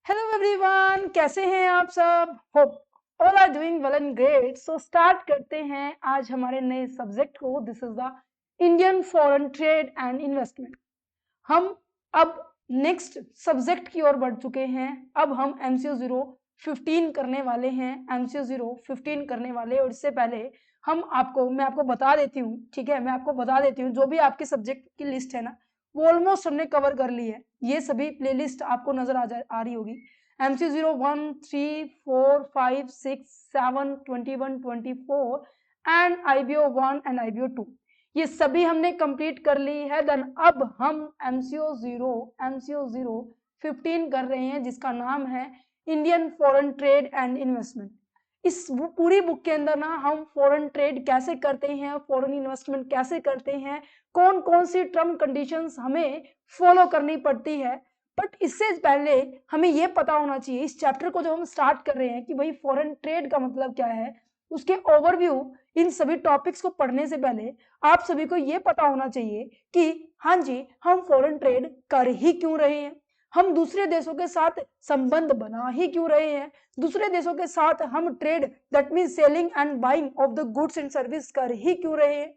Hello everyone, कैसे हैं आप सब? Hope all are doing well and great. So start करते हैं आज हमारे नए सब्जेक्ट को। This is the Indian foreign trade and investment. हम अब नेक्स्ट सब्जेक्ट की ओर बढ़ चुके हैं। अब हम MCO 015 करने वाले हैं। MCO 015 करने वाले, और इससे पहले मैं आपको बता देती हूँ, ठीक है, मैं आपको बता देती हूँ जो भी आपके सब्जेक्ट की लिस्ट है ना, वो ऑलमोस्ट हमने कवर कर ली है। ये सभी प्लेलिस्ट आपको नजर आ रही होगी। MCO 0, 1, 3, 4, 5, 6, 7, 21, 24 and IBO 1 and IBO 2, ये सभी हमने कंप्लीट कर ली है। देन अब हम MCO 015 कर रहे हैं, जिसका नाम है Indian foreign trade and investment. इस पूरी बुक के अंदर ना हम फॉरेन ट्रेड कैसे करते हैं, फॉरेन इन्वेस्टमेंट कैसे करते हैं, कौन कौन सी टर्म कंडीशंस हमें फॉलो करनी पड़ती है। बट इससे पहले हमें यह पता होना चाहिए, इस चैप्टर को जो हम स्टार्ट कर रहे हैं, कि भाई फॉरेन ट्रेड का मतलब क्या है, उसके ओवरव्यू, इन सभी टॉपिक्स को पढ़ने से पहले आप सभी को यह पता होना चाहिए कि हाँ जी, हम फॉरेन ट्रेड कर ही क्यों रहे हैं, हम दूसरे देशों के साथ संबंध बना ही क्यों रहे हैं, दूसरे देशों के साथ हम trade, that mean selling and buying of the goods and service कर ही क्यों रहे हैं।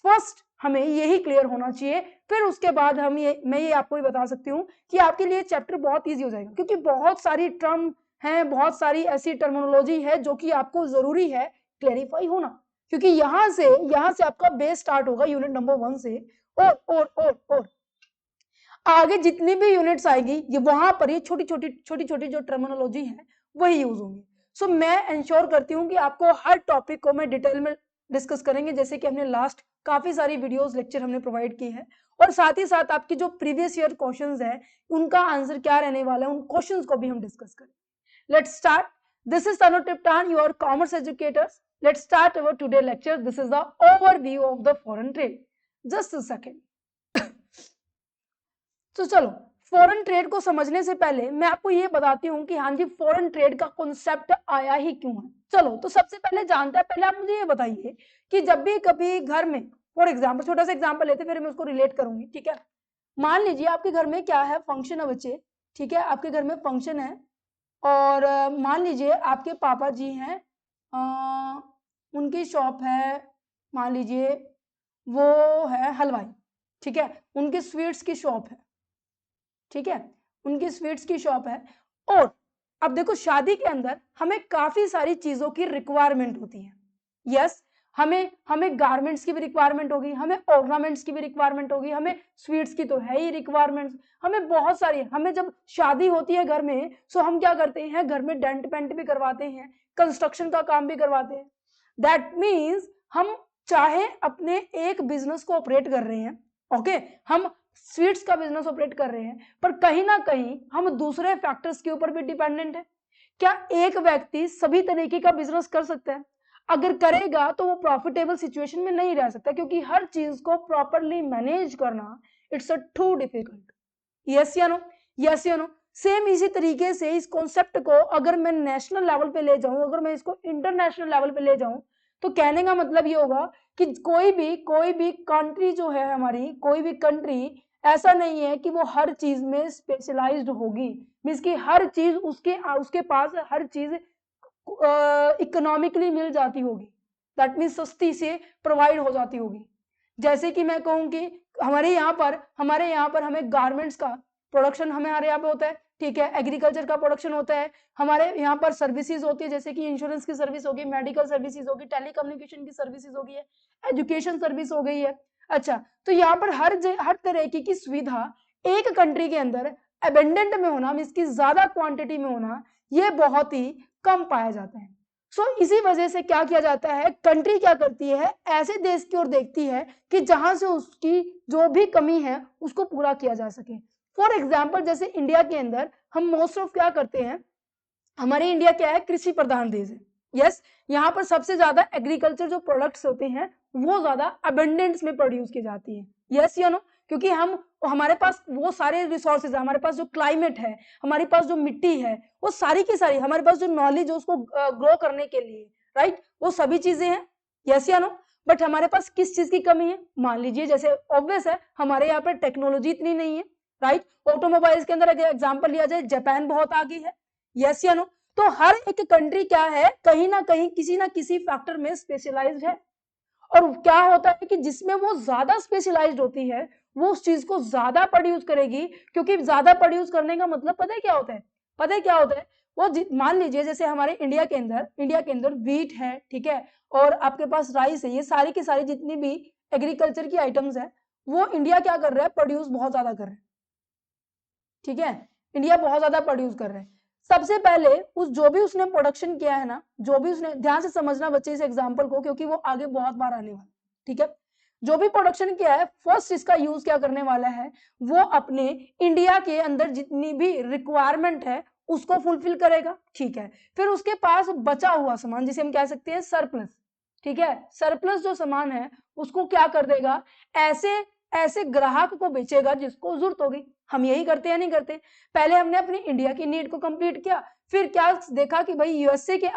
फर्स्ट हमें यही क्लियर होना चाहिए, फिर उसके बाद मैं ये आपको ही बता सकती हूँ कि आपके लिए चैप्टर बहुत इजी हो जाएगा, क्योंकि बहुत सारी टर्म हैं, बहुत सारी ऐसी टर्मिनोलॉजी है जो कि आपको जरूरी है क्लेरिफाई होना, क्योंकि यहाँ से आपका बेस स्टार्ट होगा यूनिट नंबर 1 से, और आगे जितनी भी यूनिट्स आएगी ये वहां पर ये छोटी छोटी जो टर्मिनोलॉजी है वही यूज होंगी। सो मैं इंश्योर करती हूँ कि आपको हर टॉपिक को मैं डिटेल में डिस्कस करेंगे, जैसे कि हमने लास्ट काफी सारी वीडियोस लेक्चर हमने प्रोवाइड की है, और साथ ही साथ आपकी जो प्रीवियस ईयर क्वेश्चंस है उनका आंसर क्या रहने वाला है, उन क्वेश्चंस को भी हम डिस्कस करें। Let's start. This is Tanu Tiptan, your commerce educators. Let's start our today lecture. This is the overview of the foreign trade. Just a second. तो चलो, फॉरेन ट्रेड को समझने से पहले मैं आपको ये बताती हूँ कि हाँ जी, फॉरेन ट्रेड का कॉन्सेप्ट आया ही क्यों है। चलो, तो सबसे पहले जानते हैं, पहले आप मुझे ये बताइए कि जब भी कभी घर में, फॉर एग्जाम्पल, छोटा सा एग्जाम्पल लेते फिर मैं उसको रिलेट करूंगी, ठीक है। मान लीजिए आपके घर में क्या है, फंक्शन है बच्चे, ठीक है, आपके घर में फंक्शन है, और मान लीजिए आपके पापा जी हैं, उनकी शॉप है, मान लीजिए वो है हलवाई, ठीक है, उनकी स्वीट्स की शॉप है, ठीक है, उनकी स्वीट्स की शॉप है। और अब देखो, शादी के अंदर हमें काफी सारी चीजों की रिक्वायरमेंट होती है। यस, हमें हमें गारमेंट्स की भी रिक्वायरमेंट होगी, हमें ऑर्नामेंट्स की भी रिक्वायरमेंट होगी, हमें स्वीट्स की तो है ही रिक्वायरमेंट्स, हमें बहुत सारी, हमें जब शादी होती है घर में, सो हम क्या करते हैं, घर में डेंट पेंट भी करवाते हैं, कंस्ट्रक्शन का काम भी करवाते हैं। दैट मीन्स हम चाहे अपने एक बिजनेस को ऑपरेट कर रहे हैं, ओके, हम स्वीट्स का बिजनेस ऑपरेट कर रहे हैं, पर कहीं ना कहीं हम दूसरे फैक्टर्स के ऊपर भी डिपेंडेंट है। क्या एक व्यक्ति सभी तरीके का बिजनेस कर सकता है? अगर करेगा तो वो प्रॉफिटेबल सिचुएशन में नहीं रह सकता, क्योंकि हर चीज को प्रॉपरली मैनेज करना it's a too difficult. Yes या नो? यस या नो? सेम इसी तरीके से इस कॉन्सेप्ट को अगर मैं नेशनल लेवल पे ले जाऊं, अगर मैं इसको इंटरनेशनल लेवल पे ले जाऊं, तो कहने का मतलब ये होगा कि कोई भी कंट्री जो है हमारी, कोई भी कंट्री ऐसा नहीं है कि वो हर चीज में स्पेशलाइज्ड होगी। मींस कि हर चीज उसके पास हर चीज इकोनॉमिकली मिल जाती होगी, दैट मीन्स सस्ती से प्रोवाइड हो जाती होगी। जैसे कि मैं कहूँ कि हमारे यहाँ पर हमें गारमेंट्स का प्रोडक्शन हमारे यहाँ पे होता है, ठीक है, एग्रीकल्चर का प्रोडक्शन होता है, हमारे यहाँ पर सर्विसेज होती है, जैसे कि इंश्योरेंस की सर्विस होगी, मेडिकल सर्विसेज होगी, टेलीकम्युनिकेशन की सर्विसेज होगी है, एजुकेशन सर्विस हो गई है। अच्छा, तो यहाँ पर हर तरह की सुविधा एक कंट्री के अंदर एबेंडेंट में होना, मीन्स की ज्यादा क्वांटिटी में होना, ये बहुत ही कम पाया जाता है। इसी वजह से क्या किया जाता है, कंट्री क्या करती है, ऐसे देश की ओर देखती है कि जहां से उसकी जो भी कमी है उसको पूरा किया जा सके। फॉर एग्जाम्पल, जैसे इंडिया के अंदर हम मोस्ट ऑफ क्या करते हैं, हमारे इंडिया क्या है, कृषि प्रधान देश है। यस, यहाँ पर सबसे ज्यादा एग्रीकल्चर जो प्रोडक्ट्स होते हैं वो ज्यादा अबेंडेंस में प्रोड्यूस की जाती है। यस या नो? क्योंकि हमारे पास वो सारे रिसोर्सेज है, हमारे पास जो क्लाइमेट है, हमारे पास जो मिट्टी है, वो सारी की सारी, हमारे पास जो नॉलेज है उसको ग्रो करने के लिए, राइट, वो सभी चीजें हैं। यस या नो? बट हमारे पास किस चीज की कमी है, मान लीजिए, जैसे ऑब्वियस है, हमारे यहाँ पर टेक्नोलॉजी इतनी नहीं है, राइट। ऑटोमोबाइल्स के अंदर अगर एग्जांपल लिया जाए जापान बहुत आगे है, यस या नो। तो हर एक कंट्री क्या है, कहीं ना कहीं किसी ना किसी फैक्टर में स्पेशलाइज्ड है। और क्या होता है कि जिसमें वो ज्यादा स्पेशलाइज्ड होती है वो उस चीज को ज्यादा प्रोड्यूस करेगी, क्योंकि ज्यादा प्रोड्यूस करने का मतलब पता है क्या होता है, पता है क्या होता है, वो मान लीजिए जैसे हमारे इंडिया के अंदर व्हीट है, ठीक है, और आपके पास राइस है, ये सारी की सारी जितनी भी एग्रीकल्चर की आइटम्स है वो इंडिया क्या कर रहा है, प्रोड्यूस बहुत ज्यादा कर रहा है, ठीक है, इंडिया बहुत ज्यादा प्रोड्यूस कर रहा है। सबसे पहले उस जो भी उसने प्रोडक्शन किया है ना, जो भी उसने, ध्यान से समझना बच्चे इस एग्जांपल को, क्योंकि वो आगे बहुत बार आने वाला, ठीक है, जो भी प्रोडक्शन किया है फर्स्ट इसका यूज क्या करने वाला है, वो अपने इंडिया के अंदर जितनी भी रिक्वायरमेंट है उसको फुलफिल करेगा, ठीक है। फिर उसके पास बचा हुआ सामान जिसे हम कह सकते हैं सरप्लस, ठीक है, सरप्लस जो सामान है उसको क्या कर देगा, ऐसे ऐसे ग्राहक को बेचेगा जिसको जरूरत होगी। हम यही करते हैं नहीं करते, पहले हमने अपनी इंडिया की नीड को कंप्लीट किया, फिर क्या देखा कि भाई यूएसए के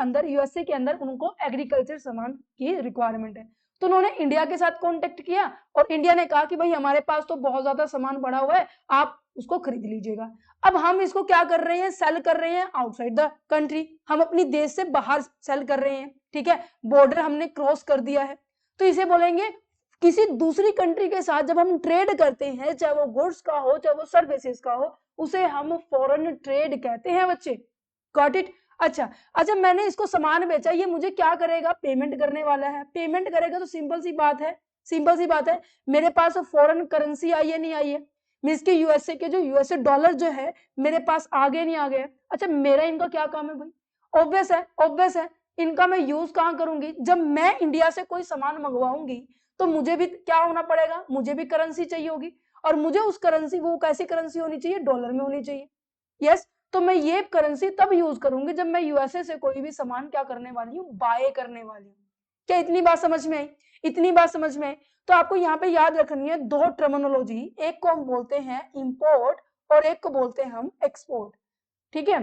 अंदर उनको एग्रीकल्चर सामान की रिक्वायरमेंट है, तो उन्होंने इंडिया के साथ कांटेक्ट किया और इंडिया ने कहा कि भाई हमारे पास तो बहुत ज्यादा सामान पड़ा हुआ है, आप उसको खरीद लीजिएगा। अब हम इसको क्या कर रहे हैं, सेल कर रहे हैं आउटसाइड द कंट्री, हम अपनी देश से बाहर सेल कर रहे हैं, ठीक है, बॉर्डर हमने क्रॉस कर दिया है, तो इसे बोलेंगे किसी दूसरी कंट्री के साथ जब हम ट्रेड करते हैं, चाहे वो गुड्स का हो चाहे वो सर्विसेज का हो, उसे हम फॉरेन ट्रेड कहते हैं बच्चे, गॉट इट। अच्छा अच्छा, मैंने इसको सामान बेचा, ये मुझे क्या करेगा, पेमेंट करने वाला है, पेमेंट करेगा तो सिंपल सी बात है, सिंपल सी बात है, मेरे पास फॉरेन करेंसी आई है नहीं आई है, मींस के यूएसए के जो यूएसए डॉलर जो है मेरे पास आ गए नहीं आ गए। अच्छा मेरा इनका क्या काम है भाई, ऑब्वियस है, ऑब्वियस है, इनका मैं यूज कहाँ करूंगी, जब मैं इंडिया से कोई सामान मंगवाऊंगी तो मुझे भी क्या होना पड़ेगा, मुझे भी करेंसी चाहिए होगी, और मुझे उस करेंसी, वो कैसी करेंसी होनी चाहिए, डॉलर में होनी चाहिए, यस। तो मैं ये करेंसी तब यूज करूंगी जब मैं यूएसए से कोई भी सामान क्या करने वाली हूँ, बाय करने वाली हूँ। क्या इतनी बात समझ में आई, इतनी बात समझ में आई। तो आपको यहाँ पे याद रखनी है दो टर्मिनोलॉजी, एक को हम बोलते हैं इंपोर्ट और एक को बोलते हैं हम एक्सपोर्ट, ठीक है।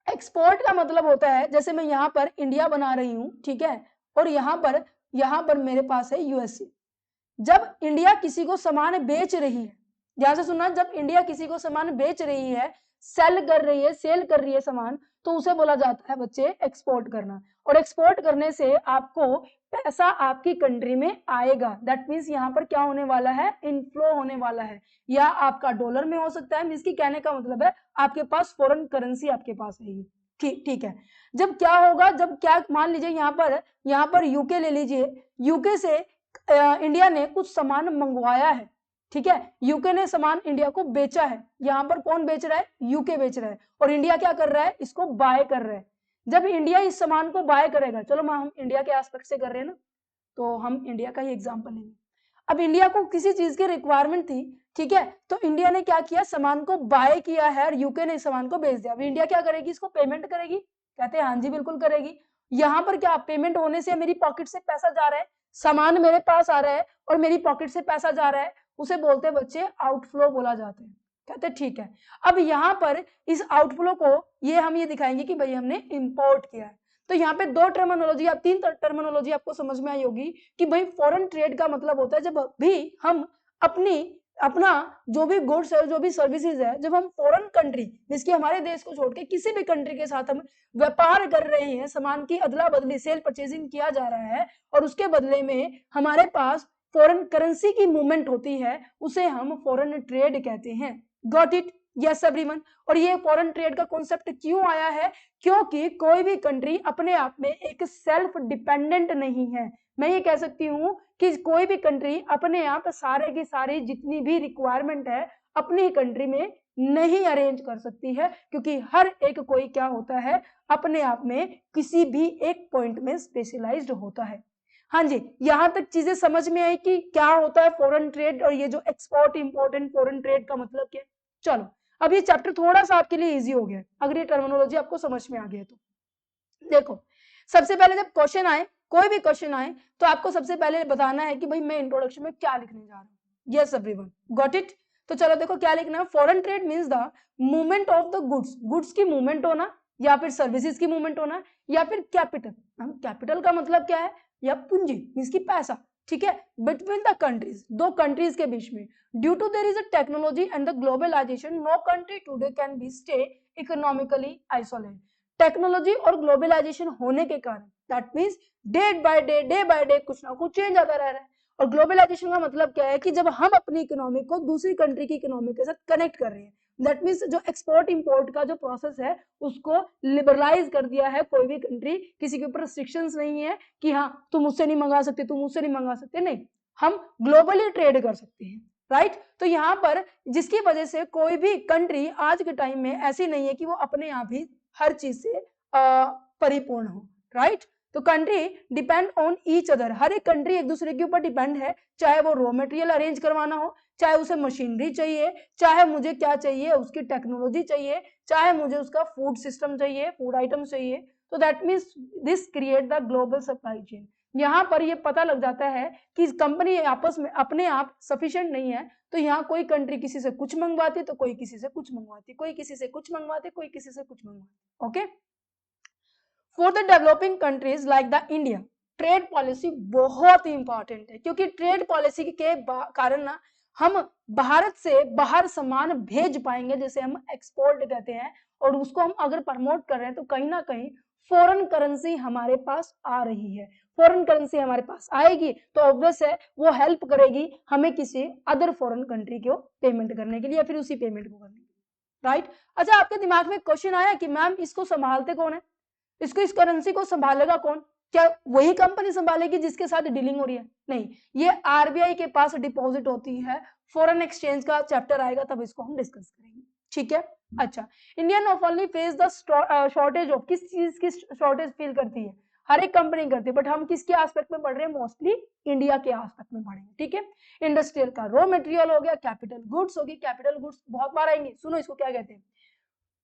एक्सपोर्ट का मतलब होता है जैसे मैं यहाँ पर इंडिया बना रही हूँ, ठीक है, और यहाँ पर मेरे पास है यूएसए। जब इंडिया किसी को सामान बेच रही है, ध्यान से सुनना, जब इंडिया किसी को सामान बेच रही है, सेल कर रही है सामान, तो उसे बोला जाता है बच्चे एक्सपोर्ट करना। और एक्सपोर्ट करने से आपको पैसा आपकी कंट्री में आएगा, दैट मीन्स यहाँ पर क्या होने वाला है, इनफ्लो होने वाला है, या आपका डॉलर में हो सकता है, इसकी कहने का मतलब है आपके पास फॉरेन करेंसी आपके पास है, ठीक ठीक है। जब क्या होगा, जब क्या मान लीजिए यहाँ पर यूके ले लीजिए, यूके से इंडिया ने कुछ सामान मंगवाया है, ठीक है, यूके ने सामान इंडिया को बेचा है, यहाँ पर कौन बेच रहा है, यूके बेच रहा है, और इंडिया क्या कर रहा है, इसको बाय कर रहा है। जब इंडिया इस सामान को बाय करेगा, चलो हम इंडिया के एस्पेक्ट से कर रहे हैं ना, तो हम इंडिया का ही एग्जांपल लेंगे। अब इंडिया को किसी चीज की रिक्वायरमेंट थी, ठीक है, तो इंडिया ने क्या किया, सामान को बाय किया है और यूके ने सामान को बेच दिया। अब इंडिया क्या करेगी, इसको पेमेंट करेगी, कहते हैं हाँ जी बिल्कुल करेगी। यहाँ पर क्या पेमेंट होने से मेरी पॉकेट से पैसा जा रहा है, सामान मेरे पास आ रहा है और मेरी पॉकेट से पैसा जा रहा है, उसे बोलते हैं बच्चे आउटफ्लो बोला जाता है, कहते हैं ठीक है। अब यहाँ पर इस आउटफ्लो को हम ये दिखाएंगे कि भाई हमने इंपोर्ट किया है। तो यहाँ पे दो टर्मिनोलॉजी, आप तीन टर्मिनोलॉजी आपको समझ में आई होगी कि भाई फॉरेन ट्रेड का मतलब होता है जब भी हम अपना जो भी गुड्स है, जो भी सर्विसेज है, जब हम फॉरेन कंट्री, जिसकी हमारे देश को छोड़ के किसी भी कंट्री के साथ हम व्यापार कर रहे हैं, सामान की अदला बदली, सेल परचेजिंग किया जा रहा है, और उसके बदले में हमारे पास फॉरेन करेंसी की मूवमेंट होती है, उसे हम फॉरेन ट्रेड कहते हैं। Got it, yes everyone. और ये फॉरेन ट्रेड का कॉन्सेप्ट क्यों आया है, क्योंकि कोई भी कंट्री अपने आप में एक सेल्फ डिपेंडेंट नहीं है। मैं ये कह सकती हूँ कि कोई भी कंट्री अपने आप सारे की सारी जितनी भी रिक्वायरमेंट है अपनी कंट्री में नहीं अरेंज कर सकती है, क्योंकि हर एक कोई क्या होता है, अपने आप में किसी भी एक पॉइंट में स्पेशलाइज्ड होता है। हाँ जी, यहां तक चीजें समझ में आई कि क्या होता है फॉरेन ट्रेड, और ये जो एक्सपोर्ट इंपोर्टेंट फॉरेन ट्रेड का मतलब क्या है। चलो अब ये चैप्टर थोड़ा सा आपके लिए इजी हो गया अगर ये टर्मिनोलॉजी आपको समझ में आ गया तो। देखो सबसे पहले जब क्वेश्चन आए, कोई भी क्वेश्चन आए, तो आपको सबसे पहले बताना है कि भाई मैं इंट्रोडक्शन में क्या लिखने जा रहा हूँ। Yes everyone, got it. तो चलो देखो क्या लिखना है, foreign trade means the movement of the goods, goods की मूवमेंट होना, या फिर सर्विसेज की मूवमेंट होना, या फिर कैपिटल। कैपिटल का मतलब क्या है, या पूंजी मींस की पैसा, ठीक है, बिटवीन द कंट्रीज, दो कंट्रीज के बीच में। Due to there is a technology and the globalization, no country today can be stay economically isolated. Technology और ग्लोबलाइजेशन होने के कारण, that means day by day कुछ ना कुछ चेंज आता रह रहा है। और ग्लोबलाइजेशन का मतलब क्या है कि जब हम अपनी इकोनॉमी को दूसरी कंट्री की इकोनॉमी के साथ कनेक्ट कर रहे हैं, दैट मीन्स जो एक्सपोर्ट इंपोर्ट का जो प्रोसेस है उसको लिबरलाइज कर दिया है। कोई भी कंट्री, किसी के ऊपर रिस्ट्रिक्शंस नहीं है कि हाँ तुम मुझसे नहीं मंगा सकते, तुम मुझसे नहीं मंगा सकते, नहीं, हम ग्लोबली ट्रेड कर सकते हैं, राइट। तो यहाँ पर जिसकी वजह से कोई भी कंट्री आज के टाइम में ऐसी नहीं है कि वो अपने आप ही हर चीज से परिपूर्ण हो, राइट। तो country depend on each other, हर एक कंट्री एक दूसरे के ऊपर डिपेंड है, चाहे वो रॉ मटेरियल अरेंज करवाना हो, चाहे उसे मशीनरी चाहिए, चाहे मुझे क्या चाहिए, उसकी टेक्नोलॉजी चाहिए, चाहे मुझे उसका फूड सिस्टम चाहिए, फूड आइटम चाहिए। तो that means this create the global supply chain. यहाँ पर ये पता लग जाता है कि कंपनी आपस में अपने आप सफिशिएंट नहीं है, तो यहाँ कोई कंट्री किसी से कुछ मंगवाती, तो कोई किसी से कुछ मंगवाती, कोई किसी से कुछ मंगवाती, कोई किसी से कुछ मंगवाती। Okay, for the developing countries like the India, trade policy बहुत ही इंपॉर्टेंट है, क्योंकि ट्रेड पॉलिसी के कारण ना हम भारत से बाहर सामान भेज पाएंगे, जैसे हम एक्सपोर्ट कहते हैं, और उसको हम अगर प्रमोट कर रहे हैं तो कहीं ना कहीं फॉरेन करेंसी हमारे पास आ रही है। फॉरेन करेंसी हमारे पास आएगी तो ऑब्वियस है वो हेल्प करेगी हमें किसी अदर फॉरेन कंट्री को पेमेंट करने के लिए, या फिर उसी पेमेंट को करने के लिए, राइट। अच्छा, आपके दिमाग में क्वेश्चन आया कि मैम इसको संभालते कौन है, इसको, इस करेंसी को संभालेगा कौन, क्या वही कंपनी संभालेगी जिसके साथ डीलिंग हो रही है? नहीं, ये आरबीआई के पास डिपॉजिट होती है। फॉरेन एक्सचेंज का चैप्टर आएगा तब इसको हम डिस्कस करेंगे, ठीक है। अच्छा, India not only face the shortage of, किस चीज की शॉर्टेज फील करती है, हर एक कंपनी करती है, बट हम किसके एस्पेक्ट में पढ़ रहे हैं, मोस्टली इंडिया के एस्पेक्ट में पढ़ेंगे, ठीक है। इंडस्ट्रियल का रॉ मटेरियल हो गया, कैपिटल गुड्स होगी, कैपिटल गुड्स बहुत बार आएंगे, सुनो इसको क्या कहते हैं,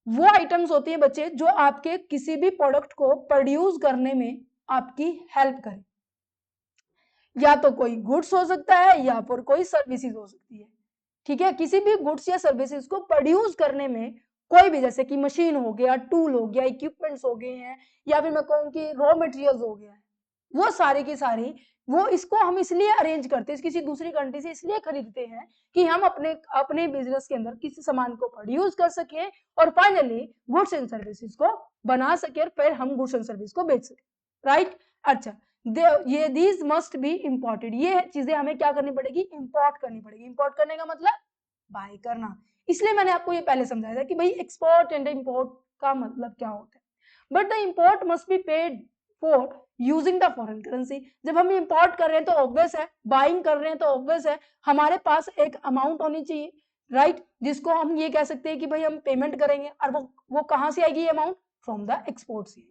वो आइटम्स होती है बच्चे जो आपके किसी भी प्रोडक्ट को प्रोड्यूस करने में आपकी हेल्प करे, या तो कोई गुड्स हो सकता है या फिर कोई सर्विसेज हो सकती है, ठीक है। किसी भी गुड्स या सर्विसेज को प्रोड्यूस करने में कोई भी, जैसे कि मशीन हो गया, टूल हो गया, इक्विपमेंट्स हो गए हैं, या फिर मैं कहूँ कि रॉ मटेरियल्स हो गया है, वो सारी की सारी, वो इसको हम इसलिए अरेंज करते हैं, किसी दूसरी कंट्री से इसलिए खरीदते हैं कि हम अपने अपने बिजनेस के अंदर किसी सामान को प्रोड्यूस कर सके और फाइनली गुड्स एंड सर्विसेज को बना सके और फिर हम गुड्स एंड सर्विस को बेच सके, राइट। अच्छा, ये दीज मस्ट बी इम्पोर्टेड, ये चीजें हमें क्या करनी पड़ेगी, इंपोर्ट करनी पड़ेगी। इंपोर्ट करने का मतलब बाय करना, इसलिए मैंने आपको ये पहले समझाया था कि भाई एक्सपोर्ट एंड इंपोर्ट का मतलब क्या होता है। But the import must be paid for using the foreign currency, जब हम इंपोर्ट कर रहे हैं तो ऑब्वियस है, बाइंग कर रहे हैं तो ऑब्वियस है हमारे पास एक अमाउंट होनी चाहिए, राइट, जिसको हम ये कह सकते हैं कि भाई हम पेमेंट करेंगे, और वो कहां से आएगी, ये अमाउंट फ्रॉम द एक्सपोर्ट से,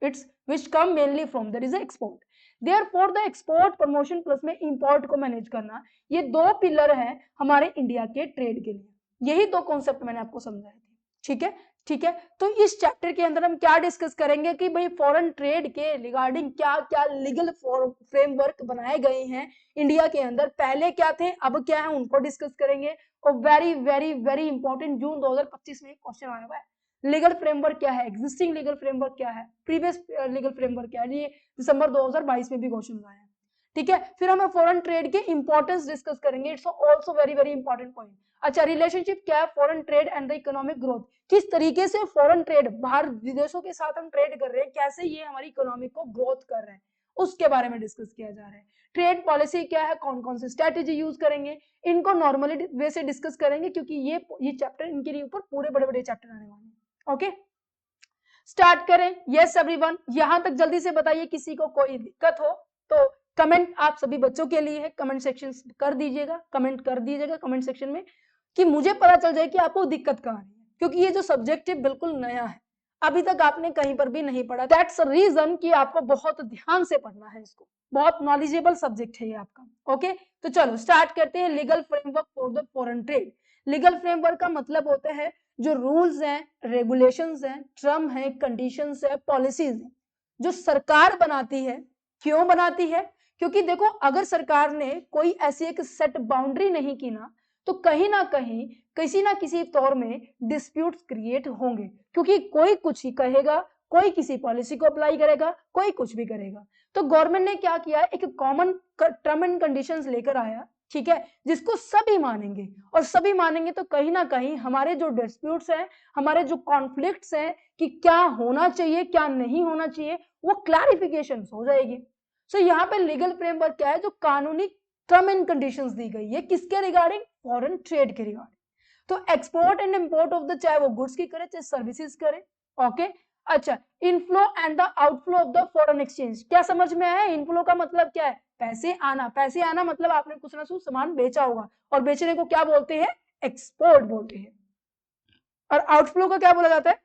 it's which come mainly from that is export. Therefore the export promotion plus में इंपोर्ट को मैनेज करना, ये दो पिलर है हमारे इंडिया के ट्रेड के लिए, यही दो कॉन्सेप्ट मैंने आपको समझाए थे, ठीक है, ठीक है। तो इस चैप्टर के अंदर हम क्या डिस्कस करेंगे कि भाई फॉरेन ट्रेड के रिगार्डिंग क्या क्या लीगल फ्रेमवर्क बनाए गए हैं इंडिया के अंदर, पहले क्या थे अब क्या है, उनको डिस्कस करेंगे। और वेरी वेरी वेरी इंपॉर्टेंट, जून 2025 में क्वेश्चन आया हुआ है, लीगल फ्रेमवर्क क्या है, एग्जिस्टिंग लीगल फ्रेमवर्क क्या है, प्रीवियस लीगल फ्रेमवर्क क्या है, ये दिसंबर 2022 में भी क्वेश्चन आया है, ठीक है। फिर हम फॉरेन ट्रेड के इंपॉर्टेंस डिस्कस करेंगे, it's also very very important point. अच्छा, रिलेशनशिप क्या है foreign trade and the economic growth, किस तरीके से फॉरेन ट्रेड, बाहर विदेशों के साथ हम ट्रेड कर रहे हैं, कैसे ये हमारी इकोनॉमी को ग्रोथ कर रहे हैं, उसके बारे में डिस्कस किया जा रहा है। ट्रेड पॉलिसी क्या है, कौन कौन सी स्ट्रेटेजी यूज करेंगे, इनको नॉर्मली वे से डिस्कस करेंगे, क्योंकि ये चैप्टर इनके लिए ऊपर पूरे बड़े बड़े चैप्टर आने वाले हैं। ओके, स्टार्ट करें। यस एवरीवन, यहां तक जल्दी से बताइए, किसी को कोई दिक्कत हो तो कमेंट आप सभी बच्चों के लिए है, कमेंट सेक्शन कर दीजिएगा, कमेंट कर दीजिएगा कमेंट सेक्शन में, कि मुझे पता चल जाए कि आपको दिक्कत कहां है, क्योंकि ये जो सब्जेक्ट है बिल्कुल नया है, अभी तक आपने कहीं पर भी नहीं पढ़ा। दैट्स रीजन कि आपको बहुत ध्यान से पढ़ना है इसको, बहुत नॉलेजेबल सब्जेक्ट है ये आपका। ओके, तो चलो स्टार्ट करते हैं। Legal framework for the foreign trade. Legal framework का मतलब होता है जो रूल्स हैं, रेगुलेशंस हैं, टर्म है, कंडीशंस है, पॉलिसीज है, जो सरकार बनाती है। क्यों बनाती है? क्योंकि देखो, अगर सरकार ने कोई ऐसी एक सेट बाउंड्री नहीं की ना, तो कहीं ना कहीं किसी ना किसी तौर में डिस्प्यूट्स क्रिएट होंगे, क्योंकि कोई कुछ ही कहेगा, कोई किसी पॉलिसी को अप्लाई करेगा, कोई कुछ भी करेगा। तो गवर्नमेंट ने क्या किया, एक कॉमन टर्म एंड कंडीशंस लेकर आया, ठीक है, जिसको सभी मानेंगे। और सभी मानेंगे तो कहीं ना कहीं हमारे जो डिस्प्यूट्स हैं, हमारे जो कॉन्फ्लिक्ट्स हैं कि क्या होना चाहिए क्या नहीं होना चाहिए, वो क्लैरिफिकेशन हो जाएगी। सो यहाँ पे लीगल फ्रेमवर्क क्या है, जो कानूनी टर्म एंड कंडीशंस दी गई है, किसके रिगार्डिंग, फॉरेन ट्रेड के रिगार्डिंग। तो export and import of the, चाहे वो गुड्स की करे चाहे सर्विसेज करे, ओके। अच्छा, inflow and the outflow of the foreign exchange, क्या समझ में आया? इनफ्लो का मतलब क्या है, पैसे आना, पैसे आना मतलब आपने कुछ ना कुछ सामान बेचा होगा, और बेचने को क्या बोलते हैं, एक्सपोर्ट बोलते हैं। और आउटफ्लो का क्या बोला जाता है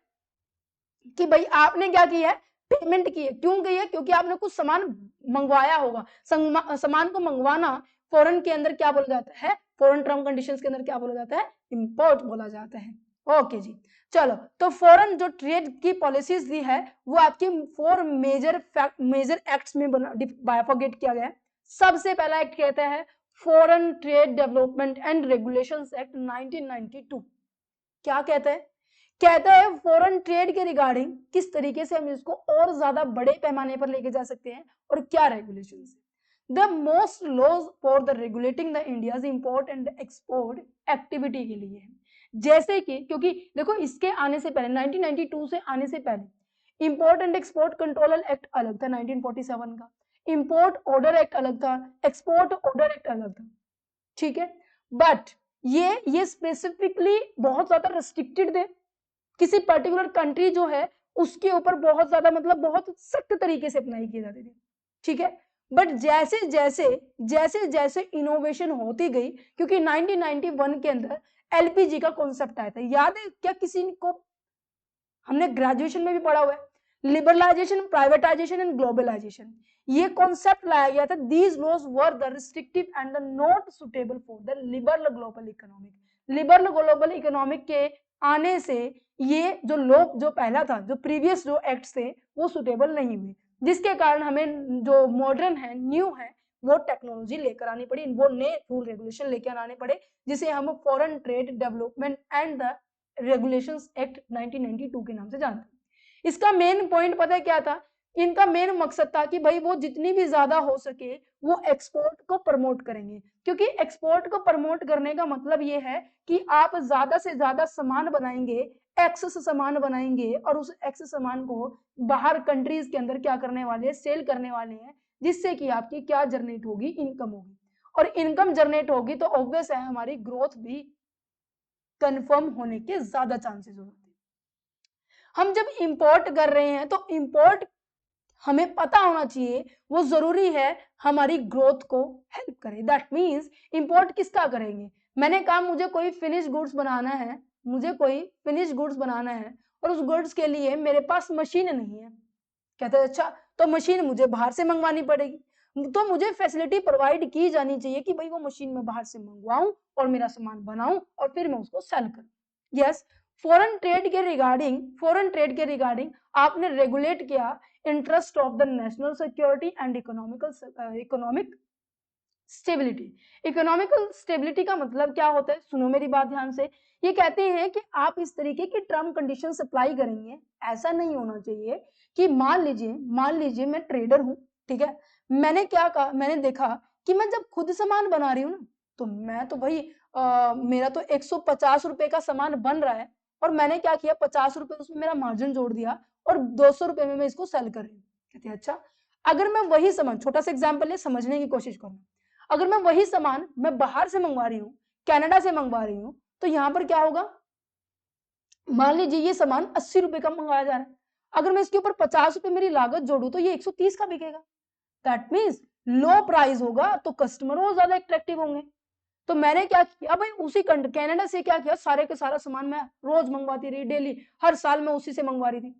कि भाई आपने क्या किया है, पेमेंट की है। क्यों की है? क्योंकि आपने कुछ सामान मंगवाया होगा। सामान को मंगवाना फॉरेन के अंदर क्या बोला जाता है, फॉरेन टर्म कंडीशंस के अंदर क्या बोला जाता है, इंपोर्ट बोला जाता है। ओके जी, चलो। तो फॉरेन जो ट्रेड की पॉलिसीज दी है वो आपकी 4 मेजर एक्ट्स में बाइफरगेट किया गया है। सबसे पहला एक्ट कहता है foreign trade development and regulations act 1992। क्या कहता है? कहता है फॉरेन ट्रेड के रिगार्डिंग किस तरीके से हम इसको और ज्यादा बड़े पैमाने पर लेके जा सकते हैं और क्या रेगुलेशंस है। The most laws for the regulating the India's import and export activity के लिए है। जैसे कि, क्योंकि देखो इसके आने से पहले 1992 से आने से पहले import and export control act अलग था 1947 का, इंपोर्ट ऑर्डर एक्ट अलग था, एक्सपोर्ट ऑर्डर एक्ट अलग था, ठीक है। बट ये स्पेसिफिकली बहुत ज्यादा रेस्ट्रिक्टेड थे, किसी पर्टिकुलर कंट्री जो है उसके ऊपर बहुत ज्यादा मतलब बहुत सख्त तरीके से अप्लाई किए जाते थे, ठीक है। बट जैसे जैसे इनोवेशन होती गई, क्योंकि 1991 के अंदर एलपीजी का कॉन्सेप्ट आया था, याद है क्या किसी को? हमने ग्रेजुएशन में भी पढ़ा हुआ है, लिबरलाइजेशन, प्राइवेटाइजेशन एंड ग्लोबलाइजेशन, ये कॉन्सेप्ट लाया गया था। These laws were the restrictive and the not suitable for the liberal global economic. Liberal global economic के आने से ये जो लोग, जो पहला था, जो प्रीवियस जो एक्ट्स थे वो सुटेबल नहीं हुए, जिसके कारण हमें जो मॉडर्न है, न्यू है, वो टेक्नोलॉजी लेकर आनी पड़ी, वो नए रूल रेगुलेशन लेकर आने पड़े, जिसे हम foreign trade development and the regulations act 1992 के नाम से जानते हैं। इसका मेन पॉइंट पता है क्या था? इनका मेन मकसद था कि भाई वो जितनी भी ज्यादा हो सके वो एक्सपोर्ट को प्रमोट करेंगे, क्योंकि एक्सपोर्ट को प्रमोट करने का मतलब ये है कि आप ज्यादा से ज्यादा सामान बनाएंगे, एक्सेस सामान बनाएंगे, और उस एक्सेस सामान को बाहर कंट्रीज के अंदर क्या करने वाले हैं, सेल करने वाले हैं, जिससे कि आपकी क्या जनरेट होगी, इनकम होगी। और इनकम जनरेट होगी तो ऑब्वियस है हमारी ग्रोथ भी कंफर्म होने के ज्यादा चांसेस होते हैं। हम जब इंपोर्ट कर रहे हैं तो इंपोर्ट हमें पता होना चाहिए, वो जरूरी है हमारी ग्रोथ को हेल्प करे। दैट मीन्स इंपोर्ट किसका करेंगे? मैंने कहा मुझे कोई फिनिश गुड्स बनाना है, मुझे कोई फिनिश गुड्स बनाना है, और उस गुड्स के लिए मेरे पास मशीन नहीं है। कहते हैं अच्छा, तो मशीन मुझे बाहर से मंगवानी पड़ेगी, तो मुझे फैसिलिटी प्रोवाइड की जानी चाहिए कि भाई वो मशीन मैं बाहर से मंगवाऊं और मेरा सामान बनाऊं और फिर मैं उसको सेल करूं। यस, फॉरेन ट्रेड के रिगार्डिंग आपने रेगुलेट किया interest of the national security and economic stability. Economical stability का मतलब क्या होता है? सुनो मेरी बात ध्यान से। ये कहते हैं कि आप इस तरीके की टर्म कंडीशन अप्लाई करेंगे, ऐसा नहीं होना चाहिए कि मान लीजिए मैं ट्रेडर हूं, ठीक है, मैंने क्या कहा, मैंने देखा कि मैं जब खुद सामान बना रही हूँ ना, तो मैं तो भाई मेरा तो 150 रुपए का सामान बन रहा है, और मैंने क्या किया, 50 रुपए उसमें मेरा मार्जिन जोड़ दिया और 200 रुपए में मैं इसको सेल कर रही हूँ। कहते हैं अच्छा, अगर मैं वही सामान, छोटा सा एग्जाम्पल है, समझने की कोशिश करूँ, अगर मैं वही सामान मैं बाहर से मंगवा रही हूँ, कनाडा से मंगवा रही हूँ, तो यहाँ पर क्या होगा, मान लीजिए ये सामान 80 रुपए का मंगवाया जा रहा है, अगर मैं इसके ऊपर 50 रुपए मेरी लागत जोड़ू तो ये 130 का बिकेगा। दैट मीन्स लो प्राइस होगा तो कस्टमर और ज्यादा अट्रैक्टिव होंगे। तो मैंने क्या किया भाई, उसी कनाडा से क्या किया, सारे के सारा सामान मैं रोज मंगवाती रही, डेली हर साल मैं उसी से मंगवा रही थी।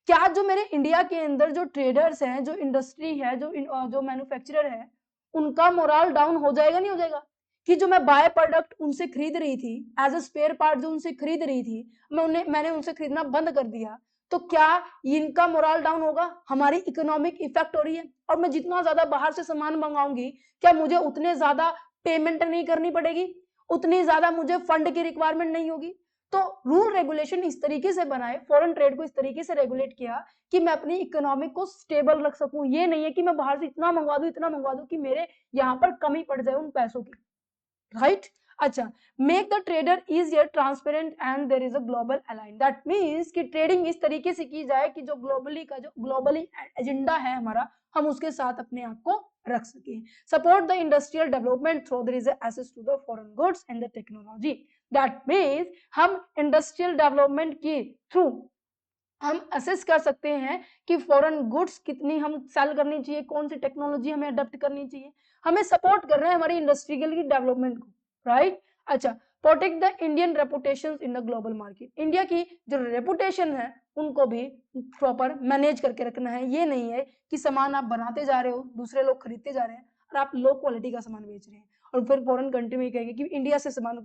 क्या जो मेरे इंडिया के अंदर जो ट्रेडर्स हैं, जो इंडस्ट्री है, जो मैन्युफैक्चरर है, उनका मोरल डाउन हो जाएगा, नहीं हो जाएगा? कि जो मैं बाय प्रोडक्ट उनसे खरीद रही थी, एज अ स्पेयर पार्ट जो उनसे खरीद रही थी, मैंने उनसे खरीदना बंद कर दिया, तो क्या इनका मोरल डाउन होगा? हमारी इकोनॉमिक इफेक्ट हो रही है, और मैं जितना ज्यादा बाहर से सामान मंगाऊंगी, क्या मुझे उतने ज्यादा पेमेंट नहीं करनी पड़ेगी, उतनी ज्यादा मुझे फंड की रिक्वायरमेंट नहीं होगी। तो रूल रेगुलेशन इस तरीके से बनाए, फॉरेन ट्रेड को इस तरीके से रेगुलेट किया कि मैं अपनी इकोनॉमी को स्टेबल रख सकूं। ये नहीं है कि मैं बाहर से इतना मंगवा दूं कि मेरे यहाँ पर कमी पड़ जाए उन पैसों की, राइट। अच्छा, make the trader easier, transparent and there is a global align. That means कि ट्रेडिंग इस तरीके से की जाए कि जो ग्लोबली एजेंडा है हमारा, हम उसके साथ अपने आप को रख सके। Support the industrial development through there is access to the foreign goods and the technology. That means हम इंडस्ट्रियल डेवलपमेंट के थ्रू हम असेस कर सकते हैं कि फॉरेन गुड्स कितनी हम सेल करनी चाहिए, कौन सी टेक्नोलॉजी हमें अडॉप्ट करनी चाहिए, हमें सपोर्ट कर रहे हैं हमारी इंडस्ट्रियल डेवलपमेंट को, राइट। अच्छा, protect the Indian reputation in the global market. India की जो रेपुटेशन है उनको भी प्रॉपर मैनेज करके रखना है। ये नहीं है कि सामान आप बनाते जा रहे हो, दूसरे लोग खरीदते जा रहे हैं और आप लो क्वालिटी का सामान बेच रहे हैं और फिर फॉरेन कंट्री में कहेंगे कि इंडिया से सामान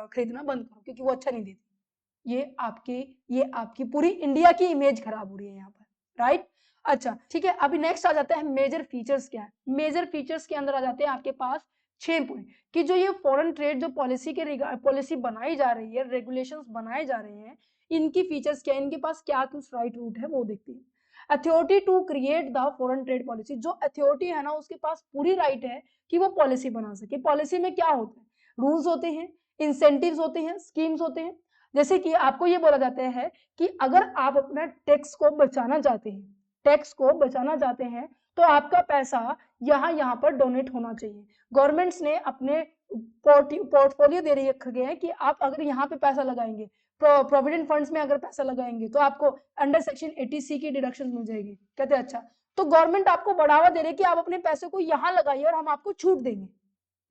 खरीदना बंद करो क्योंकि वो अच्छा नहीं देती। ये आपकी पूरी इंडिया की इमेज खराब हो रही है यहाँ पर, राइट। अच्छा ठीक है, अभी नेक्स्ट आ जाता है मेजर फीचर्स क्या है। मेजर फीचर्स के अंदर आ जाते हैं आपके पास 6 पॉइंट कि जो ये फॉरेन ट्रेड जो पॉलिसी बनाई जा रही है, रेगुलेशंस बनाए जा रहे हैं, इनकी फीचर्स क्या है, इनके पास क्या कुछ राइट रूट है वो देखते हैं। Authority to create the foreign trade policy. जो अथॉरिटी है ना उसके पास पूरी राइट है कि वो पॉलिसी बना सके। पॉलिसी में क्या होता है, रूल्स होते हैं, इंसेंटिव्स होते हैं, स्कीम्स होते हैं। जैसे कि आपको ये बोला जाता है कि अगर आप अपना टैक्स को बचाना चाहते हैं, तो आपका पैसा यहाँ पर डोनेट होना चाहिए। गवर्नमेंट्स ने अपने पोर्टफोलियो दे रखे हैं कि आप अगर यहाँ पे पैसा लगाएंगे, प्रोविडेंट फंड्स में अगर पैसा लगाएंगे तो आपको अंडर सेक्शन 80C की डिडक्शन मिल जाएगी। कहते हैं अच्छा, तो गवर्नमेंट आपको बढ़ावा दे रही है कि आप अपने पैसे को यहाँ लगाइए और हम आपको छूट देंगे।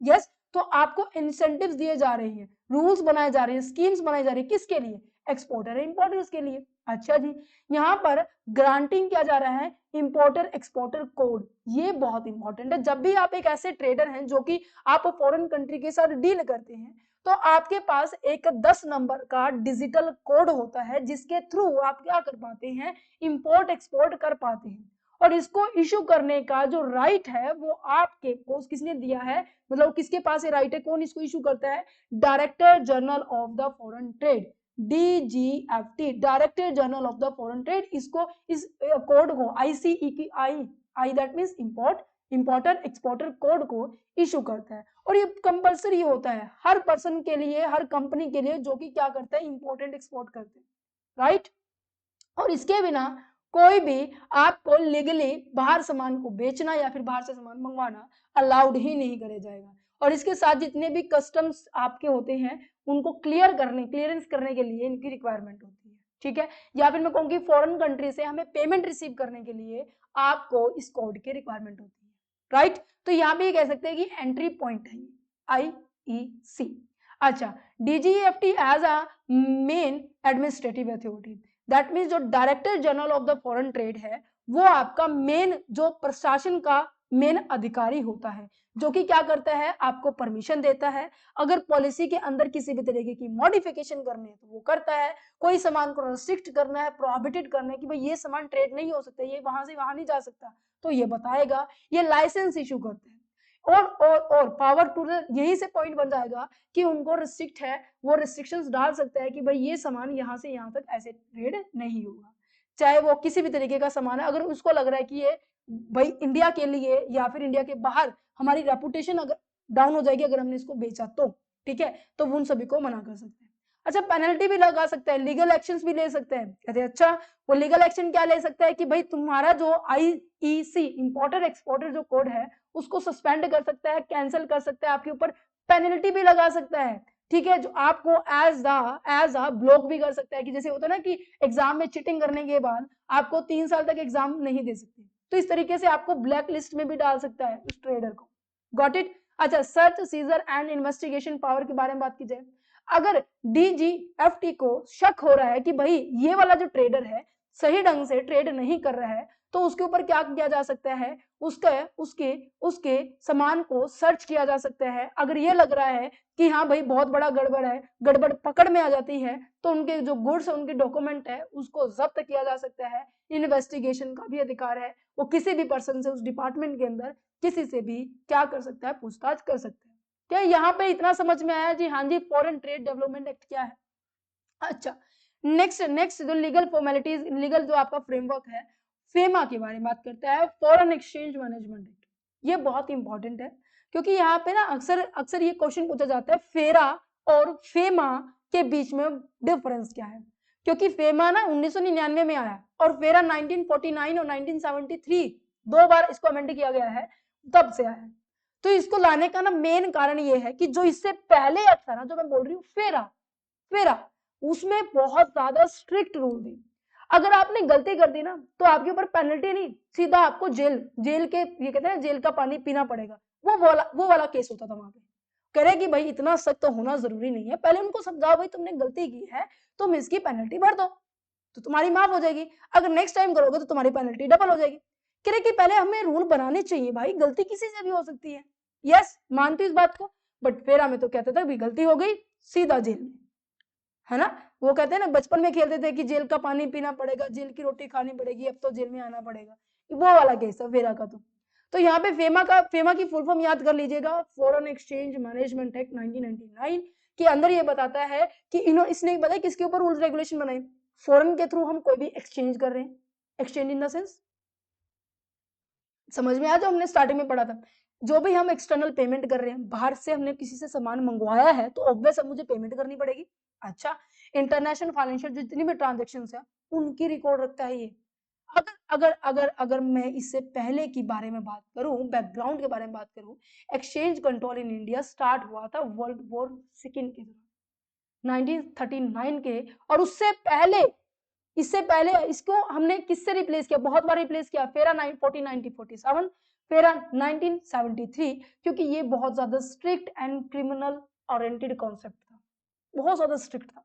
यस, तो आपको इंसेंटिव्स दिए जा रहे हैं, रूल्स बनाए जा रहे हैं, स्कीम्स बनाई जा रही है, किसके लिए, एक्सपोर्टर इंपोर्टर्स के लिए। अच्छा जी, यहाँ पर ग्रांटिंग किया जा रहा है इंपोर्टर एक्सपोर्टर कोड। ये बहुत इंपॉर्टेंट है। जब भी आप एक ऐसे ट्रेडर हैं जो कि आप फॉरेन कंट्री के साथ डील करते हैं तो आपके पास एक 10 नंबर का डिजिटल कोड होता है जिसके थ्रू आप क्या कर पाते हैं, इंपोर्ट एक्सपोर्ट कर पाते हैं। और इसको इशू करने का जो राइट है वो आपके को किसने दिया है, मतलब किसके पास ये राइट है, कौन इसको इशू करता है, director general of the foreign trade, DGFT, director general of the foreign trade. इसको इस कोड को I that means importer exporter code को इशू करता है। और ये कंपलसरी होता है हर पर्सन के लिए, हर कंपनी के लिए जो कि क्या करता है, इंपोर्टेंट एक्सपोर्ट करते हैं, राइट। और इसके बिना कोई भी आपको लीगली बाहर सामान को बेचना या फिर बाहर से सामान मंगवाना अलाउड ही नहीं करे जाएगा। और इसके साथ जितने भी कस्टम्स आपके होते हैं उनको क्लियरेंस करने के लिए इनकी रिक्वायरमेंट होती है, ठीक है। या फिर मैं कहूँगी फॉरेन कंट्री से हमें पेमेंट रिसीव करने के लिए आपको इस कोड की रिक्वायरमेंट होती है, राइट। तो यहाँ भी कह सकते हैं कि एंट्री पॉइंट है IEC। अच्छा, DGFT as a main administrative authority, that means जो director general of the foreign trade है वो आपका मेन जो प्रशासन का मेन अधिकारी होता है, जो कि क्या करता है, आपको परमिशन देता है। अगर पॉलिसी के अंदर किसी भी तरीके की मॉडिफिकेशन करनी है तो वो करता है। कोई सामान को रिस्ट्रिक्ट करना है, प्रोहिबिटेड करना है कि भाई ये सामान ट्रेड नहीं हो सकता, ये वहां से वहां नहीं जा सकता, तो ये बताएगा। ये लाइसेंस इशू करते हैं। और पावर टू, यही से पॉइंट बन जाएगा कि उनको रिस्ट्रिक्ट है, वो रिस्ट्रिक्शंस डाल सकता है कि भाई ये सामान यहाँ से यहाँ तक ऐसे ट्रेड नहीं होगा, चाहे वो किसी भी तरीके का सामान है। अगर उसको लग रहा है कि ये भाई इंडिया के लिए या फिर इंडिया के बाहर हमारी रेपुटेशन अगर डाउन हो जाएगी अगर हमने इसको बेचा तो, ठीक है, तो उन सभी को मना कर सकते हैं। अच्छा, पेनल्टी भी लगा सकता है, लीगल एक्शंस भी ले सकते हैं। कहते हैं अच्छा, वो लीगल एक्शन क्या ले सकता है कि भाई तुम्हारा जो IEC इंपोर्टर एक्सपोर्टर जो कोड है उसको सस्पेंड कर सकता है, कैंसिल कर सकता है, आपके ऊपर पेनल्टी भी लगा सकता है, ठीक है। जो आपको एज अ ब्लॉक भी कर सकता है कि जैसे होता है ना कि एग्जाम में चीटिंग करने के बाद आपको 3 साल तक एग्जाम नहीं दे सकते, तो इस तरीके से आपको ब्लैक लिस्ट में भी डाल सकता है उस ट्रेडर को। Got it. अच्छा, search seizure and investigation power के बारे में बात की जाए, अगर DGFT को शक हो रहा है कि भाई ये वाला जो ट्रेडर है सही ढंग से ट्रेड नहीं कर रहा है तो उसके ऊपर क्या किया जा सकता है, उसके सामान को सर्च किया जा सकता है। अगर ये लग रहा है कि हाँ भाई बहुत बड़ा गड़बड़ है, गड़बड़ पकड़ में आ जाती है, तो उनके जो गुड्स है, उनके डॉक्यूमेंट है, उसको जब्त किया जा सकता है। इन्वेस्टिगेशन का भी अधिकार है, वो किसी भी पर्सन से उस डिपार्टमेंट के अंदर किसी से भी क्या कर सकता है, पूछताछ कर सकता है। क्या यहाँ पे इतना समझ में आया जी? हाँ जी, फॉरेन ट्रेड डेवलपमेंट एक्ट क्या है? अच्छा, नेक्स्ट नेक्स्ट जो लीगल फॉर्मेलिटीज, लीगल जो आपका फ्रेमवर्क है, फेमा के बारे में बात करता है, फॉरेन एक्सचेंज मैनेजमेंट एक्ट। ये बहुत इंपॉर्टेंट है क्योंकि यहाँ पे ना अक्सर अक्सर ये क्वेश्चन पूछा जाता है फेरा और फेमा के बीच में डिफरेंस क्या है, क्योंकि फेमा ना 1999 में आया और फेरा 1949 और 1973 दो बार इसको अमेंड किया गया है, तब से आया है। तो इसको लाने का ना मेन कारण ये है कि जो इससे पहले एक्ट था ना, जो मैं बोल रही हूँ फेरा, फेरा उसमें बहुत ज्यादा स्ट्रिक्ट रूल थे। अगर आपने गलती कर दी ना तो आपके ऊपर पेनल्टी नहीं, सीधा आपको जेल, जेल के ये कहते हैं जेल का पानी पीना पड़ेगा, वो वाला केस होता था वहां पे। कह रहे कि भाई इतना सख्त तो होना जरूरी नहीं है, पहले उनको समझाओ भाई तुमने गलती की है, तुम इसकी पेनल्टी भर दो तो तुम्हारी माफ हो जाएगी, अगर नेक्स्ट टाइम करोगे तो तुम्हारी पेनल्टी डबल हो जाएगी। कह रहे कि पहले हमें रूल बनाने चाहिए भाई, गलती किसी से भी हो सकती है, यस मानती हूँ इस बात को, बट फेरा में तो कहते थे भी गलती हो गई सीधा जेल में, है ना। वो कहते हैं ना बचपन में खेलते थे कि जेल का पानी पीना पड़ेगा, जेल की रोटी खानी पड़ेगी, अब तो जेल में आना पड़ेगा, वो वाला केस है फेरा का। तो यहाँ पे फेमा की फुल फॉर्म याद कर लीजिएगा, फॉरेन एक्सचेंज मैनेजमेंट एक्ट 1999 के अंदर ये बताता है कि इसने बताया किसके ऊपर रूल्स रेगुलेशन बनाए, फॉरेन के थ्रू हम कोई भी एक्सचेंज कर रहे हैं, एक्सचेंज इन द सेंस समझ में आया जो हमने स्टार्टिंग में पढ़ा था, जो भी हम एक्सटर्नल पेमेंट कर रहे हैं, बाहर से हमने किसी से सामान मंगवाया है तो ऑब्वियस मुझे पेमेंट करनी पड़ेगी। अच्छा, इंटरनेशनल फाइनेंशियल जितनी भी ट्रांजेक्शन है उनकी रिकॉर्ड रखता है ये। अगर अगर अगर अगर मैं इससे पहले की बारे में बात करूं, बैकग्राउंड के बारे में बात करूं, exchange control in India start हुआ था वर्ल्ड वॉर सेकेंड के दौरान 1939 के, और उससे पहले इससे पहले इसको हमने किससे रिप्लेस किया, बहुत बार रिप्लेस किया, फेरा 1947, फेरा 1973, क्योंकि ये बहुत ज्यादा strict and criminal oriented concept था, बहुत ज्यादा स्ट्रिक्ट था।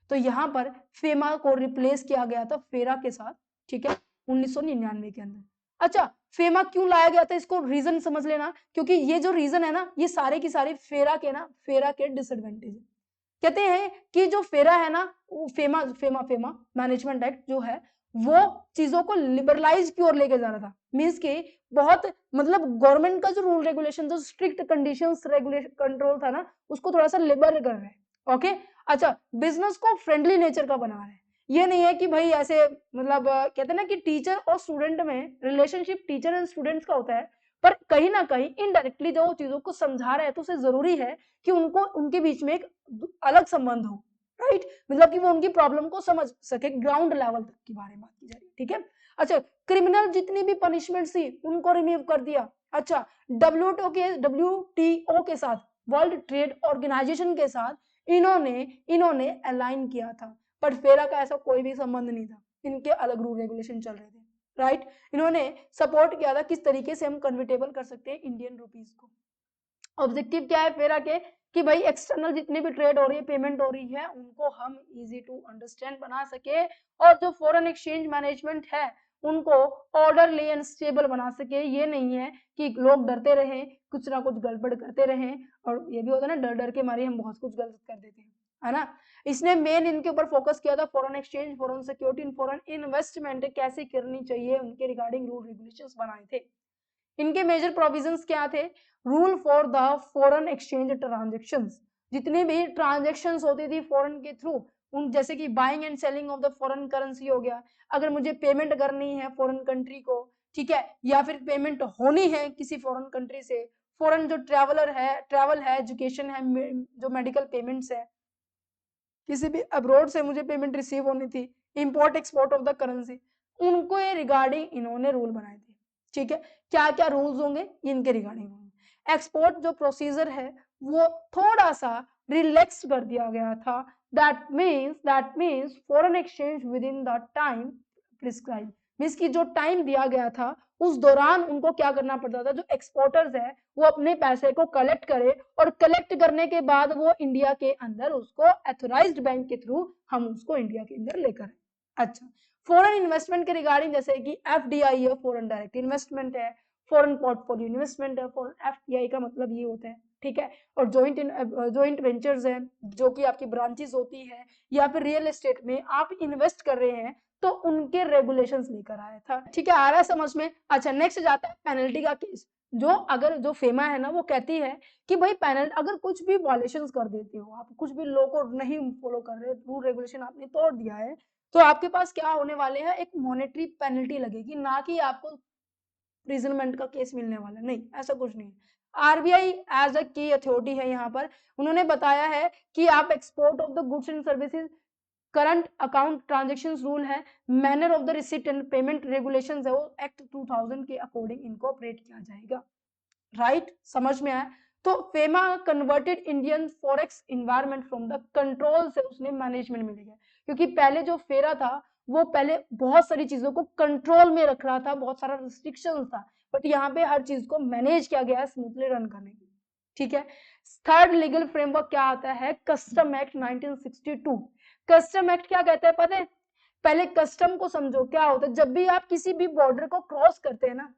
तो यहाँ पर फेमा को रिप्लेस किया गया था फेरा के साथ, ठीक है, 1999 के अंदर। अच्छा, फेमा क्यों लाया गया था, इसको रीजन समझ लेना, क्योंकि ये जो रीजन है ना, ये सारे की सारी फेरा के डिसएडवांटेज है। कहते हैं कि जो फेरा है ना, वो फेमा मैनेजमेंट एक्ट जो है, वो चीजों को लिबरलाइज की ओर लेके जा रहा था, मींस कि बहुत मतलब गवर्नमेंट का जो रूल रेगुलेशन, जो स्ट्रिक्ट कंडीशंस रेगुलेशन कंट्रोल था ना, उसको थोड़ा सा लिबर कर रहे हैं। ओके, अच्छा, बिजनेस को फ्रेंडली नेचर का बना रहे हैं, ये नहीं है कि भाई ऐसे मतलब कहते हैं ना कि टीचर और स्टूडेंट में रिलेशनशिप टीचर एंड स्टूडेंट्स का होता है, पर कहीं ना कहीं इनडायरेक्टली जो चीजों को समझा रहे हैं तो उसे जरूरी है कि उनको उनके बीच में एक अलग संबंध हो, राइट, मतलब कि वो उनकी प्रॉब्लम को समझ सके, ग्राउंड लेवल तक की बारे में बात की जा रही है, ठीक है। अच्छा, क्रिमिनल जितनी भी पनिशमेंट थी उनको रिमूव कर दिया। अच्छा, डब्ल्यूटीओ के साथ, वर्ल्ड ट्रेड ऑर्गेनाइजेशन के साथ इन्होंने अलाइन किया था, पर फेरा का ऐसा कोई भी संबंध नहीं था, इनके अलग रूल रेगुलेशन चल रहे थे, राइट। इन्होंने सपोर्ट किया था किस तरीके से हम कन्वर्टेबल कर सकते हैं इंडियन रुपीज को। ऑब्जेक्टिव क्या है फेरा के, कि भाई एक्सटर्नल जितनी भी ट्रेड हो रही है, पेमेंट हो रही है, उनको हम इजी टू अंडरस्टैंड बना सके, और जो फॉरेन एक्सचेंज मैनेजमेंट है उनको ऑर्डरली एंड स्टेबल बना सके। ये नहीं है कि लोग डरते रहें, कुछ ना कुछ गड़बड़ करते रहें, और ये भी होता है ना डर डर के मारे हम बहुत कुछ गलत कर देते हैं, है ना। इसने मेन इनके ऊपर फोकस किया था, foreign exchange, foreign security, foreign investment कैसे करनी चाहिए, उनके रिगार्डिंग रूल रेगुलेशंस बनाए थे। इनके मेजर प्रोविजंस क्या थे, rule for the foreign exchange transactions, जितनी भी ट्रांजेक्शंस होती थी फॉरेन के थ्रू, उन जैसे कि buying and selling of the foreign currency हो गया, अगर मुझे पेमेंट करनी है फॉरेन कंट्री को, ठीक है, या फिर पेमेंट होनी है किसी फॉरेन कंट्री से, फॉरेन जो ट्रैवल है, एजुकेशन है, जो मेडिकल पेमेंट्स है, किसी भी अब्रॉड से मुझे पेमेंट रिसीव होनी थी, import export of the currency, उनको ये रिगार्डिंग इन्होंने रूल बनाए थे, ठीक है। क्या क्या रूल्स होंगे इनके रिगार्डिंग, एक्सपोर्ट जो प्रोसीजर है वो थोड़ा सा रिलैक्स कर दिया गया था, that means foreign exchange with in the time prescribe, means की जो टाइम दिया गया था उस दौरान उनको क्या करना पड़ता था, जो एक्सपोर्टर्स है वो अपने पैसे को कलेक्ट करे, और कलेक्ट करने के बाद वो इंडिया के अंदर उसको एथोराइज्ड बैंक के थ्रू हम उसको इंडिया के अंदर लेकर। अच्छा, फॉरेन इन्वेस्टमेंट के रिगार्डिंग जैसे कि एफडीआई है, फॉरेन डायरेक्ट इन्वेस्टमेंट है, फॉरेन पोर्टफोलियो इन्वेस्टमेंट है, फॉरेन एफडीआई का मतलब ये होता है, ठीक है, और जॉइंट वेंचर्स है, जो कि आपकी ब्रांचेस होती है, या फिर रियल एस्टेट में आप इन्वेस्ट कर रहे हैं तो उनके रेगुलेशंस लेकर आया था। ठीक है, आ रहा है समझ में? अच्छा, नेक्स्ट जाता है पेनल्टी का केस। जो फेमा है ना, वो कहती है कि भाई पेनल्टी, अगर कुछ भी वायलेशंस कर देते हो आप, कुछ भी लॉ को नहीं फॉलो कर रहे, रूल रेगुलेशन आपने तोड़ दिया है, तो आपके पास क्या होने वाले हैं, एक मॉनेटरी पेनल्टी लगेगी, ना कि आपको प्रिजनमेंट का केस मिलने वाला। नहीं, ऐसा कुछ नहीं। आरबीआई एज अ की अथॉरिटी है यहाँ पर, उन्होंने बताया है कि आप export of the goods and services, current account transaction rule है, manner of the receipt and payment regulations है, वो एक्ट 2000 के अकॉर्डिंग इनको ऑपरेट किया जाएगा। राइट, समझ में आया? तो FEMA converted Indian forex environment from the control से उसने मैनेजमेंट में ले गया, क्योंकि पहले जो फेरा था वो पहले बहुत सारी चीजों को कंट्रोल में रख रहा था, बहुत सारा रिस्ट्रिक्शन था, बट यहाँ पे हर चीज को मैनेज किया गया है स्मूथली रन करने के लिए। ठीक है, थर्ड लीगल फ्रेमवर्क क्या आता है, कस्टम एक्ट 1962। कस्टम एक्ट क्या कहता है पता है? पहले कस्टम को समझो क्या होता है। जब भी आप किसी भी बॉर्डर को क्रॉस करते हैं ना,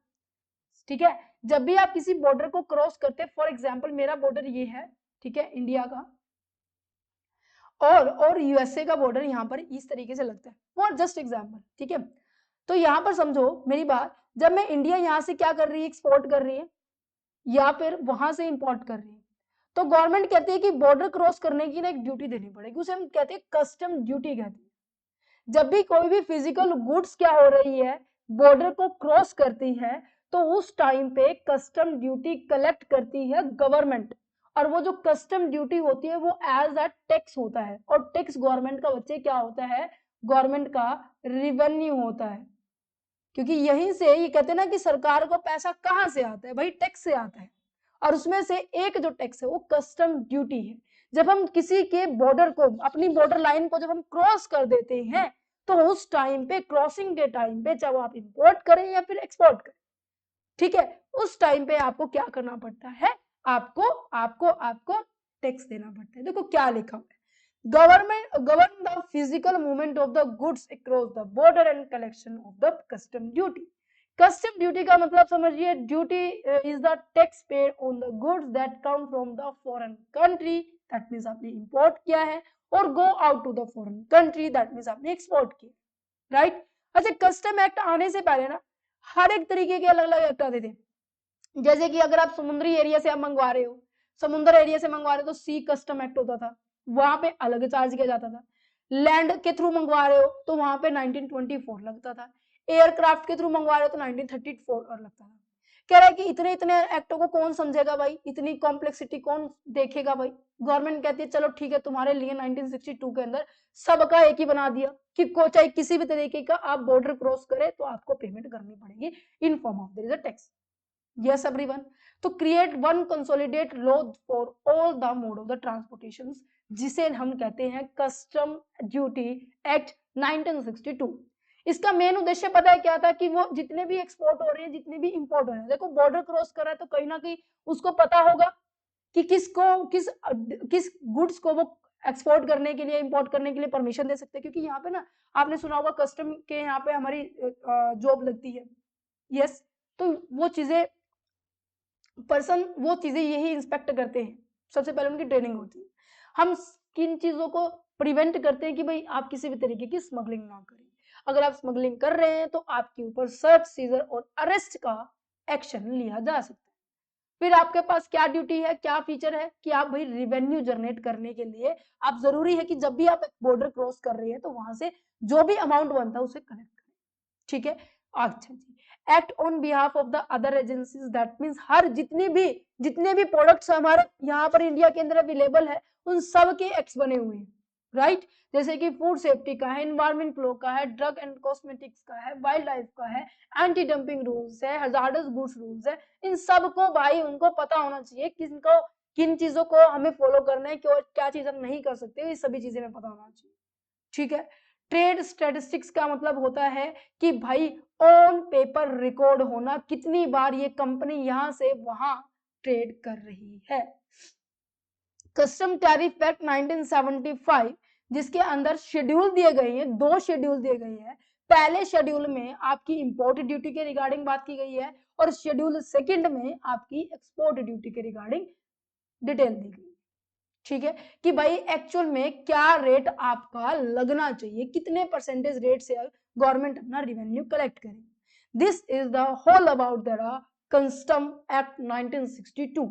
ठीक है, जब भी आप किसी बॉर्डर को क्रॉस करते हैं, फॉर एग्जांपल मेरा बॉर्डर ये है, ठीक है, इंडिया का, और यूएसए का बॉर्डर यहाँ पर इस तरीके से लगता है, फॉर जस्ट एग्जांपल। ठीक है, तो यहाँ पर समझो मेरी बात, जब मैं इंडिया यहाँ से क्या कर रही है, एक्सपोर्ट कर रही है या फिर वहां से इंपोर्ट कर रही है, तो गवर्नमेंट कहती है कि बॉर्डर क्रॉस करने की ना एक ड्यूटी देनी पड़ेगी, उसे हम कहते हैं कस्टम ड्यूटी कहते हैं। जब भी कोई भी फिजिकल गुड्स क्या हो रही है, बॉर्डर को क्रॉस करती है, तो उस टाइम पे कस्टम ड्यूटी कलेक्ट करती है गवर्नमेंट, और वो जो कस्टम ड्यूटी होती है वो एज अ टैक्स होता है, और टैक्स गवर्नमेंट का बच्चे क्या होता है, गवर्नमेंट का रिवेन्यू होता है, क्योंकि यहीं से ये कहते हैं ना कि सरकार को पैसा कहाँ से आता है, भाई टैक्स से आता है, और उसमें से एक जो टैक्स है वो कस्टम ड्यूटी है। जब हम किसी के बॉर्डर को, अपनी बॉर्डर लाइन को जब हम क्रॉस कर देते हैं, तो उस टाइम पे, क्रॉसिंग के टाइम पे, चाहे आप इंपोर्ट करें या फिर एक्सपोर्ट करें, ठीक है, उस टाइम पे आपको क्या करना पड़ता है, आपको आपको आपको टैक्स देना पड़ता है। देखो क्या लिखा हुआ है, government govern the physical movement of the goods across the border and collection of the custom duty. Custom duty का मतलब समझिए, duty is the tax paid on the goods that come from the foreign country, that means आपने import किया है, और go out to the foreign country, that means आपने export किया। Right, अच्छा, कस्टम एक्ट आने से पहले ना हर एक तरीके के अलग अलग एक्ट आते थे। जैसे कि अगर आप समुद्री एरिया से आप मंगवा रहे हो, समुद्र एरिया से मंगवा रहे हो तो सी कस्टम एक्ट होता था, वहां पे अलग चार्ज किया जाता था। लैंड के थ्रू मंगवा रहे हो तो वहां पे 1924 लगता था। एयरक्राफ्ट के थ्रू मंगवा रहे हो तो 1934 और लगता था। कह रहा है कि इतने इतने एक्टों को कौन समझेगा भाई, इतनी कॉम्प्लेक्सिटी कौन देखेगा भाई। गवर्नमेंट कहती है चलो ठीक है, तुम्हारे लिए 1962 के अंदर सबका एक ही बना दिया कि चाहे किसी भी तरीके का आप बॉर्डर क्रॉस करें तो आपको पेमेंट करनी पड़ेगी in form of their is a tax. Yes, everyone. तो create one consolidate law for all the mode of the transportations, जिसे हम कहते हैं कस्टम ड्यूटी एक्ट 1962। इसका मेन उद्देश्य पता है क्या था, कि वो जितने भी एक्सपोर्ट हो रहे हैं, जितने भी इंपोर्ट हो रहे हैं, देखो बॉर्डर क्रॉस कर रहा है तो कहीं ना कहीं उसको पता होगा कि किस गुड्स को वो एक्सपोर्ट करने के लिए, इंपोर्ट करने के लिए परमिशन दे सकते हैं, क्योंकि यहाँ पे ना आपने सुना होगा कस्टम के यहाँ पे हमारी जॉब लगती है। यस, तो वो चीजें पर्सन, वो चीजें यही इंस्पेक्ट करते हैं, सबसे पहले उनकी ट्रेनिंग होती है। हम किन चीजों को प्रिवेंट करते हैं कि भाई आप किसी भी तरीके की स्मगलिंग ना करें। अगर आप स्मगलिंग कर रहे हैं तो आपके ऊपर सर्च, सीजर और अरेस्ट का एक्शन लिया जा सकता है। फिर आपके पास क्या ड्यूटी है, क्या फीचर है, कि आप भाई रिवेन्यू जनरेट करने के लिए आप जरूरी है कि जब भी आप बॉर्डर क्रॉस कर रहे हैं तो वहां से जो भी अमाउंट बनता है उसे कलेक्ट करें। ठीक है, अच्छा जी, act on behalf of the other agencies, that means हर जितने भी प्रोडक्ट्स हमारे यहाँ पर इंडिया के अंदर अवेलेबल है, उन सब के एक्ट्स बने हुए हैं। राइट, जैसे कि फूड सेफ्टी का है, एनवायरमेंट लॉ का है, ड्रग एंड कॉस्मेटिक्स का है, वाइल्ड लाइफ का है, एंटी डंपिंग रूल्स है, हजार्डस गुड्स रूल्स है। इन सब को भाई उनको पता होना चाहिए किन चीजों को हमें फॉलो करना है, क्या चीज हम नहीं कर सकते, ये सभी चीजें हमें पता होना चाहिए। ठीक है, ट्रेड स्टैटिस्टिक्स का मतलब होता है कि भाई ऑन पेपर रिकॉर्ड होना, कितनी बार ये कंपनी यहां से वहां ट्रेड कर रही है। कस्टम टैरिफ एक्ट 1975, जिसके अंदर शेड्यूल दिए गए हैं, 2 शेड्यूल दिए गए हैं। पहले शेड्यूल में आपकी इंपोर्ट ड्यूटी के रिगार्डिंग बात की गई है, और शेड्यूल सेकंड में आपकी एक्सपोर्ट ड्यूटी के रिगार्डिंग डिटेल दी गई। ठीक है, कि भाई एक्चुअल में क्या रेट आपका लगना चाहिए, कितने परसेंटेज रेट से गवर्नमेंट अपना रिवेन्यू कलेक्ट करे। This is the whole about the custom act 1962।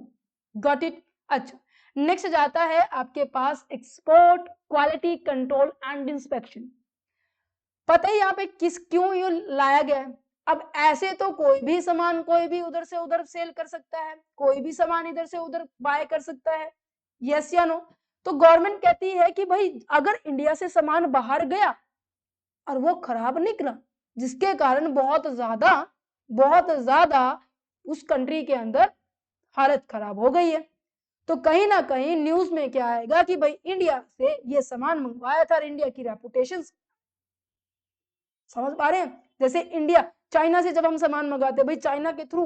Got it. अच्छा, नेक्स्ट जाता है आपके पास export quality control and inspection. पता है यहाँ पे किस क्यों ये लाया गया है? अब ऐसे तो कोई भी सामान कोई भी उधर से उधर सेल कर सकता है, कोई भी सामान इधर से उधर बाय कर सकता है, यस या नो? तो गवर्नमेंट कहती है कि भाई अगर इंडिया से सामान बाहर गया और वो खराब निकला, जिसके कारण बहुत ज्यादा उस कंट्री के अंदर हालत खराब हो गई है, तो कहीं ना कहीं न्यूज में क्या आएगा कि भाई इंडिया से ये सामान मंगवाया था और इंडिया की रेपुटेशन, समझ पा रहे हैं? जैसे इंडिया चाइना से जब हम सामान मंगाते, भाई चाइना के थ्रू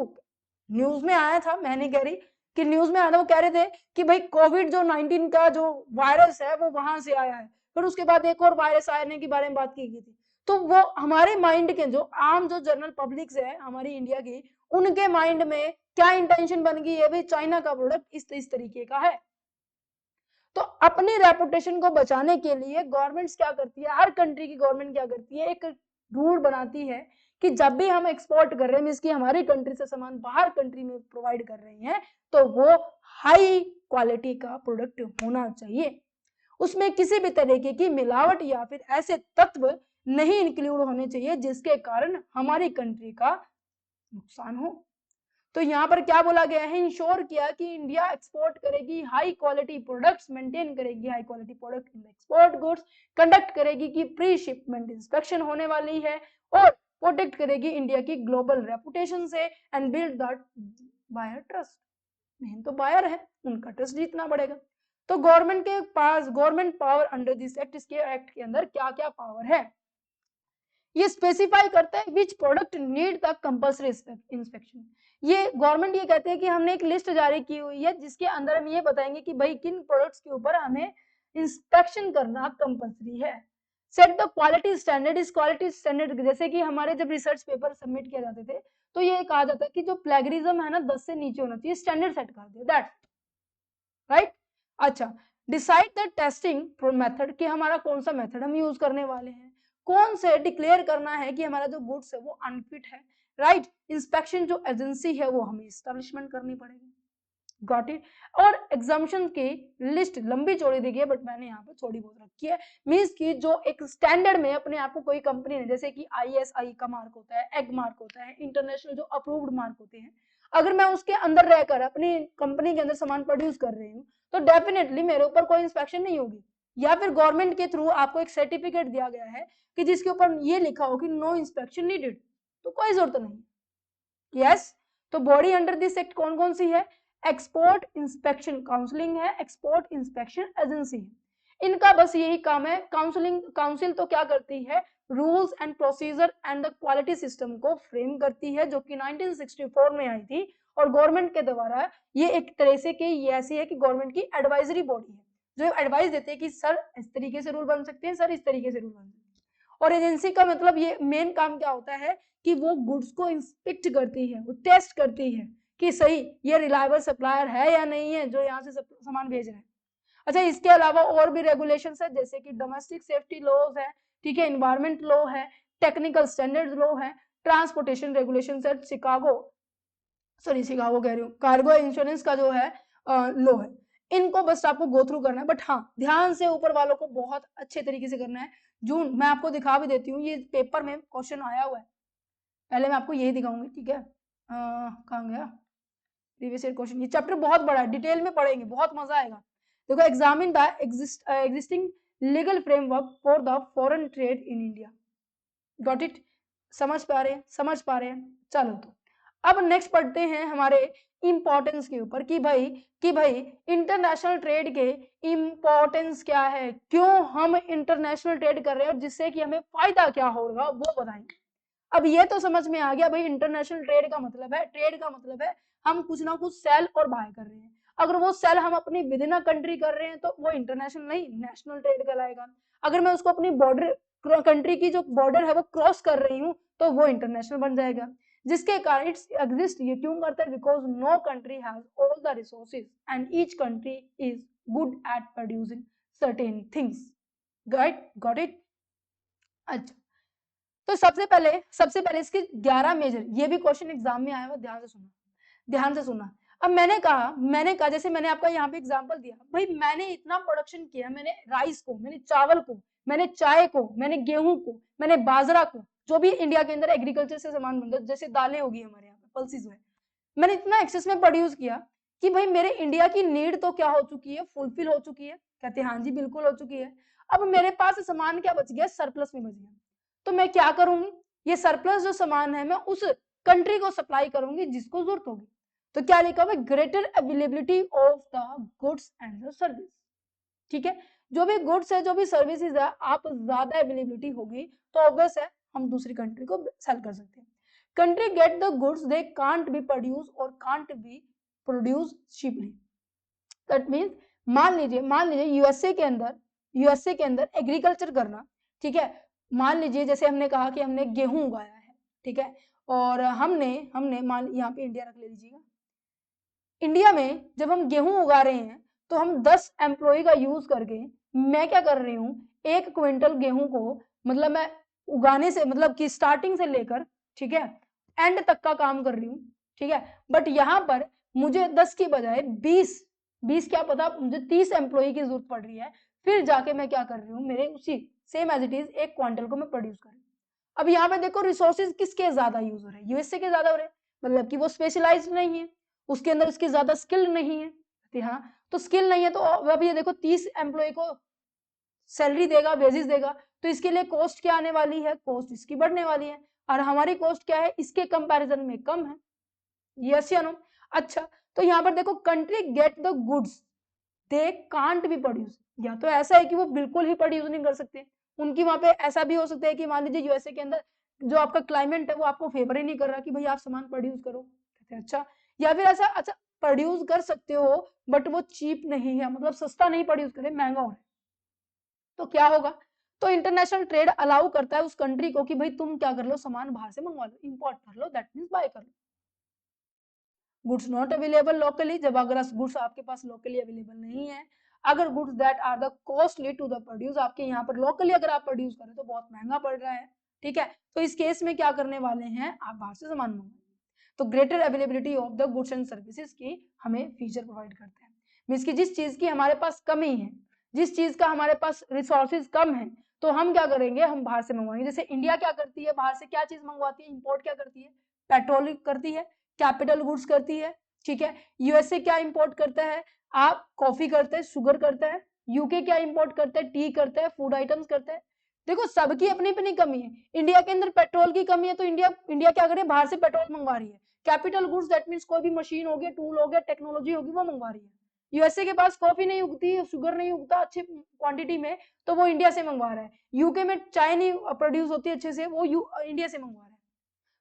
न्यूज में आया था, मैं नहीं कह रही कि न्यूज में आया था, वो कह रहे थे कि भाई कोविड जो 19 का जो वायरस है वो वहां से आया है, फिर उसके बाद एक और वायरस आने के बारे में बात की गई थी। तो वो हमारे माइंड के जो आम जो जनरल पब्लिक है हमारी इंडिया की, उनके माइंड में क्या इंटेंशन बन गई है, भाई चाइना का प्रोडक्ट इस तरीके का है। तो अपनी रेपुटेशन को बचाने के लिए गवर्नमेंट्स क्या करती है, हर कंट्री की गवर्नमेंट क्या करती है, एक रूल बनाती है कि जब भी हम एक्सपोर्ट कर रहे हैं, मींस कि हमारी कंट्री से सामान बाहर कंट्री में प्रोवाइड कर रहे हैं, तो वो हाई क्वालिटी का प्रोडक्ट होना चाहिए, उसमें किसी भी तरीके की मिलावट या फिर ऐसे तत्व नहीं इंक्लूड होने चाहिए जिसके कारण हमारी कंट्री का नुकसान हो। तो यहाँ पर क्या बोला गया है, इंश्योर किया कि इंडिया एक्सपोर्ट करेगी हाई क्वालिटी प्रोडक्ट्स, मेंटेन करेगी high quality product in export goods, conduct करेगी कि प्री शिपमेंट इंस्पेक्शन होने वाली है, और प्रोटेक्ट करेगी इंडिया की ग्लोबल रेपुटेशन से, and build that buyer trust. Main तो बायर है, उनका ट्रस्ट जीतना पड़ेगा। तो गवर्नमेंट के पास government power under this act, इसके एक्ट के अंदर क्या क्या पावर है, ये स्पेसिफाई करता है which product need the compulsory inspection. ये गवर्नमेंट ये कहते हैं कि हमने एक लिस्ट जारी की हुई है जिसके अंदर हम ये बताएंगे कि भाई किन प्रोडक्ट्स के ऊपर हमें इंस्पेक्शन करना कंपल्सरी है। सेट द क्वालिटी स्टैंडर्ड, इस क्वालिटी स्टैंडर्ड जैसे कि हमारे जब रिसर्च पेपर सबमिट किए जाते थे तो ये कहा जाता है कि जो प्लेगरिज्म है ना 10 से नीचे होना चाहिए, स्टैंडर्ड सेट कर दिया, दैट्स राइट। अच्छा, डिसाइड द टेस्टिंग मेथड, कि हमारा कौन सा मेथड हम यूज करने वाले हैं, कौन से डिक्लेयर करना है कि हमारा जो गुड्स है वो अनफिट है, राइट। इंस्पेक्शन जो एजेंसी है वो हमें एस्टेब्लिशमेंट करनी पड़ेगी, गॉट इट। और एग्जामिशन की लिस्ट लंबी चौड़ी दी गई है, बट मैंने यहाँ पे थोड़ी बहुत रखी है, मींस की जो एक स्टैंडर्ड में अपने आप को कोई कंपनी ने, जैसे कि ISI का मार्क होता है, एग मार्क होता है, इंटरनेशनल जो अप्रूव्ड मार्क होते हैं, अगर मैं उसके अंदर रहकर अपनी कंपनी के अंदर सामान प्रोड्यूस कर रही हूँ तो डेफिनेटली मेरे ऊपर कोई इंस्पेक्शन नहीं होगी, या फिर गवर्नमेंट के थ्रू आपको एक सर्टिफिकेट दिया गया है कि जिसके ऊपर ये लिखा हो कि नो इंस्पेक्शन नीडेड, तो कोई जरूरत नहीं। यस, तो बॉडी अंडर दिस एक्ट कौन कौन सी है, एक्सपोर्ट इंस्पेक्शन काउंसिलिंग है, एक्सपोर्ट इंस्पेक्शन एजेंसी है, इनका बस यही काम है। काउंसिलिंग काउंसिल तो क्या करती है, rules and procedure and the quality system को फ्रेम करती है, जो कि 1964 में आई थी, और गवर्नमेंट के द्वारा ये एक तरह से कि ये ऐसी है कि गवर्नमेंट की एडवाइजरी बॉडी है जो एडवाइस देते हैं कि सर इस तरीके से रूल बन सकते हैं, सर इस तरीके से रूल बन सकते हैं। और एजेंसी का मतलब ये मेन काम क्या होता है कि वो गुड्स को इंस्पेक्ट करती है, वो टेस्ट करती है कि सही ये रिलायबल सप्लायर है या नहीं है जो यहाँ से सामान भेज रहे हैं। अच्छा, इसके अलावा और भी रेगुलेशंस है, जैसे कि डोमेस्टिक सेफ्टी लॉज है, ठीक है, एनवायरमेंट लॉ है, टेक्निकल स्टैंडर्ड्स लॉ है, ट्रांसपोर्टेशन रेगुलेशन है, शिकागो कह रही हूँ, कार्गो इंश्योरेंस का जो है लॉ है। इनको बस आपको गो थ्रू करना है, बट हाँ ध्यान से ऊपर वालों को बहुत अच्छे तरीके से करना है। जून मैं आपको दिखा भी देती हूँ, ये पेपर में क्वेश्चन आया हुआ है, पहले मैं आपको यही दिखाऊंगी, ठीक है। कहाँ गया प्रीवियस ईयर क्वेश्चन, ये चैप्टर बहुत बड़ा है, डिटेल में पढ़ेंगे, बहुत मजा आएगा। देखो, examine the existing legal framework for the foreign trade in India, got it. समझ पा रहे हैं। चलो, तो अब नेक्स्ट पढ़ते हैं हमारे इंपॉर्टेंस के ऊपर कि भाई इंटरनेशनल ट्रेड के इंपॉर्टेंस क्या है, क्यों हम इंटरनेशनल ट्रेड कर रहे हैं और जिससे कि हमें फायदा क्या होगा वो बताएंगे। अब ये तो समझ में आ गया भाई, इंटरनेशनल ट्रेड का मतलब है हम कुछ ना कुछ सेल और बाय कर रहे हैं, अगर वो सेल हम अपनी विद इन अ कंट्री कर रहे हैं तो वो इंटरनेशनल नहीं, नेशनल ट्रेड कहलाएगा। अगर मैं उसको अपनी बॉर्डर कंट्री की जो बॉर्डर है वो क्रॉस कर रही हूँ तो वो इंटरनेशनल बन जाएगा, जिसके कारण इट्स एग्जिस्ट ये क्यों करता है, because no country has all the resources and each country is good at producing certain things, got it. अच्छा, तो सबसे पहले इसके 11 मेजर, ये भी क्वेश्चन एग्जाम में आया हुआ, ध्यान से सुना। अब मैंने कहा जैसे मैंने आपका यहाँ पे एग्जांपल दिया, भाई मैंने इतना प्रोडक्शन किया, मैंने राइस को, मैंने चावल को, मैंने चाय को, मैंने गेहूं को, मैंने बाजरा को, जो भी इंडिया के अंदर एग्रीकल्चर से सामान बनता है, जैसे दालें होगी हमारे यहाँ पे, पल्सेस हुए, मैंने इतना एक्सेस में प्रोड्यूस किया कि भाई मेरे इंडिया की नीड तो क्या हो चुकी है, फुलफिल हो चुकी है। कहते हैं हाँ जी बिल्कुल हो चुकी है। अब मेरे पास सामान क्या बच गया, सरप्लस में बच गया। तो मैं क्या करूंगी, ये सरप्लस जो सामान है मैं उस कंट्री को सप्लाई करूंगी जिसको जरूरत होगी। तो क्या लिखा हुआ, greater availability of the goods and the service. ठीक है, जो भी गुड्स है, जो भी सर्विसेज है, आप ज्यादा अवेलेबिलिटी होगी तो ऑब्वियस है हम दूसरी कंट्री को सेल कर सकते हैं। Country get the goods they can't be produce और can't be produce cheaply. That means मान लीजिए यूएसए के अंदर एग्रीकल्चर करना, ठीक है, मान लीजिए जैसे हमने कहा कि हमने गेहूं उगाया है, ठीक है, और हमने मान यहाँ पे इंडिया रख ले लीजिएगा। इंडिया में जब हम गेहूं उगा रहे हैं तो हम 10 एम्प्लॉय का यूज करके मैं क्या कर रही हूँ, 1 क्विंटल गेहूं को, मतलब मैं उगाने से, मतलब कि स्टार्टिंग से लेकर, ठीक है, एंड तक का काम कर रही हूँ। ठीक है, बट यहाँ पर मुझे 10 की बजाय 20 क्या पता मुझे 30 एम्प्लॉय की जरूरत पड़ रही है, फिर जाके मैं क्या कर रही हूँ, मेरे उसी same as it is 1 quintal को मैं प्रोड्यूस कर रही हूँ। अब यहाँ पे देखो रिसोर्सेज किसके ज्यादा यूज हो रहे हैं, यूएसए के ज्यादा हो रहे हैं, मतलब कि वो स्पेशलाइज्ड नहीं है, उसके अंदर उसकी ज्यादा स्किल नहीं है। हाँ, तो स्किल नहीं है तो अब ये देखो 30 एम्प्लॉय को सैलरी देगा, वेजेस देगा, तो इसके लिए कॉस्ट क्या आने वाली है, कॉस्ट इसकी बढ़ने वाली है, और हमारी कॉस्ट क्या है, इसके कंपैरिजन में कम है। यस या नो? अच्छा, तो यहाँ पर देखो country get the goods they can't be produce, या तो ऐसा है कि वो बिल्कुल ही प्रोड्यूस नहीं कर सकते, उनकी वहां पे ऐसा भी हो सकता है कि मान लीजिए यूएसए के अंदर जो आपका क्लाइमेट है वो आपको फेवर ही नहीं कर रहा कि भाई आप सामान प्रोड्यूस करो, कहते हैं अच्छा, या फिर ऐसा, अच्छा प्रोड्यूस कर सकते हो बट वो चीप नहीं है, मतलब सस्ता नहीं प्रोड्यूस करे, महंगा हो रहा है, तो क्या होगा, तो इंटरनेशनल ट्रेड अलाउ करता है उस कंट्री को कि भाई तुम क्या कर लो, सामान बाहर से मंगवा लो, इंपोर्ट कर लो, दैट मींस बाय कर लो। गुड्स नॉट अवेलेबल लोकली, जब अगर गुड्स आपके पास लोकली अवेलेबल नहीं है, अगर goods that are the costly to the produce, आपके यहाँ पर लोकली अगर आप प्रोड्यूस करें तो बहुत महंगा पड़ रहा है, ठीक है, तो इस केस में क्या करने वाले हैं, आप बाहर से सामान मंगवाएं। तो greater availability of the goods and services की हमें फीचर प्रोवाइड करते हैं, मींस की जिस चीज की हमारे पास कमी है, जिस चीज का हमारे पास रिसोर्सेज कम है, तो हम क्या करेंगे, हम बाहर से मंगवाएंगे। जैसे इंडिया क्या करती है, बाहर से क्या चीज मंगवाती है, इंपोर्ट क्या करती है, पेट्रोल करती है, कैपिटल गुड्स करती है, ठीक है, यूएसए क्या इंपोर्ट करता है, आप कॉफी करते हैं, शुगर करता है, यूके क्या इंपोर्ट करता है, टी करता है, फूड आइटम्स करता है। देखो सबकी अपनी अपनी कमी है, इंडिया के अंदर पेट्रोल की कमी है तो इंडिया क्या करे, बाहर से पेट्रोल मंगवा रही है। कैपिटल गुड्स दैट मींस कोई भी मशीन हो गया, टूल हो गया, टेक्नोलॉजी होगी, वो मंगवा रही है। यूएसए के पास कॉफी नहीं उगती, शुगर नहीं उगता अच्छी क्वांटिटी में, तो वो इंडिया से मंगवा रहा है। यूके में चाय नहीं प्रोड्यूस होती अच्छे से, वो इंडिया से मंगवा रहा है।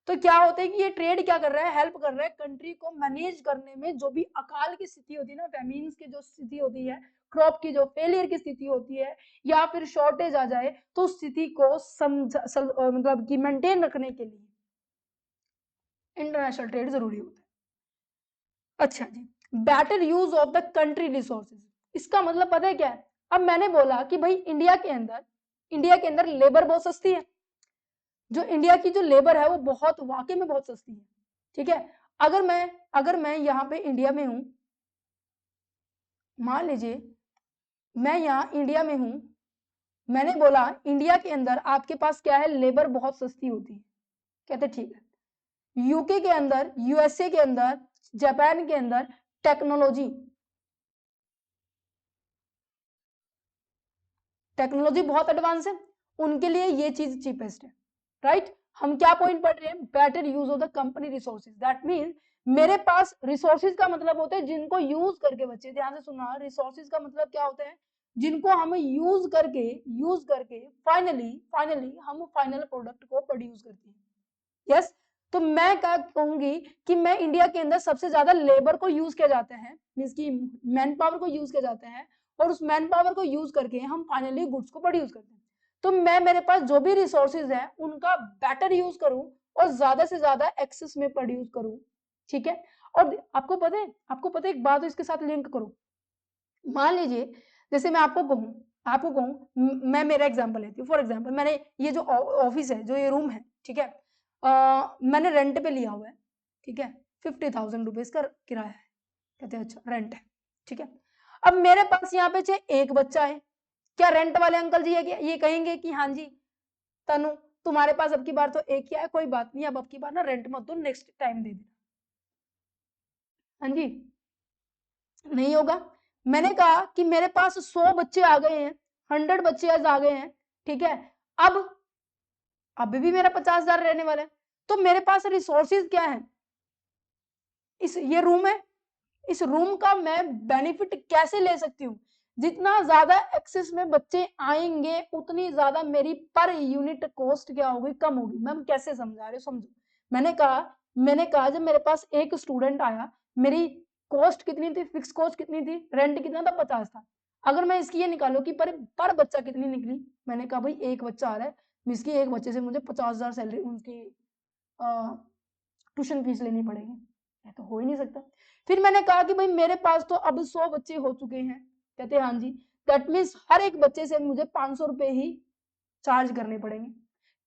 तो क्या होता है कि ये ट्रेड क्या कर रहा है, हेल्प कर रहा है कंट्री को मैनेज करने में, जो भी अकाल की स्थिति होती है ना, फेमिन्स की जो स्थिति होती है, क्रॉप की जो फेलियर की स्थिति होती है, या फिर शॉर्टेज आ जाए, तो स्थिति को मतलब कि मेंटेन रखने के लिए इंटरनेशनल ट्रेड जरूरी होता है। अच्छा जी, better use of the country resources, इसका मतलब पता है क्या है, अब मैंने बोला कि भाई इंडिया के अंदर लेबर बहुत सस्ती है, जो इंडिया की जो लेबर है वो बहुत वाकई में बहुत सस्ती है, ठीक है, अगर मैं यहाँ पे इंडिया में हूं, मान लीजिए मैं यहाँ इंडिया में हूं, मैंने बोला इंडिया के अंदर आपके पास क्या है, लेबर बहुत सस्ती होती है, कहते ठीक है, यूके के अंदर, यूएसए के अंदर, जापान के अंदर टेक्नोलॉजी बहुत एडवांस है, उनके लिए ये चीज चीपेस्ट है, राइट। हम क्या पॉइंट पढ़ रहे हैं, better use of the company resources, that mean मेरे पास रिसोर्सेज का मतलब होता है जिनको यूज करके, बच्चे ध्यान से सुनना, रिसोर्सेज का मतलब क्या होता है, जिनको हम यूज करके फाइनली हम फाइनल प्रोडक्ट को प्रोड्यूस करते हैं। यस, तो मैं क्या कहूंगी कि मैं इंडिया के अंदर सबसे ज्यादा लेबर को यूज किया जाता है, मीन्स की मैन पावर को यूज किया जाता है, और उस मैन पावर को यूज करके हम फाइनली गुड्स को प्रोड्यूस करते हैं। तो मैं, मेरे पास जो भी रिसोर्सेज है उनका बेटर यूज करूं और ज्यादा से ज्यादा एक्सेस में प्रोड्यूस करूं, ठीक है। और आपको पता है एक बात, इसके साथ लिंक करो, मान लीजिए जैसे मैं आपको कहूं आपको कहूँ, मैं मेरा एग्जांपल लेती हूँ। फॉर एग्जांपल मैंने ये जो ऑफिस है, जो ये रूम है, ठीक है, मैंने रेंट पे लिया हुआ है, ठीक है, 50,000 रुपीज का किराया है, कहते हैं अच्छा रेंट है, ठीक है। अब मेरे पास यहाँ पे चाहे एक बच्चा है, क्या रेंट वाले अंकल जी ये कहेंगे कि हाँ जी तनु तुम्हारे पास अब की बार तो एक ही है, कोई बात नहीं, अब की बार ना रेंट मत दो, नेक्स्ट टाइम दे देना, हाँ जी, नहीं होगा। मैंने कहा कि मेरे पास 100 बच्चे आ गए हैं, 100 बच्चे आज आ गए हैं, ठीक है, अब अभी भी मेरा 50,000 रहने वाला है, तो मेरे पास रिसोर्सेज क्या है, ये रूम है, इस रूम का मैं बेनिफिट कैसे ले सकती हूँ, जितना ज्यादा एक्सेस में बच्चे आएंगे उतनी ज्यादा मेरी पर यूनिट कॉस्ट क्या होगी, कम होगी। मैम कैसे समझा रहे हो, समझो। मैंने कहा जब मेरे पास एक स्टूडेंट आया, मेरी कॉस्ट कितनी थी, फिक्स कॉस्ट कितनी थी, रेंट कितना था, 50 था। अगर मैं इसकी ये निकालू कि पर बच्चा कितनी निकली, मैंने कहा भाई एक बच्चा आ रहा है, इसकी एक बच्चे से मुझे 50,000 सैलरी उनकी ट्यूशन फीस लेनी पड़ेगी, ये तो हो ही नहीं सकता। फिर मैंने कहा कि भाई मेरे पास तो अब 100 बच्चे हो चुके हैं, कहते हैं हाँ जी, दैट मीन्स हर एक बच्चे से मुझे 500 रुपए ही चार्ज करने पड़ेंगे।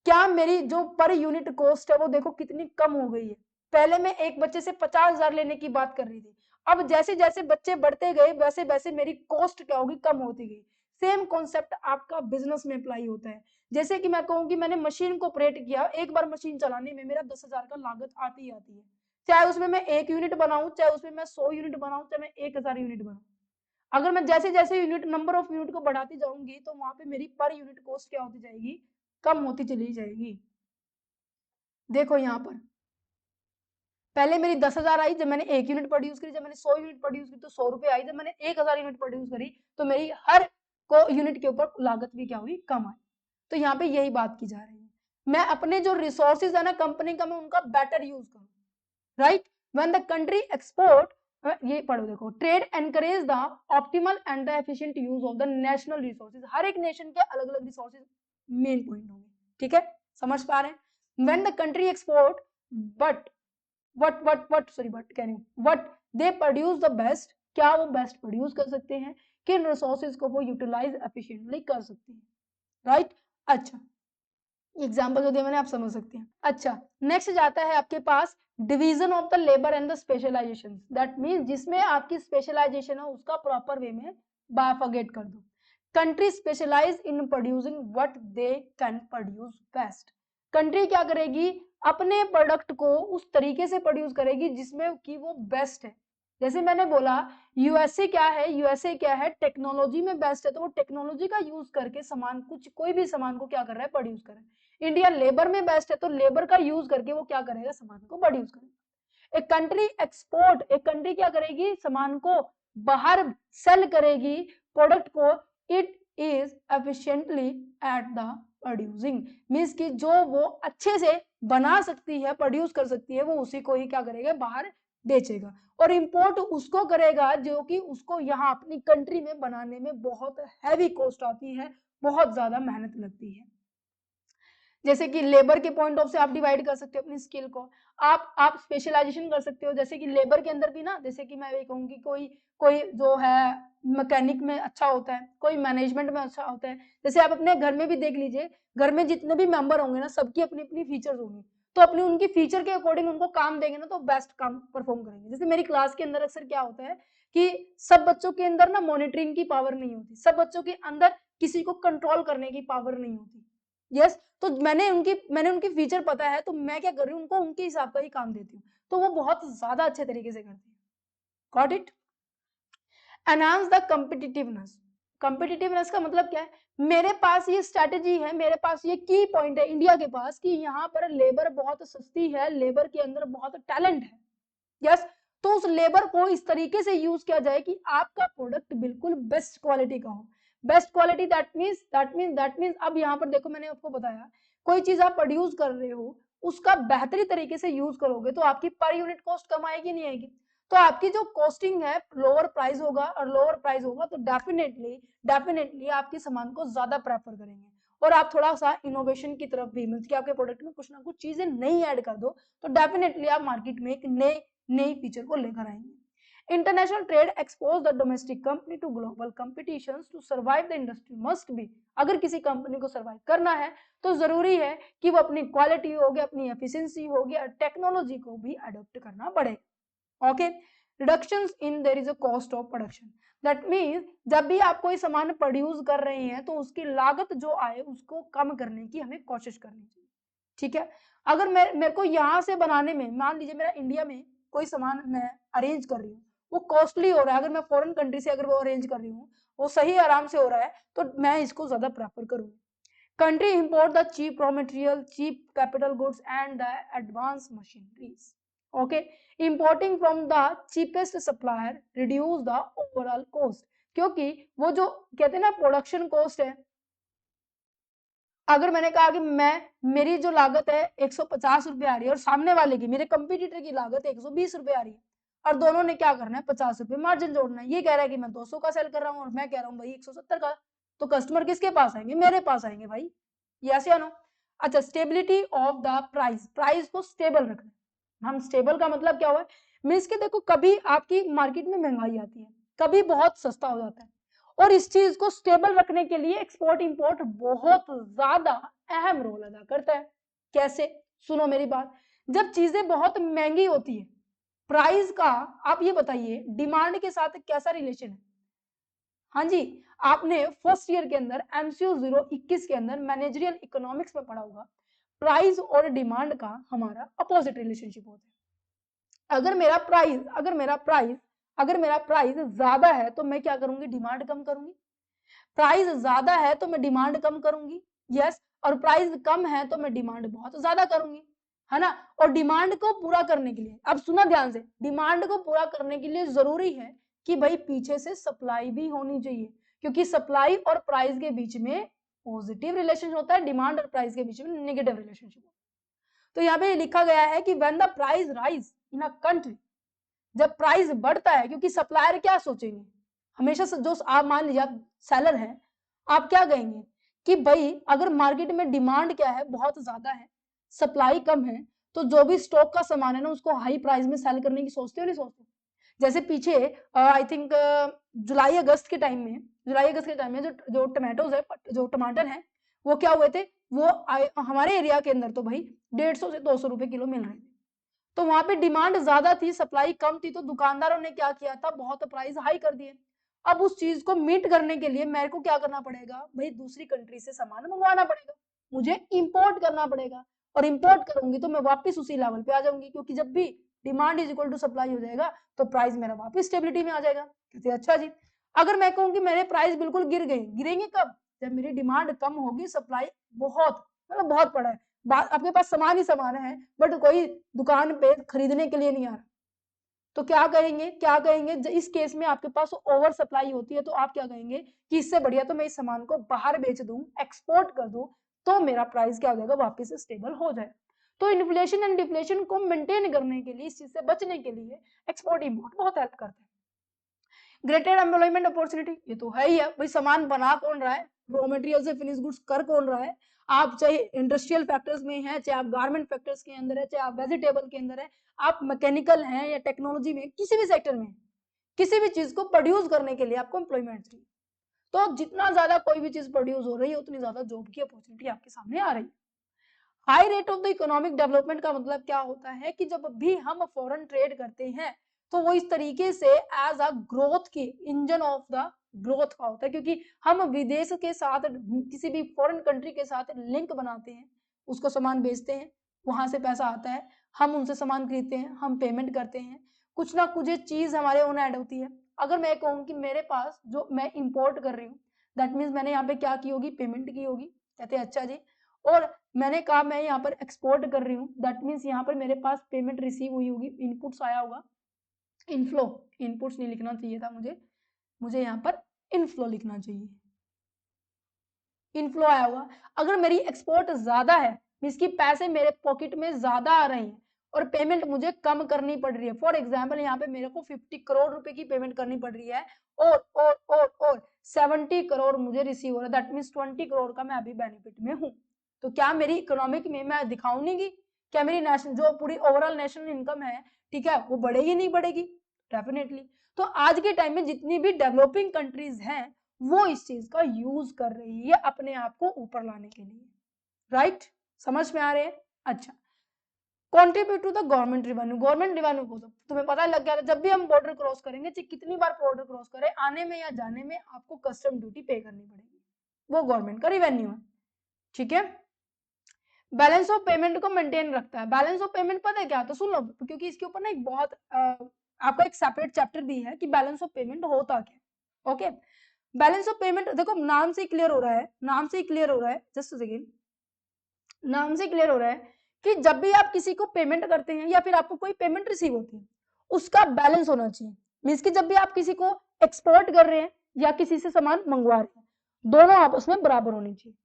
क्या मेरी जो पर यूनिट कॉस्ट है वो देखो कितनी कम हो गई है। पहले मैं एक बच्चे से 50,000 लेने की बात कर रही थी, अब जैसे जैसे बच्चे बढ़ते गए वैसे वैसे मेरी कॉस्ट क्या होगी, कम होती गई। सेम कॉन्सेप्ट आपका बिजनेस में अप्लाई होता है। जैसे कि मैं कहूँ कि मैंने मशीन को ऑपरेट किया, एक बार मशीन चलाने में मेरा 10,000 का लागत आती ही आती है, चाहे उसमें मैं 1 यूनिट बनाऊं, चाहे उसमें मैं 100 यूनिट बनाऊं, चाहे मैं 1,000 यूनिट बनाऊं। अगर मैं जैसे जैसे यूनिट नंबर ऑफ यूनिट को बढ़ाती जाऊंगी तो वहां पे मेरी पर यूनिट कॉस्ट क्या होती जाएगी, कम होती चली जाएगी। देखो यहाँ पर पहले मेरी 10,000 आई जब मैंने 1 यूनिट प्रोड्यूस करी, जब मैंने 100 यूनिट प्रोड्यूस करी तो 100 रुपए आई, जब मैंने 1,000 यूनिट प्रोड्यूस करी तो मेरी हर को यूनिट के ऊपर लागत भी क्या हुई, कम आई। तो यहाँ पे यही बात की जा रही है, मैं अपने जो रिसोर्सेज है ना कंपनी का, मैं उनका बेटर यूज करूँ, right. When the country export, ये पढ़ो देखो, trade encourage the optimal and the efficient use of the national resources. हर एक नेशन के अलग अलग रिसोर्सेज मेन पॉइंट होंगे, ठीक है, समझ पा रहे हैं। When the country export but what they produce the best, क्या वो बेस्ट प्रोड्यूस कर सकते हैं, किन रिसोर्सेज को वो यूटिलाइज एफिशिएंटली कर सकते हैं, राइट। अच्छा एग्जाम्पल जो दिया मैंने आप समझ सकते हैं। अच्छा नेक्स्ट जाता है आपके पास division of the labour and the specialisation, that mean जिसमें आपकी स्पेशलाइजेशन है उसका प्रॉपर वे में बायफर्गेट कर दो। Country specialize in producing what they can produce best. Country क्या करेगी, अपने प्रोडक्ट को उस तरीके से प्रोड्यूस करेगी जिसमें कि वो बेस्ट है। जैसे मैंने बोला यूएसए क्या है, यूएसए क्या है, टेक्नोलॉजी में बेस्ट है, तो वो टेक्नोलॉजी का यूज करके सामान, कुछ कोई भी सामान को क्या कर रहा है, प्रोड्यूस कर रहा है। इंडिया लेबर में बेस्ट है तो लेबर का यूज करके वो क्या करेगा, सामान को प्रोड्यूस करेगा। एक कंट्री एक्सपोर्ट, एक कंट्री क्या करेगी, सामान को बाहर सेल करेगी, प्रोडक्ट को, it is efficiently at the producing, means कि जो वो अच्छे से बना सकती है, प्रोड्यूस कर सकती है, वो उसी को ही क्या करेगा, बाहर बेचेगा। और इंपोर्ट उसको करेगा जो कि उसको यहाँ अपनी कंट्री में बनाने में बहुत हैवी कॉस्ट आती है, बहुत ज्यादा मेहनत लगती है। जैसे कि लेबर के पॉइंट ऑफ से आप डिवाइड कर सकते हो अपनी स्किल को, आप स्पेशलाइजेशन कर सकते हो। जैसे कि लेबर के अंदर भी ना, जैसे कि मैं ये कहूँगी कोई कोई जो है मैकेनिक में अच्छा होता है, कोई मैनेजमेंट में अच्छा होता है। जैसे आप अपने घर में भी देख लीजिए, घर में जितने भी मेंबर होंगे ना, सबकी अपनी अपनी फीचर्स होंगी, तो अपनी उनकी फीचर के अकॉर्डिंग उनको काम देंगे ना तो बेस्ट काम परफॉर्म करेंगे। जैसे मेरी क्लास के अंदर अक्सर क्या होता है कि सब बच्चों के अंदर ना मॉनिटरिंग की पावर नहीं होती, सब बच्चों के अंदर किसी को कंट्रोल करने की पावर नहीं होती। यस तो मैंने उनकी फीचर पता है, तो मैं क्या कर रही हूँ, उनको उनके हिसाब का ही काम देती हूँ, तो वो बहुत ज्यादा अच्छे तरीके से करती है। Got it. Enhance the competitiveness. Competitiveness का मतलब क्या है, मेरे पास ये स्ट्रेटेजी है, मेरे पास ये की पॉइंट है इंडिया के पास कि यहाँ पर लेबर बहुत सस्ती है, लेबर के अंदर बहुत टैलेंट है। यस तो उस लेबर को इस तरीके से यूज किया जाए कि आपका प्रोडक्ट बिल्कुल बेस्ट क्वालिटी का हो। बेस्ट क्वालिटी दैट मींस अब यहाँ पर देखो, मैंने आपको बताया कोई चीज आप प्रोड्यूस कर रहे हो, उसका बेहतरी तरीके से यूज करोगे तो आपकी पर यूनिट कॉस्ट कम आएगी, नहीं आएगी, तो आपकी जो कॉस्टिंग है लोअर प्राइस होगा, और लोअर प्राइस होगा तो डेफिनेटली आपके सामान को ज्यादा प्रेफर करेंगे। और आप थोड़ा सा इनोवेशन की तरफ भी, मींस कि आपके प्रोडक्ट में कुछ ना कुछ चीजें नई ऐड कर दो, तो डेफिनेटली आप मार्केट में एक नई फीचर को लेकर आएंगे। International trade expose the domestic company to global competition to survive the industry must be, अगर किसी कंपनी को सर्वाइव करना है तो जरूरी है कि वो अपनी क्वालिटी हो गया, अपनी एफिशिएंसी हो गया, टेक्नोलॉजी को भी अडॉप्ट करना पड़ेगा। Okay, reductions in their is a cost of production, that means जब भी आप कोई सामान प्रोड्यूस कर रहे हैं तो उसकी लागत जो आए उसको कम करने की हमें कोशिश करनी चाहिए। ठीक है, अगर मेरे को यहाँ से बनाने में, मान लीजिए मेरा इंडिया में कोई सामान मैं अरेंज कर रही हूँ, वो कॉस्टली हो रहा है, अगर मैं फॉरेन कंट्री से अगर वो अरेंज कर रही हूँ वो सही आराम से हो रहा है तो मैं इसको ज्यादा प्रेफर करूंगी। Country import the cheap raw material, cheap capital goods and the advance machineries. Okay, importing from the cheapest supplier reduce the overall cost, क्योंकि वो जो कहते हैं ना प्रोडक्शन कॉस्ट है, अगर मैंने कहा कि मेरी जो लागत है 150 रुपए आ रही है और सामने वाले की, मेरे कंपटीटर की लागत 120 रुपए आ रही है, और दोनों ने क्या करना है 50 रुपए मार्जिन जोड़ना है। ये कह रहा है कि मैं 200 का सेल कर रहा हूँ और मैं कह रहा हूँ भाई 170 का, तो कस्टमर किसके पास आएंगे? मेरे पास आएंगे भाई। यस या नो? अच्छा, stability of the price, price को स्टेबल रखना। हम स्टेबल का मतलब क्या हुआ, मीन्स के देखो कभी आपकी मार्केट में महंगाई आती है, कभी बहुत सस्ता हो जाता है, और इस चीज को स्टेबल रखने के लिए एक्सपोर्ट इंपोर्ट बहुत ज्यादा अहम रोल अदा करता है। कैसे? सुनो मेरी बात, जब चीजें बहुत महंगी होती है, प्राइस का आप ये बताइए डिमांड के साथ कैसा रिलेशन है? हाँ जी, आपने फर्स्ट ईयर के अंदर MCQ 021 के अंदर मैनेजरियल इकोनॉमिक्स में पढ़ा होगा, प्राइस और डिमांड का हमारा अपोजिट रिलेशनशिप होता है। अगर मेरा प्राइस ज्यादा है तो मैं क्या करूंगी? डिमांड कम करूंगी। प्राइस ज्यादा है तो मैं डिमांड कम करूंगी, यस, और प्राइस कम है तो मैं डिमांड बहुत ज्यादा करूंगी, है ना। और डिमांड को पूरा करने के लिए, अब सुना ध्यान से, डिमांड को पूरा करने के लिए जरूरी है कि भाई पीछे से सप्लाई भी होनी चाहिए, क्योंकि सप्लाई और प्राइस के बीच में पॉजिटिव रिलेशन होता है, डिमांड और प्राइस के बीच में नेगेटिव रिलेशनशिप होता है। तो यहाँ पे लिखा गया है कि when the price rise in a country, जब प्राइस बढ़ता है, क्योंकि सप्लायर क्या सोचेंगे हमेशा से, जो आप मान लीजिए आप सेलर हैं, आप क्या कहेंगे कि भाई अगर मार्केट में डिमांड क्या है बहुत ज्यादा है, सप्लाई कम है, तो जो भी स्टॉक का सामान है ना उसको हाई प्राइस में सेल करने की सोचते हो नहीं सोचते? जैसे पीछे आई थिंक जुलाई अगस्त के टाइम में जो टमाटोज है, जो टमाटर है, वो क्या हुए थे, वो हमारे एरिया के अंदर तो भाई 150 से 200 रुपए किलो मिल रहे थे। तो वहां पे डिमांड ज्यादा थी, सप्लाई कम थी, तो दुकानदारों ने क्या किया था, बहुत प्राइस हाई कर दिए। अब उस चीज को मीट करने के लिए मेरे को क्या करना पड़ेगा भाई, दूसरी कंट्री से सामान मंगवाना पड़ेगा, मुझे इंपोर्ट करना पड़ेगा, और इंपोर्ट करूंगी तो मैं वापस उसी लेवल पे आ जाऊंगी, क्योंकि जब भी demand is equal to supply हो जाएगा तो प्राइस मेरा वापस स्टेबिलिटी में आ जाएगा। कहते अच्छा जी, अगर मैं कहूँ कि मेरे प्राइस बिल्कुल गिर गए, गिरेंगे कब? जब मेरी डिमांड कम होगी, सप्लाई बहुत मतलब बहुत पड़ा है, आपके पास सामान ही सामान है बट कोई दुकान पे खरीदने के लिए नहीं आ रहा, तो क्या कहेंगे इस केस में आपके पास ओवर सप्लाई होती है, तो आप क्या कहेंगे कि इससे बढ़िया तो मैं इस सामान को बाहर बेच दूं, एक्सपोर्ट कर दूं, तो मेरा प्राइस क्या हो जाएगा, वापस स्टेबल हो जाए। तो इन्फ्लेशन एंड डिफ्लेशन को मेंटेन करने के लिए, इस चीज से बचने के लिए एक्सपोर्ट इंपोर्ट बहुत हेल्प करता है। ग्रेटर एम्प्लॉयमेंट अपॉर्चुनिटी, ये तो है ही है भाई, सामान बना कौन रहा है, रॉ मटेरियल से फिनिश गुड्स कर कौन रहा है, आप चाहे इंडस्ट्रियल फैक्टर्स में है, चाहे आप गारमेंट फैक्टर्स के अंदर है, चाहे आप वेजिटेबल के अंदर है, आप मैकेनिकल हैं या टेक्नोलॉजी में, किसी भी सेक्टर में, किसी भी चीज को प्रोड्यूस करने के लिए आपको एम्प्लॉयमेंट चाहिए। तो जितना ज्यादा कोई भी चीज प्रोड्यूस हो रही है उतनी ज्यादा जॉब की अपॉर्चुनिटी आपके सामने आ रही है। High rate of the economic development का मतलब क्या होता है कि जब भी हम फॉरेन ट्रेड करते हैं तो वो इस तरीके से एज अ ग्रोथ के इंजन ऑफ द ग्रोथ का होता है, क्योंकि हम विदेश के साथ, किसी भी फॉरेन कंट्री के साथ लिंक बनाते हैं, उसको सामान बेचते हैं, वहां से पैसा आता है, हम उनसे सामान खरीदते हैं, हम पेमेंट करते हैं, कुछ ना कुछ चीज हमारे ओन ऐड होती है। अगर मैं कहूँ कि मेरे पास जो मैं इंपोर्ट कर रही हूँ, दैट मीन्स मैंने यहाँ पे क्या की होगी, पेमेंट की होगी, कहते हैं अच्छा जी, और मैंने कहा मैं यहाँ पर एक्सपोर्ट कर रही हूँ, दैट मीन्स यहाँ पर मेरे पास पेमेंट रिसीव हुई होगी, इनपुट्स आया होगा, इनफ्लो, इनपुट्स नहीं लिखना चाहिए था मुझे यहाँ पर इनफ्लो लिखना चाहिए, इनफ्लो आया होगा। अगर मेरी एक्सपोर्ट ज्यादा है, इसकी पैसे मेरे पॉकेट में ज्यादा आ रहे हैं और पेमेंट मुझे कम करनी पड़ रही है, फॉर एग्जाम्पल यहाँ पे मेरे को 50 करोड़ रुपए की पेमेंट करनी पड़ रही है, और 70 करोड़ मुझे रिसीव हो रहा है, दैट मीन्स 20 करोड़ का मैं अभी बेनिफिट में हूँ। तो क्या मेरी इकोनॉमिक में मैं दिखाऊंगी, क्या मेरी नेशनल जो पूरी ओवरऑल नेशनल इनकम है, ठीक है, वो बढ़ेगी नहीं बढ़ेगी? डेफिनेटली। तो आज के टाइम में जितनी भी डेवलपिंग कंट्रीज हैं वो इस चीज का यूज कर रही है अपने आप को ऊपर लाने के लिए, राइट? समझ में आ रहे हैं? अच्छा, contribute to the government revenue, government revenue को तो तुम्हें पता लग गया था, जब भी हम बॉर्डर क्रॉस करेंगे, चाहे कितनी बार बॉर्डर क्रॉस करें, आने में या जाने में आपको कस्टम ड्यूटी पे करनी पड़ेगी, वो गवर्नमेंट का रिवेन्यू है, ठीक है। बैलेंस ऑफ पेमेंट को मेंटेन रखता है। बैलेंस ऑफ पेमेंट पता है क्या, तो सुन लो, क्योंकि इसके ऊपर ना एक बहुत आपका एक सेपरेट चैप्टर भी है कि बैलेंस ऑफ पेमेंट होता क्या। ओके, बैलेंस ऑफ पेमेंट देखो नाम से क्लियर हो रहा है, नाम से क्लियर हो रहा है, जस्ट सेकेंड, नाम से क्लियर हो रहा है कि जब भी आप किसी को पेमेंट करते हैं या फिर आपको कोई पेमेंट रिसीव होती है उसका बैलेंस होना चाहिए। मीन्स कि जब भी आप किसी को एक्सपोर्ट कर रहे हैं या किसी से सामान मंगवा रहे हैं, दोनों आपस में बराबर होनी चाहिए।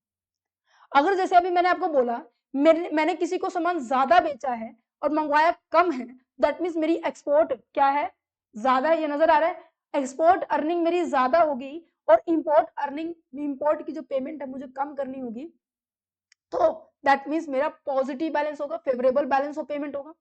अगर जैसे अभी मैंने आपको बोला मैंने किसी को सामान ज्यादा बेचा है और मंगवाया कम है, दैट मीन्स मेरी एक्सपोर्ट क्या है, ज्यादा है, ये नजर आ रहा है। एक्सपोर्ट अर्निंग मेरी ज्यादा होगी और इंपोर्ट अर्निंग, इंपोर्ट की जो पेमेंट है मुझे कम करनी होगी, तो दैट मीन्स मेरा पॉजिटिव बैलेंस होगा, फेवरेबल बैलेंस ऑफ पेमेंट होगा।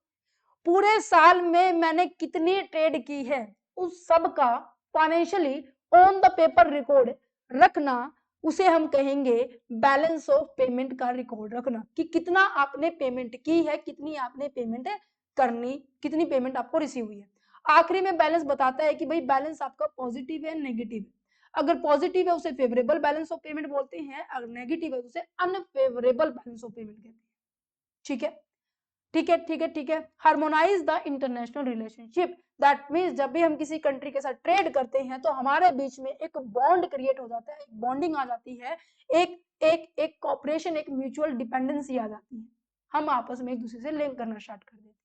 पूरे साल में मैंने कितनी ट्रेड की है उस सब का financially on the paper record रखना, उसे हम कहेंगे बैलेंस ऑफ पेमेंट का रिकॉर्ड रखना, कि कितना आपने पेमेंट की है, कितनी आपने पेमेंट करनी, कितनी पेमेंट आपको रिसीव हुई है। आखिरी में बैलेंस बताता है कि भाई बैलेंस आपका पॉजिटिव है नेगेटिव है। अगर पॉजिटिव है उसे फेवरेबल बैलेंस ऑफ पेमेंट बोलते हैं, अगर नेगेटिव है उसे अनफेवरेबल बैलेंस ऑफ पेमेंट कहते हैं, ठीक है, ठीक है, ठीक है, ठीक है। Harmonise the international relationship, that means जब भी हम किसी कंट्री के साथ ट्रेड करते हैं तो हमारे बीच में एक बॉन्ड क्रिएट हो जाता है, एक बॉन्डिंग आ जाती है, एक एक एक कॉपरेशन, एक म्यूचुअल डिपेंडेंसी आ जाती है, हम आपस में एक दूसरे से लिंक करना स्टार्ट कर देते हैं।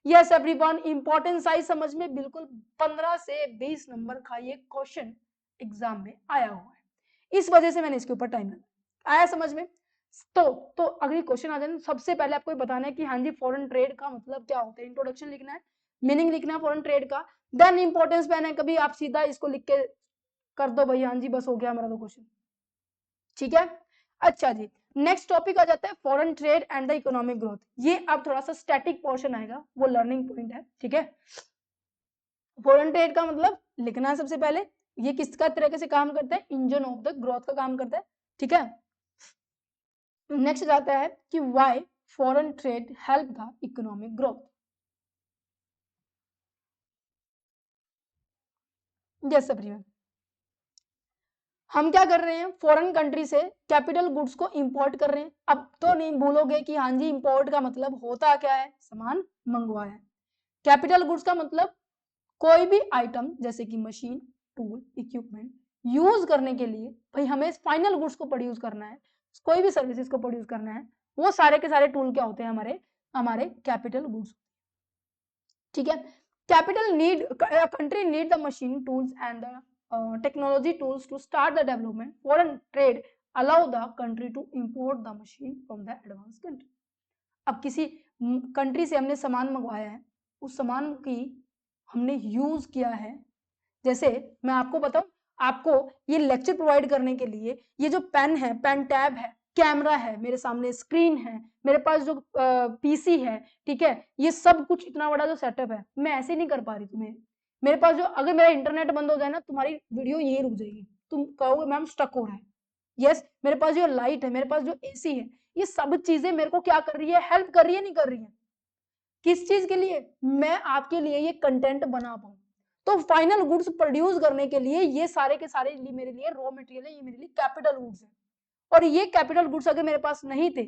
यस एवरीवन, इंपॉर्टेंस आई समझ में, बिल्कुल 15 से 20 नंबर का ये क्वेश्चन एग्जाम में आया हुआ है, इस वजह से मैंने इसके ऊपर टाइम लगाया। आया समझ में? तो अगली क्वेश्चन आ जाए। सबसे पहले आपको बताना है कि हाँ जी फॉरेन ट्रेड का मतलब क्या होता है, इंट्रोडक्शन लिखना है, मीनिंग लिखना है फॉरेन ट्रेड का, देन इंपॉर्टेंस पेन है, कभी आप सीधा इसको लिख के कर दो भाई, हाँ जी बस हो गया हमारा तो क्वेश्चन, ठीक है। अच्छा जी, नेक्स्ट टॉपिक आ जाता है foreign trade and the economic growth. ये अब थोड़ा सा स्टैटिक पोर्शन आएगा, वो लर्निंग पॉइंट है, ठीक है। फॉरेन ट्रेड का मतलब लिखना है सबसे पहले, ये किसका तरीके से काम करता है, इंजन ऑफ द ग्रोथ का काम करता है, ठीक है। नेक्स्ट जाता है कि why foreign trade help the economic growth. Yes everyone, हम क्या कर रहे हैं, फॉरेन कंट्री से कैपिटल गुड्स को इंपोर्ट कर रहे हैं। अब तो नहीं भूलोगे कि हाँ जी इंपोर्ट का मतलब होता क्या है, सामान मंगवाया है। कैपिटल गुड्स का मतलब कोई भी आइटम जैसे कि मशीन, टूल, इक्विपमेंट यूज करने के लिए भाई हमें फाइनल गुड्स को प्रोड्यूस करना है, कोई भी सर्विसेज को प्रोड्यूस करना है, वो सारे के सारे टूल क्या होते हैं, हमारे हमारे कैपिटल गुड्स, ठीक है। Capital need, country need the machine, tools and the technology tools to start the development. Foreign trade allow the country to import the machine from the advance country. अब किसी country से हमने सामान मंगवाया है, उस सामान की हमने यूज किया है, जैसे मैं आपको बताऊं, आपको ये लेक्चर प्रोवाइड करने के लिए ये जो पेन है, पेन टैब है, कैमरा है, मेरे सामने स्क्रीन है, मेरे पास जो पीसी है, ठीक है, ये सब कुछ इतना बड़ा जो सेटअप है, मैं ऐसे नहीं कर पा रही तुम्हें। मेरे पास जो, अगर मेरा इंटरनेट बंद हो जाए ना, तुम्हारी वीडियो यही रुक जाएगी, तुम कहोगे मैम स्टक हो रहा है। यस, मेरे पास जो लाइट है, मेरे पास जो एसी है, ये सब चीजें मेरे को क्या कर रही है, हेल्प कर रही है, नहीं कर रही है। किस चीज के लिए, मैं आपके लिए ये कंटेंट बना पाऊं। तो फाइनल गुड्स प्रोड्यूस करने के लिए ये सारे के सारे मेरे लिए रॉ मटेरियल है, ये मेरे लिए कैपिटल गुड्स है। और ये कैपिटल गुड्स अगर मेरे पास नहीं थे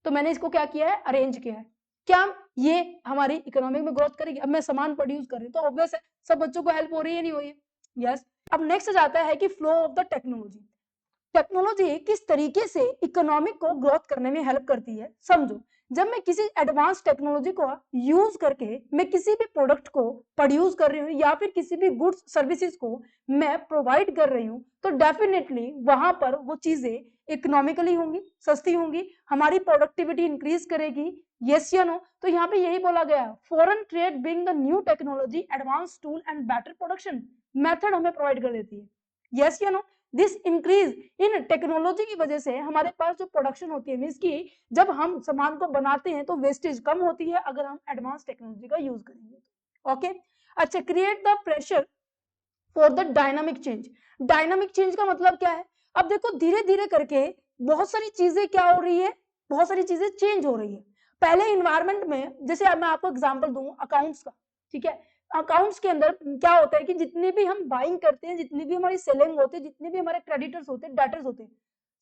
तो मैंने इसको क्या किया है, अरेंज किया है। क्या ये हमारी इकोनॉमिक में ग्रोथ करेगी? अब मैं सामान प्रोड्यूस कर रही हूँ तो ऑब्वियस है सब बच्चों को हेल्प हो रही है, नहीं हो रही है? यस। अब नेक्स्ट जाता है कि flow of the technology. Technology किस तरीके से इकोनॉमिक को ग्रोथ करने में हेल्प करती है, समझो। जब मैं किसी एडवांस टेक्नोलॉजी को यूज करके मैं किसी भी प्रोडक्ट को प्रोड्यूस कर रही हूँ या फिर किसी भी गुड्स सर्विसेज को मैं प्रोवाइड कर रही हूँ, तो डेफिनेटली वहां पर वो चीजें इकोनॉमिकली होंगी, सस्ती होंगी, हमारी प्रोडक्टिविटी इंक्रीज करेगी। यस या नो? तो यहाँ पे यही बोला गया, foreign trade bring the new technology, advance tool and better production method हमें प्रोवाइड कर देती है। यस या no? This increase in technology की वजह से हमारे पास जो प्रोडक्शन होती है, मींस की जब हम सामान को बनाते हैं तो वेस्टेज कम होती है अगर हम एडवांस टेक्नोलॉजी का यूज करेंगे। ओके, अच्छा, create the pressure for the dynamic change. Dynamic change का मतलब क्या है? अब देखो धीरे धीरे करके बहुत सारी चीजें क्या हो रही है, बहुत सारी चीजें चेंज हो रही है। पहले इन्वायरमेंट में, जैसे मैं आपको एग्जांपल दूं अकाउंट्स का, ठीक है, अकाउंट्स के अंदर क्या होता है कि जितनी भी हम बाइंग करते हैं, जितनी भी हमारी सेलिंग होती है, जितने भी हमारे क्रेडिटर्स होते हैं, डेटर्स होते हैं,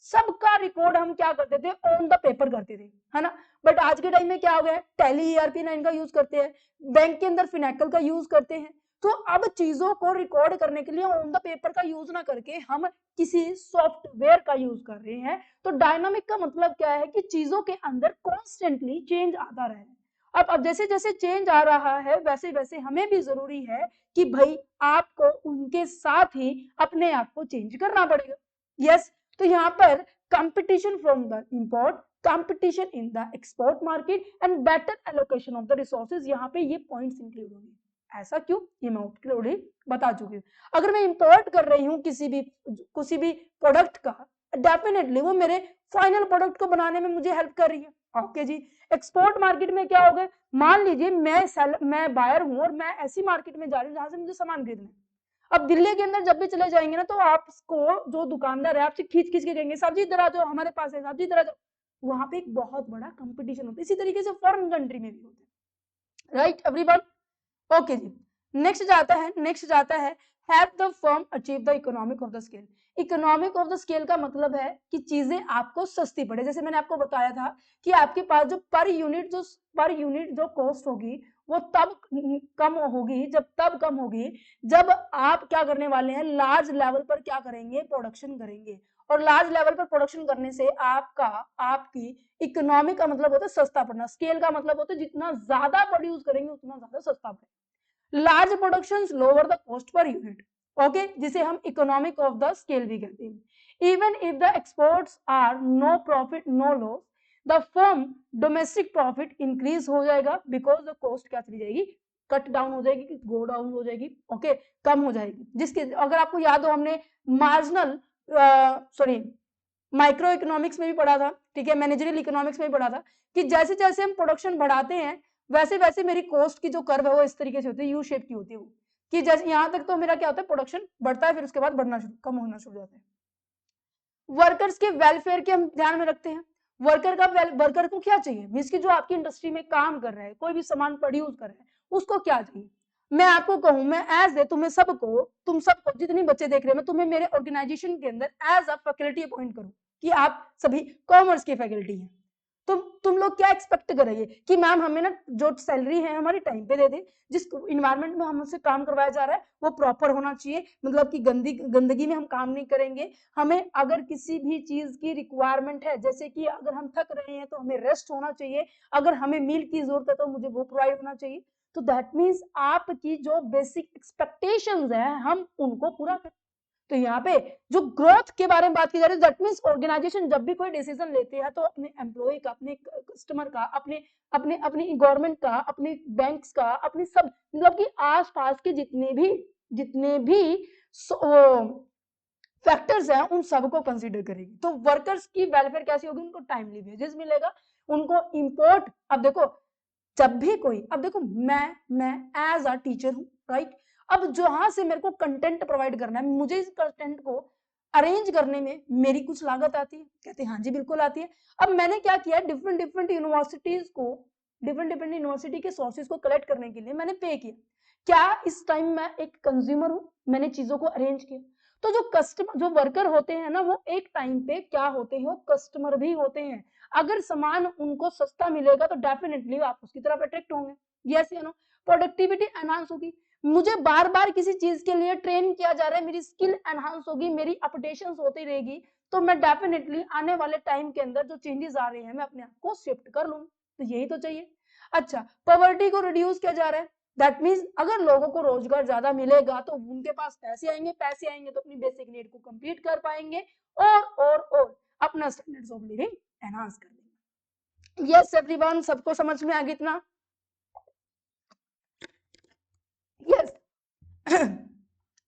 सबका रिकॉर्ड हम क्या करते थे, ऑन द पेपर करते थे, है ना। बट आज के टाइम में क्या हो गया, टैली ईआरपी 9 का यूज करते हैं, बैंक के अंदर फिनेकल का यूज करते हैं। तो अब चीजों को रिकॉर्ड करने के लिए ऑन द पेपर का यूज ना करके हम किसी सॉफ्टवेयर का यूज कर रहे हैं। तो डायनामिक का मतलब क्या है कि चीजों के अंदर कॉन्स्टेंटली चेंज आता रहे। अब जैसे जैसे चेंज आ रहा है वैसे वैसे हमें भी जरूरी है कि भाई आपको उनके साथ ही अपने आप को चेंज करना पड़ेगा। यस, तो यहाँ पर competition from the import, competition in the export market and better allocation of the resources, यहाँ पे ये पॉइंट्स इंक्लूड होंगे। ऐसा क्यों, ये मैं ऑलरेडी बता चुकी हूँ। अगर मैं इंपोर्ट कर रही हूँ किसी भी प्रोडक्ट का, डेफिनेटली वो मेरे फाइनल प्रोडक्ट को बनाने में मुझे हेल्प कर रही है। ओके जी। एक्सपोर्ट मार्केट में क्या होगा, मान लीजिए मैं बायर हूँ और मैं ऐसी मार्केट में जा रही हूँ जहां से मुझे सामान खरीदना है। अब दिल्ली के अंदर जब भी चले जाएंगे ना, तो आपको जो दुकानदार है आपसे खींच खींच के कहेंगे सब्जी इधर आ जाओ, हमारे पास है सब्जी इधर आ जाओ। वहां पे एक बहुत बड़ा कंपटीशन होता है। इसी तरीके से फॉरेन कंट्री में भी होता है, राइट एवरीवन। ओके जी, नेक्स्ट जाता है have the firm achieve the economic of the scale. Economic of the scale का मतलब है कि चीजें आपको सस्ती पड़े। जैसे मैंने आपको बताया था कि आपके पास जो पर यूनिट जो कॉस्ट होगी वो तब कम होगी जब आप क्या करने वाले हैं, लार्ज लेवल पर क्या करेंगे, प्रोडक्शन करेंगे। और लार्ज लेवल पर प्रोडक्शन करने से आपकी इकोनॉमिक का मतलब होता है सस्ता पड़ना, स्केल का मतलब होता है जितना ज्यादा प्रोड्यूस करेंगे उतना ज्यादा सस्ता पड़ेगा। Large production lower the cost per unit, okay, जिसे हम इकोनॉमिक ऑफ द स्केल भी कहते हैं। Even if the exports are no profit no loss, the firm domestic profit increase हो जाएगा बिकॉज द कॉस्ट क्या चली जाएगी, कट डाउन हो जाएगी, गो डाउन हो जाएगी, ओके, कम हो जाएगी। जिसके अगर आपको याद हो हमने मार्जिनल माइक्रो इकोनॉमिक्स में भी पढ़ा था, ठीक है, मैनेजरियल इकोनॉमिक्स में भी पढ़ा था कि जैसे जैसे हम प्रोडक्शन बढ़ाते हैं वैसे वैसे मेरी कॉस्ट की जो कर्व है वो इस तरीके से होती है, यू शेप की होती है वो, कि जैसे यहाँ तक तो मेरा क्या होता है, प्रोडक्शन बढ़ता है, फिर उसके बाद कम होना शुरू हो जाता है। वर्कर्स के वेलफेयर के हम ध्यान में रखते हैं। वर्कर को क्या चाहिए, मींस की जो आपकी इंडस्ट्री में काम कर रहा है, कोई भी सामान प्रोड्यूस कर रहा है, उसको क्या चाहिए। मैं आपको कहूं, मैं एज ए तुम सबको जितने बच्चे देख रहे हैं, मैं तुम्हें मेरे ऑर्गेनाइजेशन के अंदर एज अ फैकल्टी अपॉइंट करूं कि आप सभी कॉमर्स की फैकल्टी हैं। तुम लोग क्या एक्सपेक्ट करेंगे कि मैम हमें ना जो सैलरी है हमारी टाइम पे दे दे, जिस इन्वायरमेंट में हमसे काम करवाया जा रहा है वो प्रॉपर होना चाहिए, मतलब कि गंदगी में हम काम नहीं करेंगे। हमें अगर किसी भी चीज की रिक्वायरमेंट है, जैसे कि अगर हम थक रहे हैं तो हमें रेस्ट होना चाहिए, अगर हमें मील की जरूरत है तो मुझे वो प्रोवाइड होना चाहिए। तो दैट मीन्स आपकी जो बेसिक एक्सपेक्टेशंस है हम उनको पूरा करें। तो यहाँ पे जो ग्रोथ के बारे में बात की जा रही है, दैट मीन्स ऑर्गेनाइजेशन जब भी कोई डिसीजन लेते हैं तो अपने एम्प्लॉय का, अपने कस्टमर का, अपने अपने अपनी गवर्नमेंट का, अपने बैंक्स का, अपने सब मतलब कि आसपास के जितने भी फैक्टर्स हैं उन सबको कंसीडर करेगी। तो वर्कर्स की वेलफेयर कैसी होगी, उनको टाइमली वेजेस मिलेगा, उनको इंपोर्ट, अब देखो जब भी कोई, अब देखो मैं एज अ टीचर हूँ, राइट, अब जहां से मेरे को कंटेंट प्रोवाइड करना है, मुझे इस कंटेंट को अरेंज करने में मेरी कुछ लागत आती है, कहते हैं हाँ जी बिल्कुल आती है। अब मैंने क्या किया, डिफरेंट यूनिवर्सिटी के सोर्सेज को कलेक्ट करने के लिए मैंने पे किया। क्या इस टाइम मैं एक कंज्यूमर हूँ, मैंने चीजों को अरेंज किया। तो जो वर्कर होते हैं ना, वो एक टाइम पे क्या होते हैं, वो कस्टमर भी होते हैं। अगर सामान उनको सस्ता मिलेगा तो डेफिनेटली आप उसकी तरफ अट्रैक्ट होंगे, यस या नो। प्रोडक्टिविटी एनहांस होगी, मुझे बार बार किसी चीज के लिए ट्रेन किया जा रहा है, मेरी स्किल एनहांस होगी, मेरी अपडेशंस होती रहेगी, तो मैं डेफिनेटली आने वाले टाइम के अंदर जो चेंजेस आ रहे हैं मैं अपने आप को शिफ्ट कर लूंगी। तो यही तो चाहिए। अच्छा, पॉवर्टी को रिड्यूस किया जा रहा है, दैट मीन्स अगर लोगों को रोजगार ज्यादा मिलेगा तो उनके पास पैसे आएंगे तो अपनी बेसिक नीड को कंप्लीट कर पाएंगे और अपना स्टैंडर्ड्स ऑफ लिविंग एनहांस कर लेंगे। यस एवरीवन, सबको समझ में आ गया इतना? यस।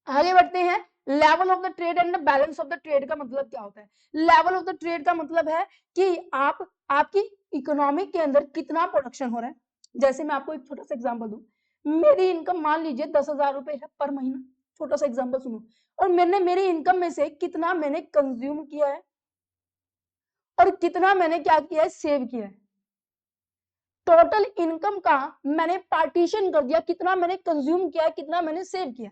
आगे बढ़ते हैं। Level of the trade and balance of the trade का मतलब क्या होता है? लेवल ऑफ द ट्रेड का मतलब है कि आपकी इकोनॉमिक के अंदर कितना प्रोडक्शन हो रहा है। जैसे मैं आपको एक छोटा सा एग्जांपल दूं, मेरी इनकम मान लीजिए 10,000 रुपए है पर महीना, छोटा सा एग्जांपल सुनो, और मैंने मेरी इनकम में से कितना मैंने कंज्यूम किया है और कितना मैंने क्या किया है, सेव किया है। टोटल इनकम का मैंने पार्टीशन कर दिया, कितना मैंने कंज्यूम किया है, कितना मैंने सेव किया।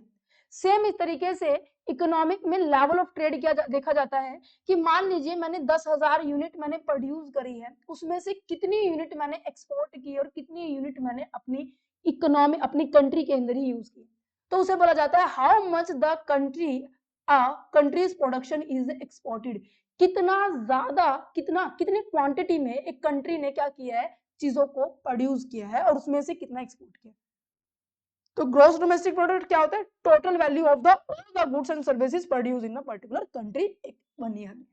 सेम इस तरीके से इकोनॉमिक में लेवल ऑफ ट्रेड क्या देखा जाता है कि मान लीजिए मैंने 10,000 यूनिट मैंने प्रोड्यूस करी है, उसमें से कितनी यूनिट मैंने एक्सपोर्ट की और कितनी यूनिट मैंने अपनी इकोनॉमी अपनी कंट्री के अंदर ही यूज की, तो उसे बोला जाता है how much the countries production is exported. कितना ज्यादा कितनी क्वांटिटी में एक कंट्री ने क्या किया है, चीजों को प्रोड्यूस किया है और उसमें से कितना एक्सपोर्ट किया। तो ग्रॉस डोमेस्टिक प्रोडक्ट क्या होता है, total value of the all the goods and services produce in a particular country एक 1 ईयर में।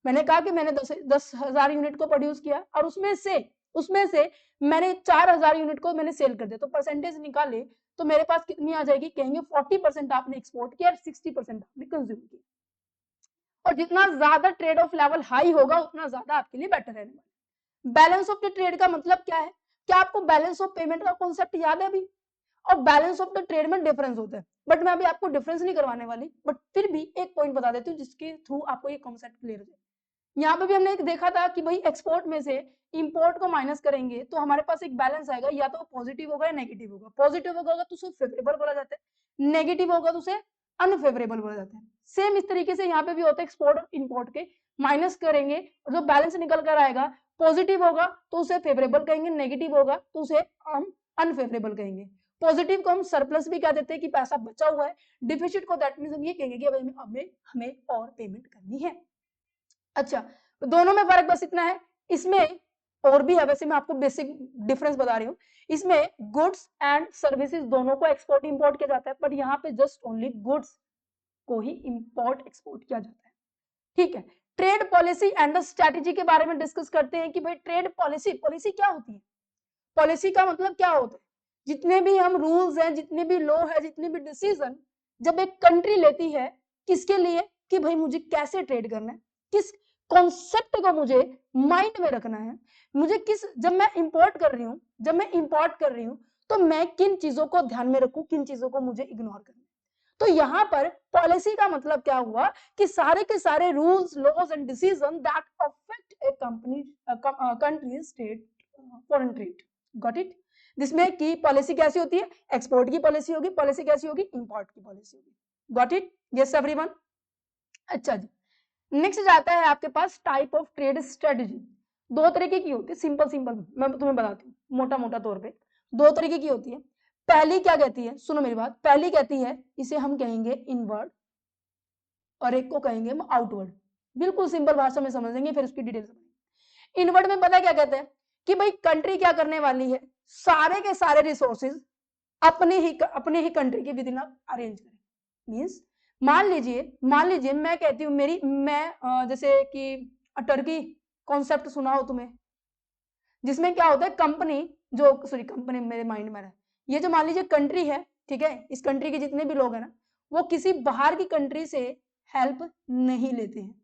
मैंने कहा कि मैंने 10,000 यूनिट को प्रोड्यूस किया और उसमें से मैंने 4,000 यूनिट को मैंने सेल कर दिया, तो परसेंटेज निकाले तो मेरे पास कितनी आ जाएगी, कहेंगे 40% आपने एक्सपोर्ट किया और 60% आपने कंज्यूम किया। और जितना ज्यादा ट्रेड ऑफ लेवल हाई होगा उतना ज्यादा आपके लिए बेटर रहने वाला। बैलेंस ऑफ द ट्रेड का मतलब क्या है, क्या आपको बैलेंस ऑफ पेमेंट का कॉन्सेप्ट याद है अभी? और बैलेंस ऑफ द ट्रेड में डिफरेंस होता है, बट मैं अभी आपको डिफरेंस नहीं करवाने वाली, बट फिर भी एक पॉइंट बता देती हूँ जिसके थ्रू आपको ये कॉन्सेप्ट क्लियर हो जाए। यहाँ पे भी हमने एक देखा था कि भाई एक्सपोर्ट में से इंपोर्ट को माइनस करेंगे तो हमारे पास एक बैलेंस आएगा, या तो पॉजिटिव होगा या नेगेटिव होगा। पॉजिटिव होगा तो उसे फेवरेबल बोला जाता है, नेगेटिव होगा तो उसे अनफेवरेबल बोला जाता है। सेम इस तरीके से यहाँ पे भी होता है, एक्सपोर्ट और इंपोर्ट के माइनस करेंगे और जो बैलेंस निकल कर आएगा, पॉजिटिव होगा तो उसे फेवरेबल कहेंगे, नेगेटिव होगा तो उसे हम अनफेवरेबल कहेंगे। पॉजिटिव को हम सरप्लस भी कह देते हैं कि पैसा बचा हुआ है, डिफिसिट को दैट मींस हम ये कहेंगे कि हमें और पेमेंट करनी है। अच्छा, तो दोनों में फर्क बस इतना है, इसमें और भी है, वैसे मैं आपको बेसिक डिफरेंस बता रही हूँ। इसमें गुड्स एंड सर्विसेज दोनों को एक्सपोर्ट इंपोर्ट किया जाता है, बट यहाँ पे जस्ट ओनली गुड्स को ही इंपोर्ट एक्सपोर्ट किया जाता है। ठीक है, trade policy and the strategy के बारे में डिस्कस करते हैं कि भाई ट्रेड पॉलिसी क्या होती है। पॉलिसी का मतलब क्या होता है, जितने भी हम रूल्स हैं, जितने भी लॉ है, जितने भी डिसीजन जब एक कंट्री लेती है, किसके लिए, कि भाई मुझे कैसे ट्रेड करना है, किस कॉन्सेप्ट को मुझे माइंड में रखना है, मुझे जब मैं इंपोर्ट कर रही हूँ तो मैं किन चीजों को ध्यान में रखूं, किन चीजों को मुझे इग्नोर करना है। तो यहाँ पर पॉलिसी का मतलब क्या हुआ कि सारे के सारे rules, laws and decision that affect a country, state, foreign trade. Got it? जिसमें की पॉलिसी कैसी होती है, एक्सपोर्ट की पॉलिसी होगी, पॉलिसी कैसी होगी, इंपोर्ट की पॉलिसी होगी। Got it? Yes everyone? अच्छा जी, नेक्स्ट जाता है आपके पास टाइप ऑफ ट्रेड स्ट्रेटेजी। 2 तरीके की होती है, सिंपल मैं तुम्हें बताती हूँ मोटा तौर पे 2 तरीके की होती है। पहली क्या कहती है, सुनो मेरी बात, पहली कहती है इसे हम कहेंगे इनवर्ड और एक को कहेंगे हम आउटवर्ड। बिल्कुल सिंपल भाषा में समझेंगे, फिर उसकी डिटेल समझेंगे। इनवर्ड में पता क्या कहते हैं कि भाई कंट्री क्या करने वाली है, सारे के सारे रिसोर्सेज अपने ही कंट्री के विद इन अरेंज करें। मींस मान लीजिए मैं कहती हूँ जैसे कि टर्की कॉन्सेप्ट सुना हो तुम्हें, जिसमें क्या होता है, कंपनी मेरे माइंड में है, ये जो मान लीजिए कंट्री है, ठीक है, इस कंट्री के जितने भी लोग हैं ना, वो किसी बाहर की कंट्री से हेल्प नहीं लेते हैं।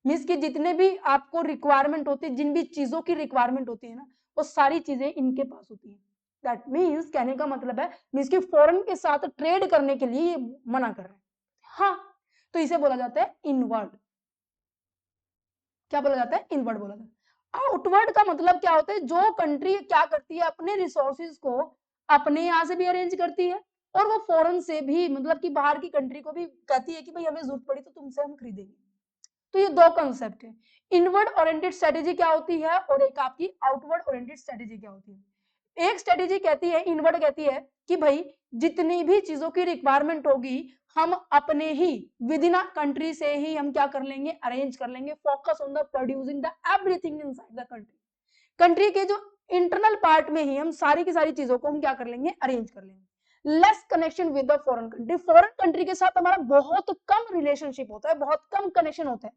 मीन्स कि जितने भी आपको रिक्वायरमेंट होती है, जिन भी चीजों की रिक्वायरमेंट होती है ना, वो सारी चीजें इनके पास होती है। दैट मीन्स कहने का मतलब है मीन्स कि फॉरेन के साथ ट्रेड करने के लिए ये मना कर रहे हैं। हाँ, तो इसे बोला जाता है इनवर्ड। क्या बोला जाता है, इनवर्ड बोला जाता है। आउटवर्ड का मतलब क्या होता है, जो कंट्री क्या करती है, अपने रिसोर्सेज को अपने यहाँ से भी अरेंज करती है और वो फॉरेन से भी, मतलब कि बाहर की कंट्री को भी कहती है कि भाई हमें जरूरत पड़ी तो तुमसे हम खरीदेंगे। तो ये 2 कॉन्सेप्ट है, इनवर्ड ओरिएंटेड स्ट्रेटेजी क्या होती है और एक आपकी आउटवर्ड ओरिएंटेड स्ट्रेटेजी क्या होती है। एक स्ट्रेटेजी कहती है, इनवर्ड कहती है कि भाई जितनी भी चीजों की रिक्वायरमेंट होगी हम अपने ही विद इन कंट्री से ही हम क्या कर लेंगे, अरेंज कर लेंगे। Focus on the producing the everything inside the country के जो इंटरनल पार्ट में ही हम सारी की सारी चीजों को हम क्या कर लेंगे, अरेंज कर लेंगे। Less connection with the foreign country, foreign country के साथ हमारा बहुत कम रिलेशनशिप होता है, बहुत कम कनेक्शन होता है।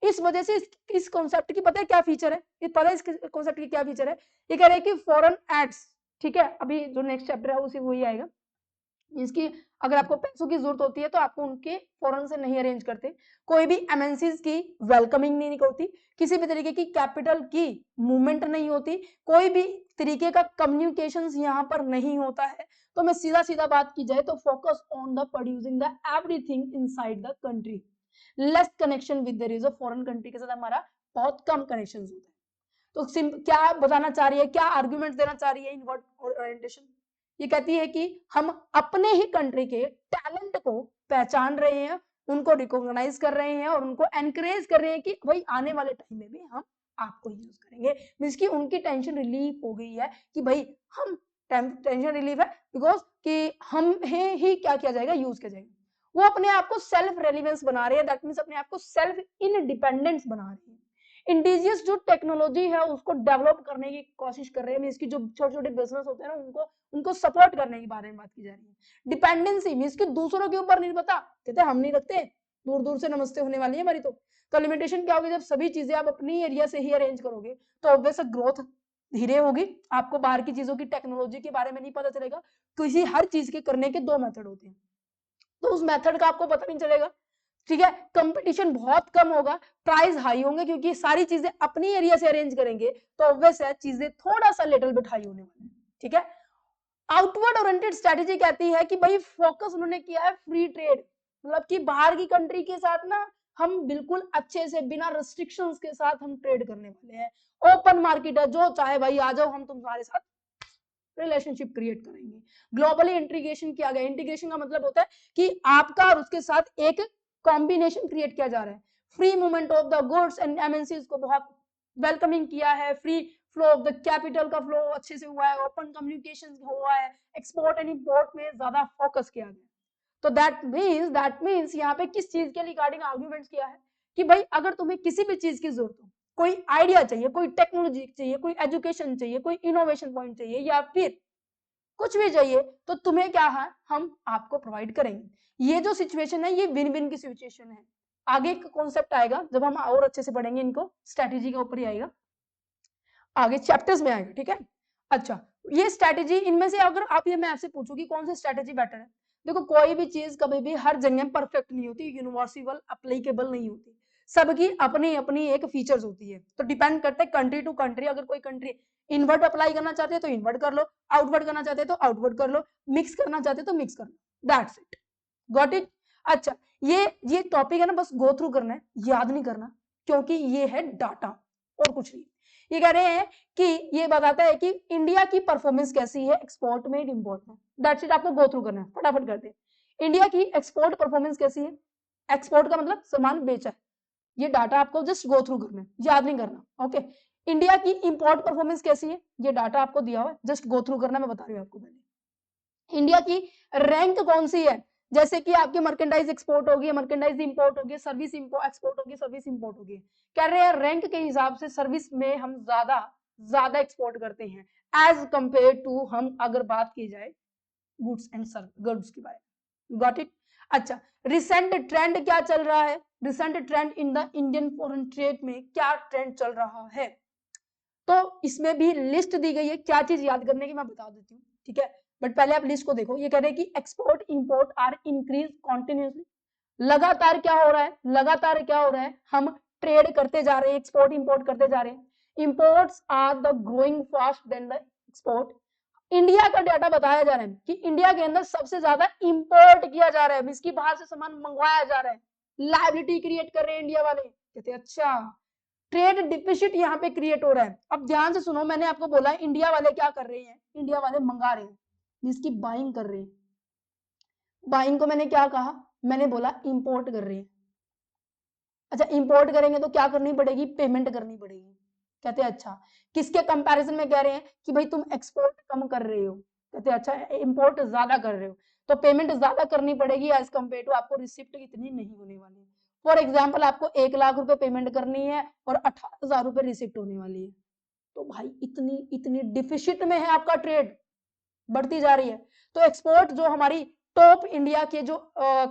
इस वजह से इस कॉन्सेप्ट की पता है क्या फीचर है, ये पता है इस कॉन्सेप्ट की क्या फीचर है, ये कह रहे हैं कि फॉरेन एड्स, ठीक है, अभी जो नेक्स्ट चैप्टर है उसी वही आएगा, इसकी अगर आपको पैसों की जरूरत होती है तो आपको उनके फॉरेन से नहीं अरेंज करते, कोई भी एमएनसीज की वेलकमिंग नहीं होती, किसी भी तरीके की कैपिटल की मूवमेंट नहीं होती, कोई भी तरीके का कम्युनिकेशन यहाँ पर नहीं होता है। तो मैं सीधा सीधा बात की जाए तो focus on the producing the everything inside the country, less connection with the rest of foreign country के साथ हमारा बहुत कम कनेक्शन होता है। तो क्या बताना चाह रही है, क्या आर्ग्यूमेंट देना चाह रही है इन वर्ड ओरिएंटेशन? ये कहती है कि हम अपने ही कंट्री के टैलेंट को पहचान रहे हैं, उनको रिकॉग्नाइज कर रहे हैं और उनको एनकरेज कर रहे हैं कि भाई आने वाले टाइम में भी हम आपको यूज करेंगे। मींस की उनकी टेंशन रिलीफ हो गई है कि भाई हम टेंशन रिलीफ है बिकॉज कि हम ही क्या किया जाएगा, यूज किया जाएगा। वो अपने आप को सेल्फ रेलिवेंस बना रहे हैं, दैट मीन्स अपने आप को सेल्फ इंडिपेंडेंस बना रहे हैं। इंडिजियस जो टेक्नोलॉजी है उसको डेवलप करने की कोशिश कर रहे हैं, इसकी जो छोटे छोटे बिजनेस होते हैं ना उनको सपोर्ट करने के बारे में बात की जा रही है। डिपेंडेंसी मीन्स कि दूसरों के ऊपर निर्भरता, कहते हैं हम नहीं रखते, दूर दूर से नमस्ते होने वाली है हमारी। तो लिमिटेशन क्या होगी, जब सभी चीजें आप अपनी एरिया से ही अरेंज करोगे तो ऑब्वियस ग्रोथ धीरे होगी, आपको बाहर की चीजों की टेक्नोलॉजी के बारे में नहीं पता चलेगा। किसी हर चीज के करने के दो मेथड होते हैं, तो उस मेथड का आपको पता नहीं चलेगा, ठीक है। कंपटीशन बहुत कम होगा, प्राइस हाई होंगे, क्योंकि सारी चीजें अपनी एरिया से अरेंज करेंगे तो ऑब्वियस है चीजें थोड़ा सा लिटिल बिट हाई होने वाली है, ठीक है। आउटवर्ड ओरिएंटेड स्ट्रेटेजी कहती है कि भाई फोकस उन्होंने किया है फ्री ट्रेड, मतलब कि बाहर की कंट्री के साथ ना हम बिल्कुल अच्छे से बिना रिस्ट्रिक्शंस के साथ हम ट्रेड करने वाले हैं, ओपन मार्केट है, जो चाहे भाई आ जाओ, हम तुम्हारे साथ रिलेशनशिप क्रिएट करेंगे। ग्लोबली इंटीग्रेशन किया गया, इंटीग्रेशन का मतलब होता है कि आपका और उसके साथ एक कॉम्बिनेशन क्रिएट किया जा रहा है। Free movement of the goods and MNCs को बहुत वेलकमिंग किया है, free flow of the capital का फ्लो अच्छे से हुआ है, ओपन कम्युनिकेशन हुआ है, एक्सपोर्ट एंड इंपोर्ट में ज्यादा फोकस किया गया। तो दैट मीन्स यहाँ पे किस चीज के रिगार्डिंग आर्ग्यूमेंट्स किया है कि भाई अगर तुम्हें किसी भी चीज की जरूरत हो, कोई आइडिया चाहिए, कोई टेक्नोलॉजी चाहिए, कोई एजुकेशन चाहिए, कोई इनोवेशन पॉइंट चाहिए, या फिर कुछ भी चाहिए, तो तुम्हें क्या है, हम आपको प्रोवाइड करेंगे। ये जो सिचुएशन है ये विन विन की सिचुएशन है। आगे एक कॉन्सेप्ट आएगा जब हम और अच्छे से पढ़ेंगे, इनको स्ट्रेटेजी के ऊपर ही आएगा, आगे चैप्टर्स में आएगा, ठीक है। अच्छा, ये स्ट्रेटेजी इनमें से अगर आप ये मैं आपसे पूछूं कि कौन सी स्ट्रेटेजी बेटर है, देखो कोई भी चीज कभी भी हर जगह परफेक्ट नहीं होती, यूनिवर्सल एप्लीकेबल नहीं होती, सबकी अपनी अपनी एक फीचर्स होती है। तो डिपेंड करता है कंट्री टू कंट्री, अगर कोई कंट्री इनवर्ट अप्लाई करना चाहते हैं तो इनवर्ट कर लो, आउटवर्ट करना चाहते हैं तो आउटवर्ट कर लो, मिक्स करना चाहते हैं तो मिक्स कर लो, दैट्स इट, गॉट इट। अच्छा, ये टॉपिक है ना, बस गो थ्रू करना है, याद नहीं करना, क्योंकि ये है डाटा और कुछ नहीं। ये कह रहे हैं कि ये बताता है कि इंडिया की परफॉर्मेंस कैसी है एक्सपोर्ट में, इंपोर्ट में, दैट्स इट, आपको गो थ्रू करना है, फटाफट करते हैं। इंडिया की एक्सपोर्ट परफॉर्मेंस कैसी है, एक्सपोर्ट का मतलब सामान बेचा है, ये डाटा आपको जस्ट गो थ्रू करना है, याद नहीं करना, ओके। इंडिया की इंपोर्ट परफॉर्मेंस कैसी है, ये डाटा आपको दिया हुआ है, जस्ट गो थ्रू करना, मैं बता रही हूँ आपको पहले। इंडिया की रैंक कौन सी है, जैसे कि आपकी मर्केंडाइज एक्सपोर्ट होगी, मर्केंडाइज इंपोर्ट होगी, सर्विस एक्सपोर्ट होगी, सर्विस इंपोर्ट होगी। कह रहे हैं रैंक के हिसाब से सर्विस में हम ज्यादा एक्सपोर्ट करते हैं एज कंपेयर टू, हम अगर बात की जाए गुड्स एंड गुड्स के बारे में, गॉट इट। अच्छा, रिसेंट ट्रेंड क्या चल रहा है, recent trend in the Indian foreign trade में क्या ट्रेंड चल रहा है, तो इसमें भी लिस्ट दी गई है, क्या चीज याद करने की मैं बता देती हूँ, ठीक है। बट पहले आप लिस्ट को देखो, ये कह रहे हैं कि export import are increase continuously, लगातार क्या हो रहा है, लगातार क्या हो रहा है, हम ट्रेड करते जा रहे हैं, एक्सपोर्ट इंपोर्ट करते जा रहे हैं, imports are the growing fast then the export. India का डाटा बताया जा रहा है कि इंडिया के अंदर सबसे ज्यादा इंपोर्ट किया जा रहा है, इसकी बाहर से सामान मंगवाया जा रहा है, लायबिलिटी क्रिएट कर रहे हैं इंडिया वाले, कहते हैं अच्छा ट्रेड डिफिसिट यहाँ पे क्रिएट हो रहा है। अब ध्यान से सुनो, मैंने आपको बोला इंडिया वाले क्या कर रहे हैं, इंडिया वाले मंगा रहे हैं, इसकी बाइंग कर रहे हैं, बाइंग को मैंने क्या कहा, मैंने बोला इंपोर्ट कर रहे हैं। अच्छा, इंपोर्ट करेंगे तो क्या करनी पड़ेगी, पेमेंट करनी पड़ेगी, कहते हैं अच्छा किसके कंपैरिजन में कह रहे हैं कि भाई तुम एक्सपोर्ट कम कर रहे हो, कहते हैं अच्छा इंपोर्ट ज्यादा कर रहे हो तो पेमेंट ज्यादा करनी पड़ेगी एज कम्पेयर टू, आपको रिसिप्ट इतनी नहीं होने वाली। फॉर एग्जाम्पल आपको 1 लाख रुपए पेमेंट करनी है और 18,000 रुपए रिसिप्ट होने वाली है, तो भाई इतनी इतनी डिफिसिट में है आपका ट्रेड, बढ़ती जा रही है। तो एक्सपोर्ट जो हमारी टॉप इंडिया के जो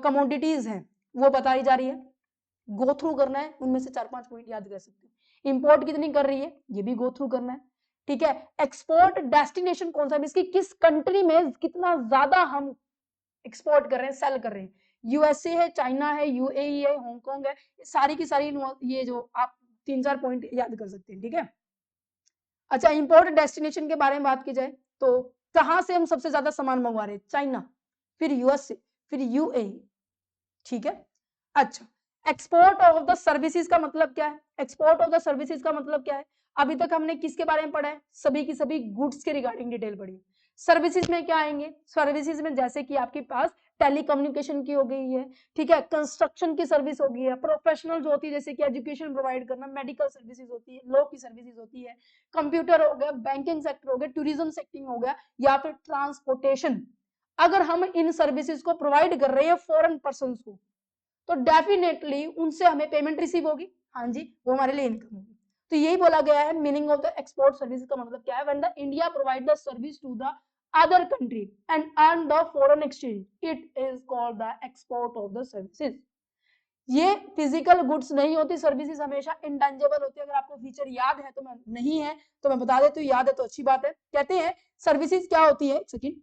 कमोडिटीज हैं वो बताई जा रही है, गो थ्रू करना है, उनमें से 4-5 पॉइंट याद कर सकते हैं। इंपोर्ट कितनी कर रही है ये भी गो थ्रू करना है, ठीक है। एक्सपोर्ट डेस्टिनेशन कौन सा है, इसकी किस कंट्री में कितना ज्यादा हम एक्सपोर्ट कर रहे हैं, सेल कर रहे हैं। यूएसए है, चाइना है, यूएई है, हांगकांग है, सारी की सारी ये जो आप 3-4 पॉइंट याद कर सकते हैं, ठीक है। अच्छा, इंपोर्ट डेस्टिनेशन के बारे में बात की जाए तो कहां से हम सबसे ज्यादा सामान मंगवा रहे हैं? चाइना, फिर यूएसए, फिर यूएई, ठीक है। अच्छा, एक्सपोर्ट ऑफ द सर्विसेज का मतलब क्या है? एक्सपोर्ट ऑफ द सर्विसेज का मतलब क्या है? अभी तक हमने किसके बारे में पढ़ा है? सभी की सभी गुड्स के रिगार्डिंग डिटेल पढ़ी। सर्विसेज में क्या आएंगे? सर्विसेज में जैसे कि आपके पास टेलीकम्युनिकेशन की हो गई है, ठीक है, कंस्ट्रक्शन की सर्विस हो गई है, प्रोफेशनल जो होती है जैसे कि एजुकेशन प्रोवाइड करना, मेडिकल सर्विसेज होती है, लॉ की सर्विसेज होती है, कंप्यूटर हो गया, बैंकिंग सेक्टर हो गया, टूरिज्म सेक्टर हो गया, या फिर ट्रांसपोर्टेशन। अगर हम इन सर्विसेज को प्रोवाइड कर रहे हैं फॉरेन पर्सन को, तो डेफिनेटली उनसे हमें पेमेंट रिसीव होगी, हाँ जी, वो हमारे लिए इनकम होगी। तो यही बोला गया है meaning of the export service का मतलब क्या है? When the India provide the service to the other country and earn the foreign exchange, it is called the export of the services. ये फिजिकल गुड्स नहीं होती, सर्विसेज हमेशा intangible होती है। अगर आपको फीचर याद है तो मैं नहीं है तो मैं बता देती हूँ, याद है तो अच्छी बात है। कहते हैं सर्विसेज क्या होती है, एक सेकंड,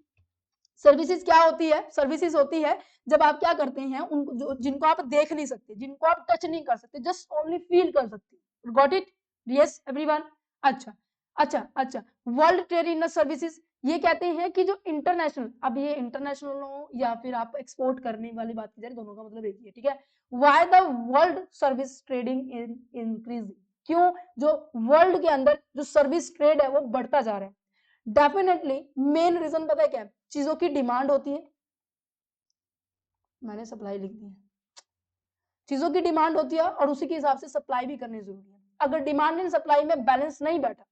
सर्विसेज क्या होती है? सर्विसेज होती है जब आप क्या करते हैं, उनको जो जिनको आप देख नहीं सकते, जिनको आप टच नहीं कर सकते, जस्ट ओनली फील कर सकते। Got it? Yes everyone? अच्छा अच्छा अच्छा, वर्ल्ड ट्रेड सर्विसेज ये कहते हैं कि जो इंटरनेशनल, अब ये इंटरनेशनल हो या फिर आप एक्सपोर्ट करने वाली बात की जाए, दोनों का मतलब एक ही है, ठीक है। Why the world service trading increasing? क्यों जो वर्ल्ड के अंदर जो सर्विस ट्रेड है वो बढ़ता जा रहा है? डेफिनेटली मेन रीजन पता है क्या है? चीजों की डिमांड होती है, मैंने सप्लाई लिख दी है, चीजों की डिमांड होती है और उसी के हिसाब से सप्लाई भी करनी जरूरी है। अगर डिमांड एंड सप्लाई में बैलेंस नहीं बैठा,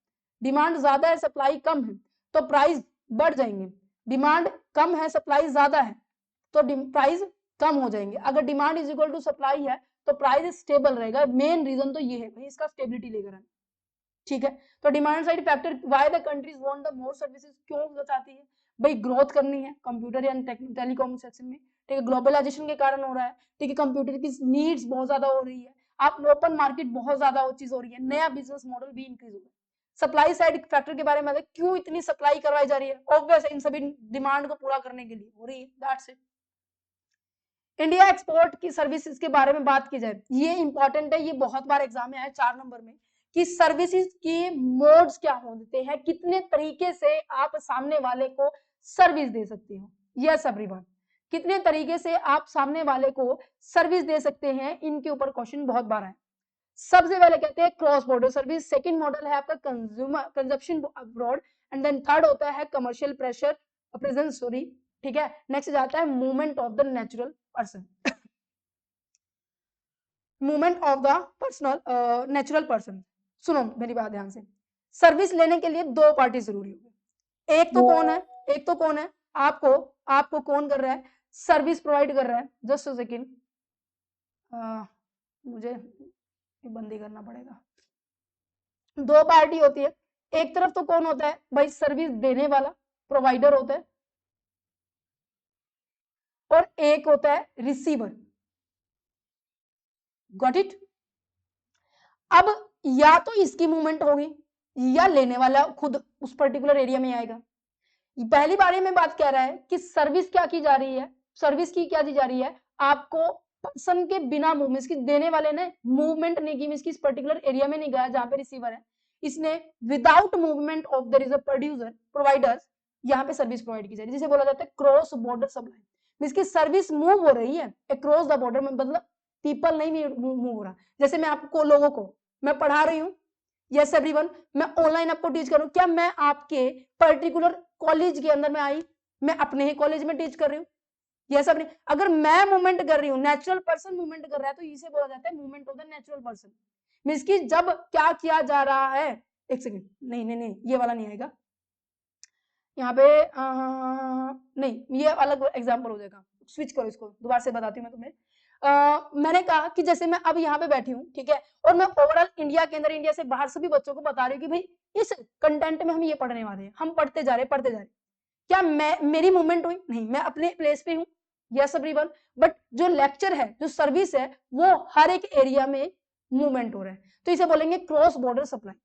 डिमांड ज्यादा है सप्लाई कम है, तो प्राइस बढ़ जाएंगे। डिमांड कम है सप्लाई ज्यादा है तो प्राइस कम हो जाएंगे। अगर demand is equal to supply है तो प्राइस स्टेबल रहेगा। मेन रीजन तो ये है भाई, इसका स्टेबिलिटी लेकर आना, ठीक है। तो demand side factor, why the countries want the more services, क्यों चाहती है भाई? ग्रोथ करनी है कंप्यूटर या टेलीकॉम सेक्शन में, ठीक है, ग्लोबलाइजेशन के कारण हो रहा है, ठीक है, कंप्यूटर की नीड्स बहुत ज्यादा हो रही है, आप ओपन मार्केट बहुत ज्यादा चीज हो रही है, नया बिजनेस मॉडल भी इंक्रीज हो रहा है। सप्लाई साइड फैक्टर के बारे में क्यों इतनी सप्लाई करवाई जा रही है? ऑब्वियस इन सभी डिमांड को पूरा करने के लिए हो रही है, दैट्स इट। इंडिया एक्सपोर्ट की सर्विसेज के बारे में बात की जाए, ये इंपॉर्टेंट है, ये बहुत बार एग्जाम में आया 4 नंबर में, कि सर्विसेज के मोड्स क्या होते हैं, कितने तरीके से आप सामने वाले को सर्विस दे सकते हो। यस एवरीवन, कितने तरीके से आप सामने वाले को सर्विस दे सकते हैं, इनके ऊपर क्वेश्चन बहुत बार है। सबसे पहले कहते हैं cross border service, second model है आपका consumer consumption abroad, and then third होता है कमर्शियल प्रेशर प्रेजेंस, सॉरी, ठीक है। नेक्स्ट जाता है movement of the natural person, movement of the personal natural person. सुनो मेरी बात ध्यान से, सर्विस लेने के लिए 2 पार्टी जरूरी होगी। एक तो कौन है? एक तो कौन है? आपको कौन कर रहा है? सर्विस प्रोवाइड कर रहा है। जस्ट अ सेकेंड, मुझे बंदी करना पड़ेगा। 2 पार्टी होती है, एक तरफ तो कौन होता है भाई? सर्विस देने वाला, प्रोवाइडर होता है, और एक होता है रिसीवर। Got it? अब या तो इसकी मूवमेंट होगी या लेने वाला खुद उस पर्टिकुलर एरिया में आएगा। पहली बारे में बात कह रहा है कि सर्विस क्या की जा रही है, सर्विस की क्या दी जा रही है आपको, पर्सन के बिना मूवमेंट की, देने वाले ने मूवमेंट नहीं की, मींस इस पर्टिकुलर एरिया में नहीं गया जहां पे रिसीवर है, इसने without movement of their is a producer providers यहाँ पे सर्विस प्रोवाइड की जा रही है, जिसे बोला जाता है क्रॉस बॉर्डर सप्लाई। मींस की सर्विस मूव हो रही है अक्रॉस द बॉर्डर में, मतलब पीपल नहीं मूव हो रहा। जैसे मैं आपको लोगों को मैं पढ़ा रही हूँ, यस एवरीवन, मैं ऑनलाइन आपको टीच कर रहा हूँ, क्या मैं आपके पर्टिकुलर कॉलेज के अंदर में आई, मैं अपने ही कॉलेज में टीच कर रही हूँ, यस एवरी। अगर मैं मूवमेंट कर रही हूँ, नेचुरल पर्सन मूवमेंट कर रहा है, तो इसे बोला जाता है movement of the natural person. Means की जब क्या किया जा रहा है, एक सेकेंड, नहीं नहीं नहीं ये वाला नहीं आएगा यहाँ पे, नहीं ये अलग एग्जाम्पल हो जाएगा, स्विच करो इसको, दोबारा से बताती हूँ मैं तुम्हें। मैंने कहा कि जैसे मैं अब यहाँ पे बैठी हूँ, ठीक है, और मैं ओवरऑल इंडिया के अंदर, इंडिया से बाहर सभी बच्चों को बता रही हूँ कि भाई इस कंटेंट में हम ये पढ़ने वाले हैं, हम पढ़ते जा रहे, क्या मैं मेरी मूवमेंट हुई? नहीं, मैं अपने प्लेस पे हूँ, यस एवरीवन। बट जो लेक्चर है, जो सर्विस है, वो हर एक एरिया में मूवमेंट हो रहा है, तो इसे बोलेंगे क्रॉस बॉर्डर सप्लाई।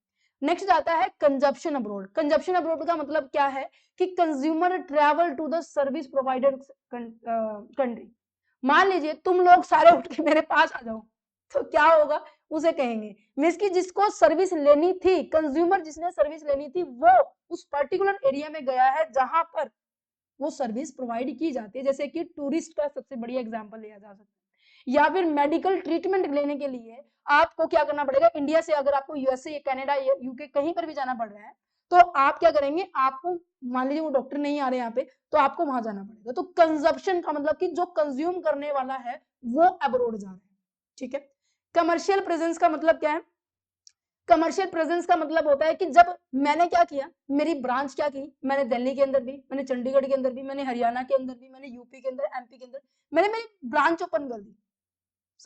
नेक्स्ट आता है कंजप्शन अब्रोड। कंजप्शन अब्रोड का मतलब क्या है कि consumer travel to the service provider country. मान लीजिए तुम लोग सारे उठ के मेरे पास आ जाओ, तो क्या होगा, उसे कहेंगे मींस कि जिसको सर्विस लेनी थी, कंज्यूमर जिसने सर्विस लेनी थी, वो उस पर्टिकुलर एरिया में गया है जहां पर वो सर्विस प्रोवाइड की जाती है। जैसे कि टूरिस्ट का सबसे बढ़िया एग्जांपल लिया जा सकता है, या फिर मेडिकल ट्रीटमेंट लेने के लिए आपको क्या करना पड़ेगा, इंडिया से अगर आपको यूएसए, कनाडा, यूके कहीं पर भी जाना पड़ रहा है, तो आप क्या करेंगे, आपको मान लीजिए वो डॉक्टर नहीं आ रहे यहाँ पे, तो आपको वहां जाना पड़ेगा। तो कंजप्शन का मतलब कि जो कंज्यूम करने वाला है वो अब्रोड जा रहा है, ठीक है। कमर्शियल प्रेजेंस का मतलब क्या है, कमर्शियल प्रेजेंस का मतलब होता है कि जब मैंने क्या किया, मेरी ब्रांच क्या की, मैंने दिल्ली के अंदर भी, मैंने चंडीगढ़ के अंदर भी, मैंने हरियाणा के अंदर भी, मैंने यूपी के अंदर, एमपी के अंदर, मैंने मेरी ब्रांच ओपन कर दी।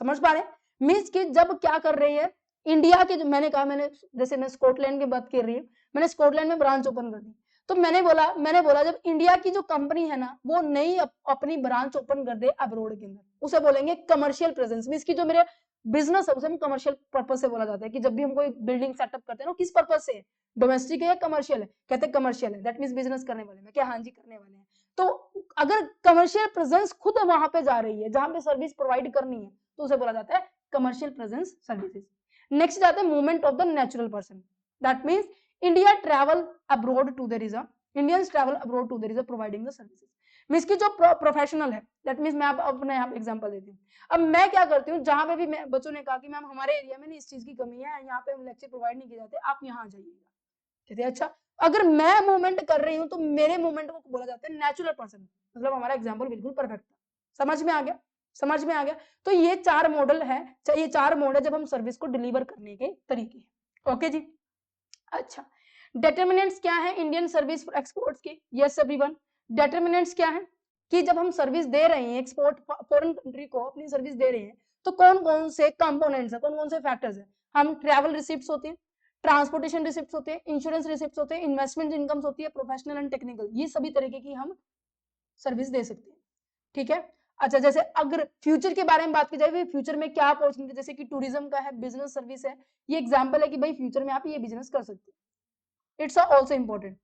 समझ पा रहे हैं, मींस कि जब क्या कर रही है इंडिया के, जो मैंने कहा, मैंने जैसे मैं स्कॉटलैंड की बात कर रही हूँ, मैंने स्कॉटलैंड में ब्रांच ओपन कर दी, तो मैंने बोला जब इंडिया की जो कंपनी है ना, वो नई अपनी ब्रांच ओपन कर दे अब्रोड के अंदर, उसे बोलेंगे कमर्शियल प्रेजेंस। मींस की जो मेरे बिजनेस है उसे हम कमर्शियल पर्पज से बोला जाता है, कि जब भी हम कोई बिल्डिंग सेटअप करते हैं ना, किस पर्पज से है, डोमेस्टिक है या कमर्शियल है, कहते हैं कमर्शियल है, दैट मींस बिजनेस करने वाले में, क्या हाँ जी करने वाले हैं। तो अगर कमर्शियल प्रेजेंस खुद वहां पे जा रही है जहां पे सर्विस प्रोवाइड करनी है, तो उसे बोला जाता है कमर्शियल प्रेजेंस सर्विसेज। नेक्स्ट जाता है movement of the natural person, that means India travel abroad to the region, Indians travel abroad to the region providing the services. Means की जो प्रोफेशनल है, दैट मींस मैं अपने यहाँ एग्जांपल देती हूँ। अब मैं क्या करती हूँ, जहां पे भी मैं, बच्चों ने कहा कि मैम हमारे एरिया में इस चीज की कमी है, यहाँ पे हम लेक्चर प्रोवाइड नहीं किए जाते, आप यहाँ आ जाइएगा, कहते हैं अच्छा। अगर मैं मूवमेंट कर रही हूँ तो मेरे मूवमेंट को बोला जाता है नेचुरल पर्सन, मतलब हमारा एग्जाम्पल बिल्कुल परफेक्ट था। समझ में आ गया, समझ में आ गया। तो ये 4 मॉडल है, ये 4 मोड है जब हम सर्विस को डिलीवर करने के तरीके। ओके जी, अच्छा। डिटर्मिनेंट्स क्या है इंडियन सर्विस एक्सपोर्ट्स के, यस एवरीवन। डिटर्मिनेंट्स क्या है कि जब हम सर्विस दे रहे हैं, एक्सपोर्ट फॉरेन कंट्री को अपनी सर्विस दे रहे हैं, तो कौन कौन से कंपोनेंट्स है, कौन कौन से फैक्टर्स है। हम ट्रैवल रिसिप्ट्स होते हैं, ट्रांसपोर्टेशन रिसिप्ट्स होते हैं, इंश्योरेंस रिसिप्ट्स होते हैं, इन्वेस्टमेंट इनकम्स होती है, प्रोफेशनल एंड टेक्निकल, ये सभी तरीके की हम सर्विस दे सकते हैं, ठीक है। अच्छा, जैसे अगर फ्यूचर के बारे में बात की जाए, फ्यूचर में क्या अपॉर्चुनिटी, जैसे कि टूरिज्म का है, बिजनेस सर्विस है, ये एग्जांपल है कि भाई फ्यूचर में आप ये बिजनेस कर सकते हैं। It's also important.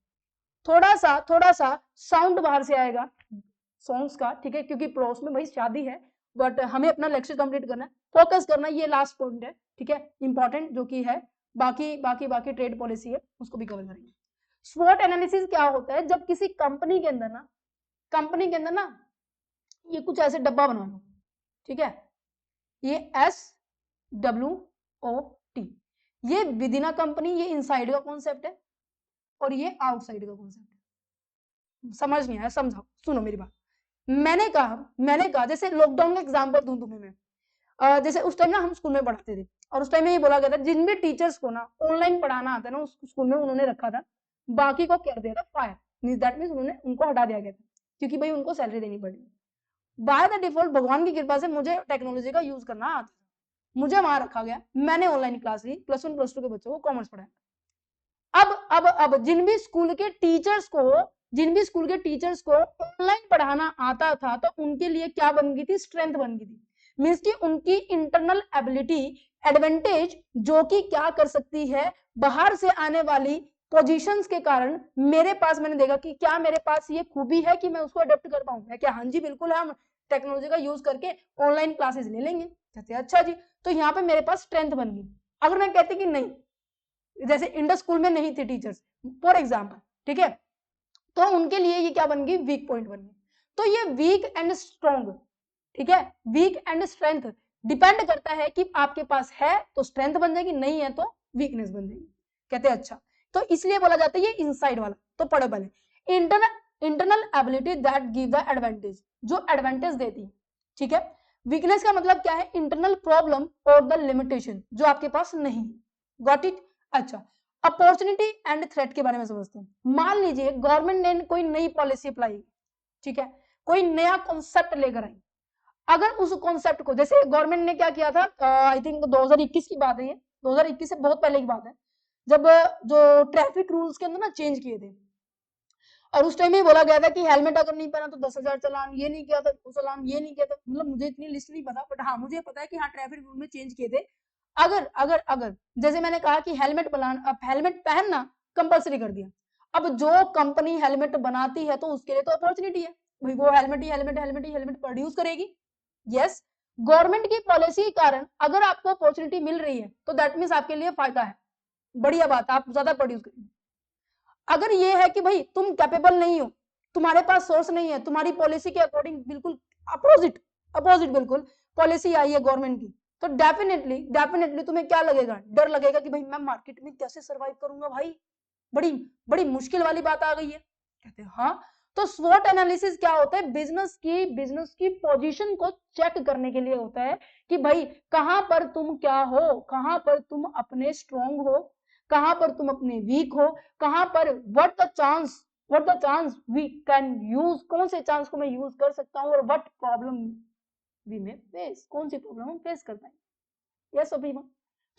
थोड़ा सा साउंड बाहर से आएगा सॉन्ग्स का, ठीक है, क्योंकि पड़ोस में भाई शादी है, बट हमें अपना लेक्चर कंप्लीट करना है, फोकस करना, ये लास्ट पॉइंट है, ठीक है, इंपॉर्टेंट जो कि है। बाकी ट्रेड पॉलिसी है, उसको भी कवर करेंगे। स्वॉट एनालिसिस क्या होता है, जब किसी कंपनी के अंदर ना ये कुछ ऐसे डब्बा बना लो, ठीक है, ये SWOT, ये विद इन अ कंपनी, ये इनसाइड का कॉन्सेप्ट है, और ये आउटसाइड का कॉन्सेप्ट है। समझ नहीं आया, समझाओ, सुनो मेरी बात। मैंने कहा जैसे लॉकडाउन का एग्जांपल दूं तुम्हें मैं, जैसे उस टाइम ना हम स्कूल में पढ़ाते थे, और उस टाइम में ये बोला गया था जिन भी टीचर्स को ना ऑनलाइन पढ़ाना आता है ना, उस स्कूल में उन्होंने रखा था, बाकी को कर दिया था फायर, मींस दैट मींस उन्होंने उनको हटा दिया गया था, क्योंकि भाई उनको सैलरी देनी पड़ेगी। बाय द डिफॉल्ट भगवान की कृपा से मुझे टेक्नोलॉजी का यूज करना आता था, मुझे वहां रखा गया, मैंने ऑनलाइन क्लास ली, +1 +2 के बच्चों को कॉमर्स पढ़ाया। अब जिन भी स्कूल के टीचर्स को ऑनलाइन पढ़ाना आता था, तो उनके लिए क्या बन गई थी, स्ट्रेंथ बन गई थी, मींस कि उनकी इंटरनल एबिलिटी, एडवांटेज, जो कि क्या कर सकती है, बाहर से आने वाली पोजीशंस के कारण मेरे पास, मैंने देखा कि क्या मेरे पास ये खूबी है कि मैं उसको अडेप्ट कर पाऊंगा क्या, हाँ जी बिल्कुल, हम टेक्नोलॉजी का यूज करके ऑनलाइन क्लासेस ले लेंगे, कहते अच्छा जी, तो यहाँ पे मेरे पास स्ट्रेंथ बन गई। अगर मैं कहती कि नहीं, जैसे इंडस स्कूल में नहीं थे टीचर्स फॉर एग्जाम्पल, ठीक है, तो उनके लिए ये क्या बन गई, वीक पॉइंट बन गई। तो ये वीक एंड स्ट्रॉन्ग, ठीक है, वीक एंड स्ट्रेंथ डिपेंड करता है कि आपके पास है तो स्ट्रेंथ बन जाएगी, नहीं है तो वीकनेस बन जाएगी, कहते हैं अच्छा। तो इसलिए बोला जाता है ये इनसाइड वाला। तो पढ़ो पहले, internal ability that give the advantage, जो एडवांटेज देती है, ठीक है। वीकनेस का मतलब क्या है, इंटरनल प्रॉब्लम और द लिमिटेशन जो आपके पास नहीं, गॉट इट। अच्छा, अपॉर्चुनिटी एंड थ्रेट के बारे में समझते हैं। मान लीजिए गवर्नमेंट ने कोई नई पॉलिसी अप्लाई, ठीक है, कोई नया कॉन्सेप्ट लेकर आई, अगर उस कॉन्सेप्ट को, जैसे गवर्नमेंट ने क्या किया था, आई थिंक 2021 की बात है, ये 2021 से बहुत पहले की बात है, जब जो ट्रैफिक रूल्स के अंदर ना चेंज किए थे, और उस टाइम में बोला गया था कि हेलमेट अगर नहीं पहना तो 10,000 चालान, ये नहीं किया था तो चालान, ये नहीं किया था, मतलब मुझे इतनी लिस्ट नहीं पता, बट हाँ मुझे पता है कि हाँ ट्रैफिक रूल में चेंज किए थे। अगर अगर अगर जैसे मैंने कहा कि हेलमेट बनाना, अब हेलमेट पहनना कंपलसरी कर दिया, अब जो कंपनी हेलमेट बनाती है तो उसके लिए तो अपॉर्चुनिटी है भाई, वो हेलमेट ही हेलमेट हेलमेट ही हेलमेट प्रोड्यूस करेगी। यस, गवर्नमेंट की पॉलिसी के कारण अगर आपको अपॉर्चुनिटी मिल रही है तो दैट मीन्स आपके लिए फायदा है, बढ़िया बात, आप ज्यादा प्रोड्यूस करेंगे। अगर ये है कि भाई तुम कैपेबल नहीं हो, तुम्हारे पास सोर्स नहीं है, तुम्हारी पॉलिसी के अकॉर्डिंग बिल्कुल अपोजिट अपोजिट बिल्कुल पॉलिसी आई है गवर्नमेंट की, तो डेफिनेटली डेफिनेटली तुम्हें क्या लगेगा, डर लगेगा कि भाई मैं मार्केट में कैसे सर्वाइव करूंगा भाई, बड़ी बड़ी मुश्किल वाली बात आ गई है। कहते हैं हाँ, तो स्वॉट एनालिसिस क्या होता है, बिजनेस की पोजीशन को चेक करने के लिए होता है कि भाई कहां पर तुम क्या हो, कहां पर तुम अपने स्ट्रॉन्ग हो, कहां पर तुम अपने वीक हो, कहां पर what the chance we can use, कौन से चांस को मैं यूज कर सकता हूं, और व्हाट प्रॉब्लम वी में फेस, कौन सी प्रॉब्लम हम फेस कर पाएंगे। यस एवरीवन,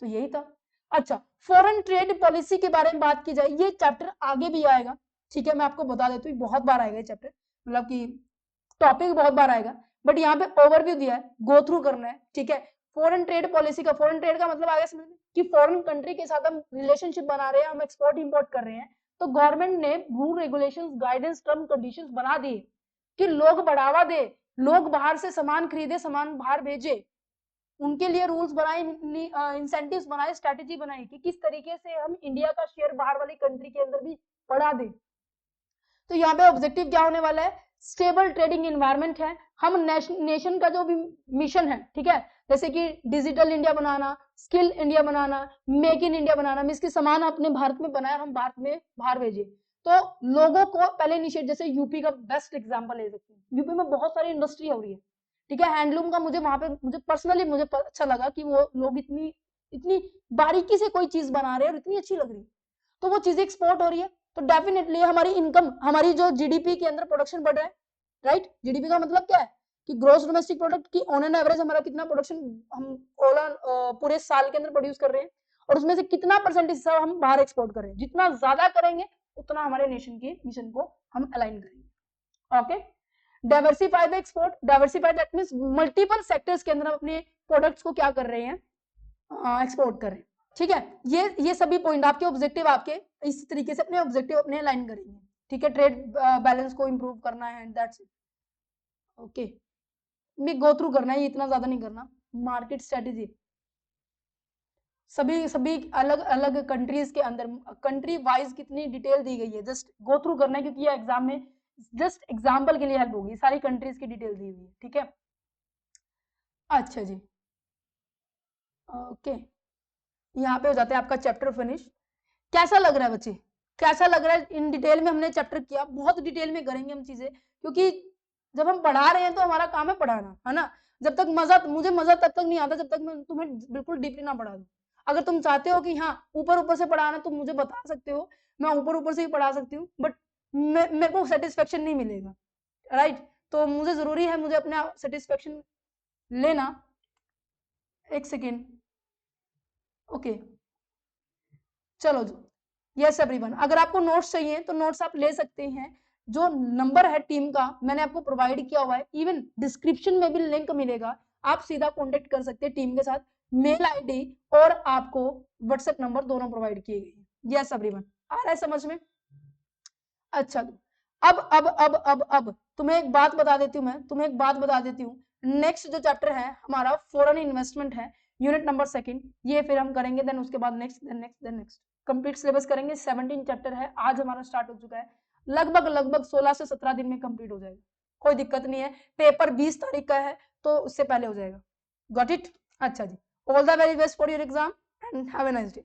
तो यही था। अच्छा, फॉरेन ट्रेड पॉलिसी के बारे में बात की जाए, ये चैप्टर आगे भी आएगा, ठीक है, मैं आपको बता देती हूँ, बहुत बार आएगा ये चैप्टर, मतलब कि टॉपिक बहुत बार आएगा, बट यहाँ पे ओवरव्यू दिया है, गो थ्रू करना है, ठीक है। फॉरेन ट्रेड पॉलिसी का, फॉरेन ट्रेड का मतलब आगे समझ कि फॉरेन कंट्री के साथ हम रिलेशनशिप बना रहे हैं, हम एक्सपोर्ट इंपोर्ट कर रहे हैं, तो गवर्नमेंट ने rule regulations guidance term conditions बना दिए कि लोग बढ़ावा दे, लोग बाहर से सामान खरीदे, सामान बाहर भेजे, उनके लिए रूल्स बनाए, इंसेंटिव्स बनाए, स्ट्रेटेजी बनाई कि किस तरीके से हम इंडिया का शेयर बाहर वाली कंट्री के अंदर भी बढ़ा दें। तो यहाँ पे ऑब्जेक्टिव क्या होने वाला है, स्टेबल ट्रेडिंग एनवायरनमेंट है, हम नेशन का जो भी मिशन है, ठीक है, जैसे कि digital India banana, skill India banana, make in India banana, means की सामान अपने भारत में बनाया, हम भारत में बाहर भेजे, तो लोगों को पहले इनिशिएट, जैसे यूपी का बेस्ट एग्जांपल ले सकते हैं, यूपी में बहुत सारी इंडस्ट्री हो रही है, ठीक है, हैंडलूम का, मुझे वहां पे मुझे पर्सनली मुझे अच्छा लगा कि वो लोग इतनी इतनी बारीकी से कोई चीज बना रहे हैं और इतनी अच्छी लग रही है, तो वो चीजें एक्सपोर्ट हो रही है, तो डेफिनेटली हमारी इनकम, हमारी जो जीडीपी के अंदर प्रोडक्शन बढ़ रहा है, राइट, जीडीपी का मतलब क्या है कि ग्रोस डोमेस्टिक प्रोडक्ट की ऑन एन एवरेज हमारा कितना प्रोडक्शन हम पूरे साल के अंदर प्रोड्यूस कर रहे हैं, और उसमें से कितना परसेंटेज हिस्सा हम बाहर एक्सपोर्ट कर रहे हैं, जितना ज्यादा करेंगे उतना हमारे नेशन के मिशन को हम अलाइन करेंगे। Okay, diversify the export, diversify that means multiple sectors के अंदर हम अपने प्रोडक्ट्स को क्या कर रहे हैं, एक्सपोर्ट कर रहे हैं, ठीक है। ये सभी पॉइंट आपके ऑब्जेक्टिव, आपके इस तरीके से अपने ऑब्जेक्टिव अपने अलाइन करेंगे, ठीक है, ट्रेड बैलेंस को इंप्रूव करना है, दैट्स इट। ओके, मैं गो थ्रू करना है, इतना ज्यादा नहीं करना। मार्केट स्ट्रेटेजी, सभी सभी अलग अलग कंट्रीज के अंदर कंट्री वाइज कितनी डिटेल दी गई है, जस्ट गो थ्रू करना है, क्योंकि ये एग्जाम में जस्ट एग्जाम्पल के लिए हेल्प होगी, सारी कंट्रीज की डिटेल दी हुई है, ठीक है। अच्छा जी, ओके, यहाँ पे हो जाता है आपका चैप्टर फिनिश। कैसा लग रहा है बच्चे, कैसा लग रहा है, इन डिटेल में हमने चैप्टर किया, बहुत डिटेल में करेंगे हम चीजें, क्योंकि जब हम पढ़ा रहे हैं तो हमारा काम है पढ़ाना, है ना, जब तक मुझे मजा तब तक नहीं आता जब तक मैं तुम्हें बिल्कुल डीपली ना पढ़ा दूं। अगर तुम चाहते हो कि हाँ ऊपर ऊपर से पढ़ाना, तुम मुझे बता सकते हो, मैं ऊपर ऊपर से ही पढ़ा सकती हूँ, बट मेरे को सेटिस्फेक्शन नहीं मिलेगा, राइट, तो मुझे जरूरी है मुझे अपना सेटिस्फेक्शन लेना। एक सेकेंड, ओके, चलो जी, यस एवरीवन, अगर आपको नोट्स चाहिए तो नोट्स आप ले सकते हैं, जो नंबर है टीम का मैंने आपको प्रोवाइड किया हुआ है, इवन डिस्क्रिप्शन में भी लिंक मिलेगा, आप सीधा कांटेक्ट कर सकते हैं टीम के साथ, मेल आईडी और आपको व्हाट्सएप नंबर दोनों प्रोवाइड किए गए हैं। यस एवरीवन, आ रहा है समझ में? अच्छा, अब तुम्हें एक बात बता देती हूँ, मैं तुम्हें एक बात बता देती हूँ, नेक्स्ट जो चैप्टर है हमारा फॉरेन इन्वेस्टमेंट है, यूनिट नंबर 2, ये फिर हम करेंगे, देन उसके बाद next, then next, then next, complete syllabus करेंगे, 17 चैप्टर है, आज हमारा स्टार्ट हो चुका है, लगभग 16 से 17 दिन में कंप्लीट हो जाएगा, कोई दिक्कत नहीं है, पेपर 20 तारीख का है तो उससे पहले हो जाएगा। Got it? अच्छा जी, all the very best for your exam and have a nice day.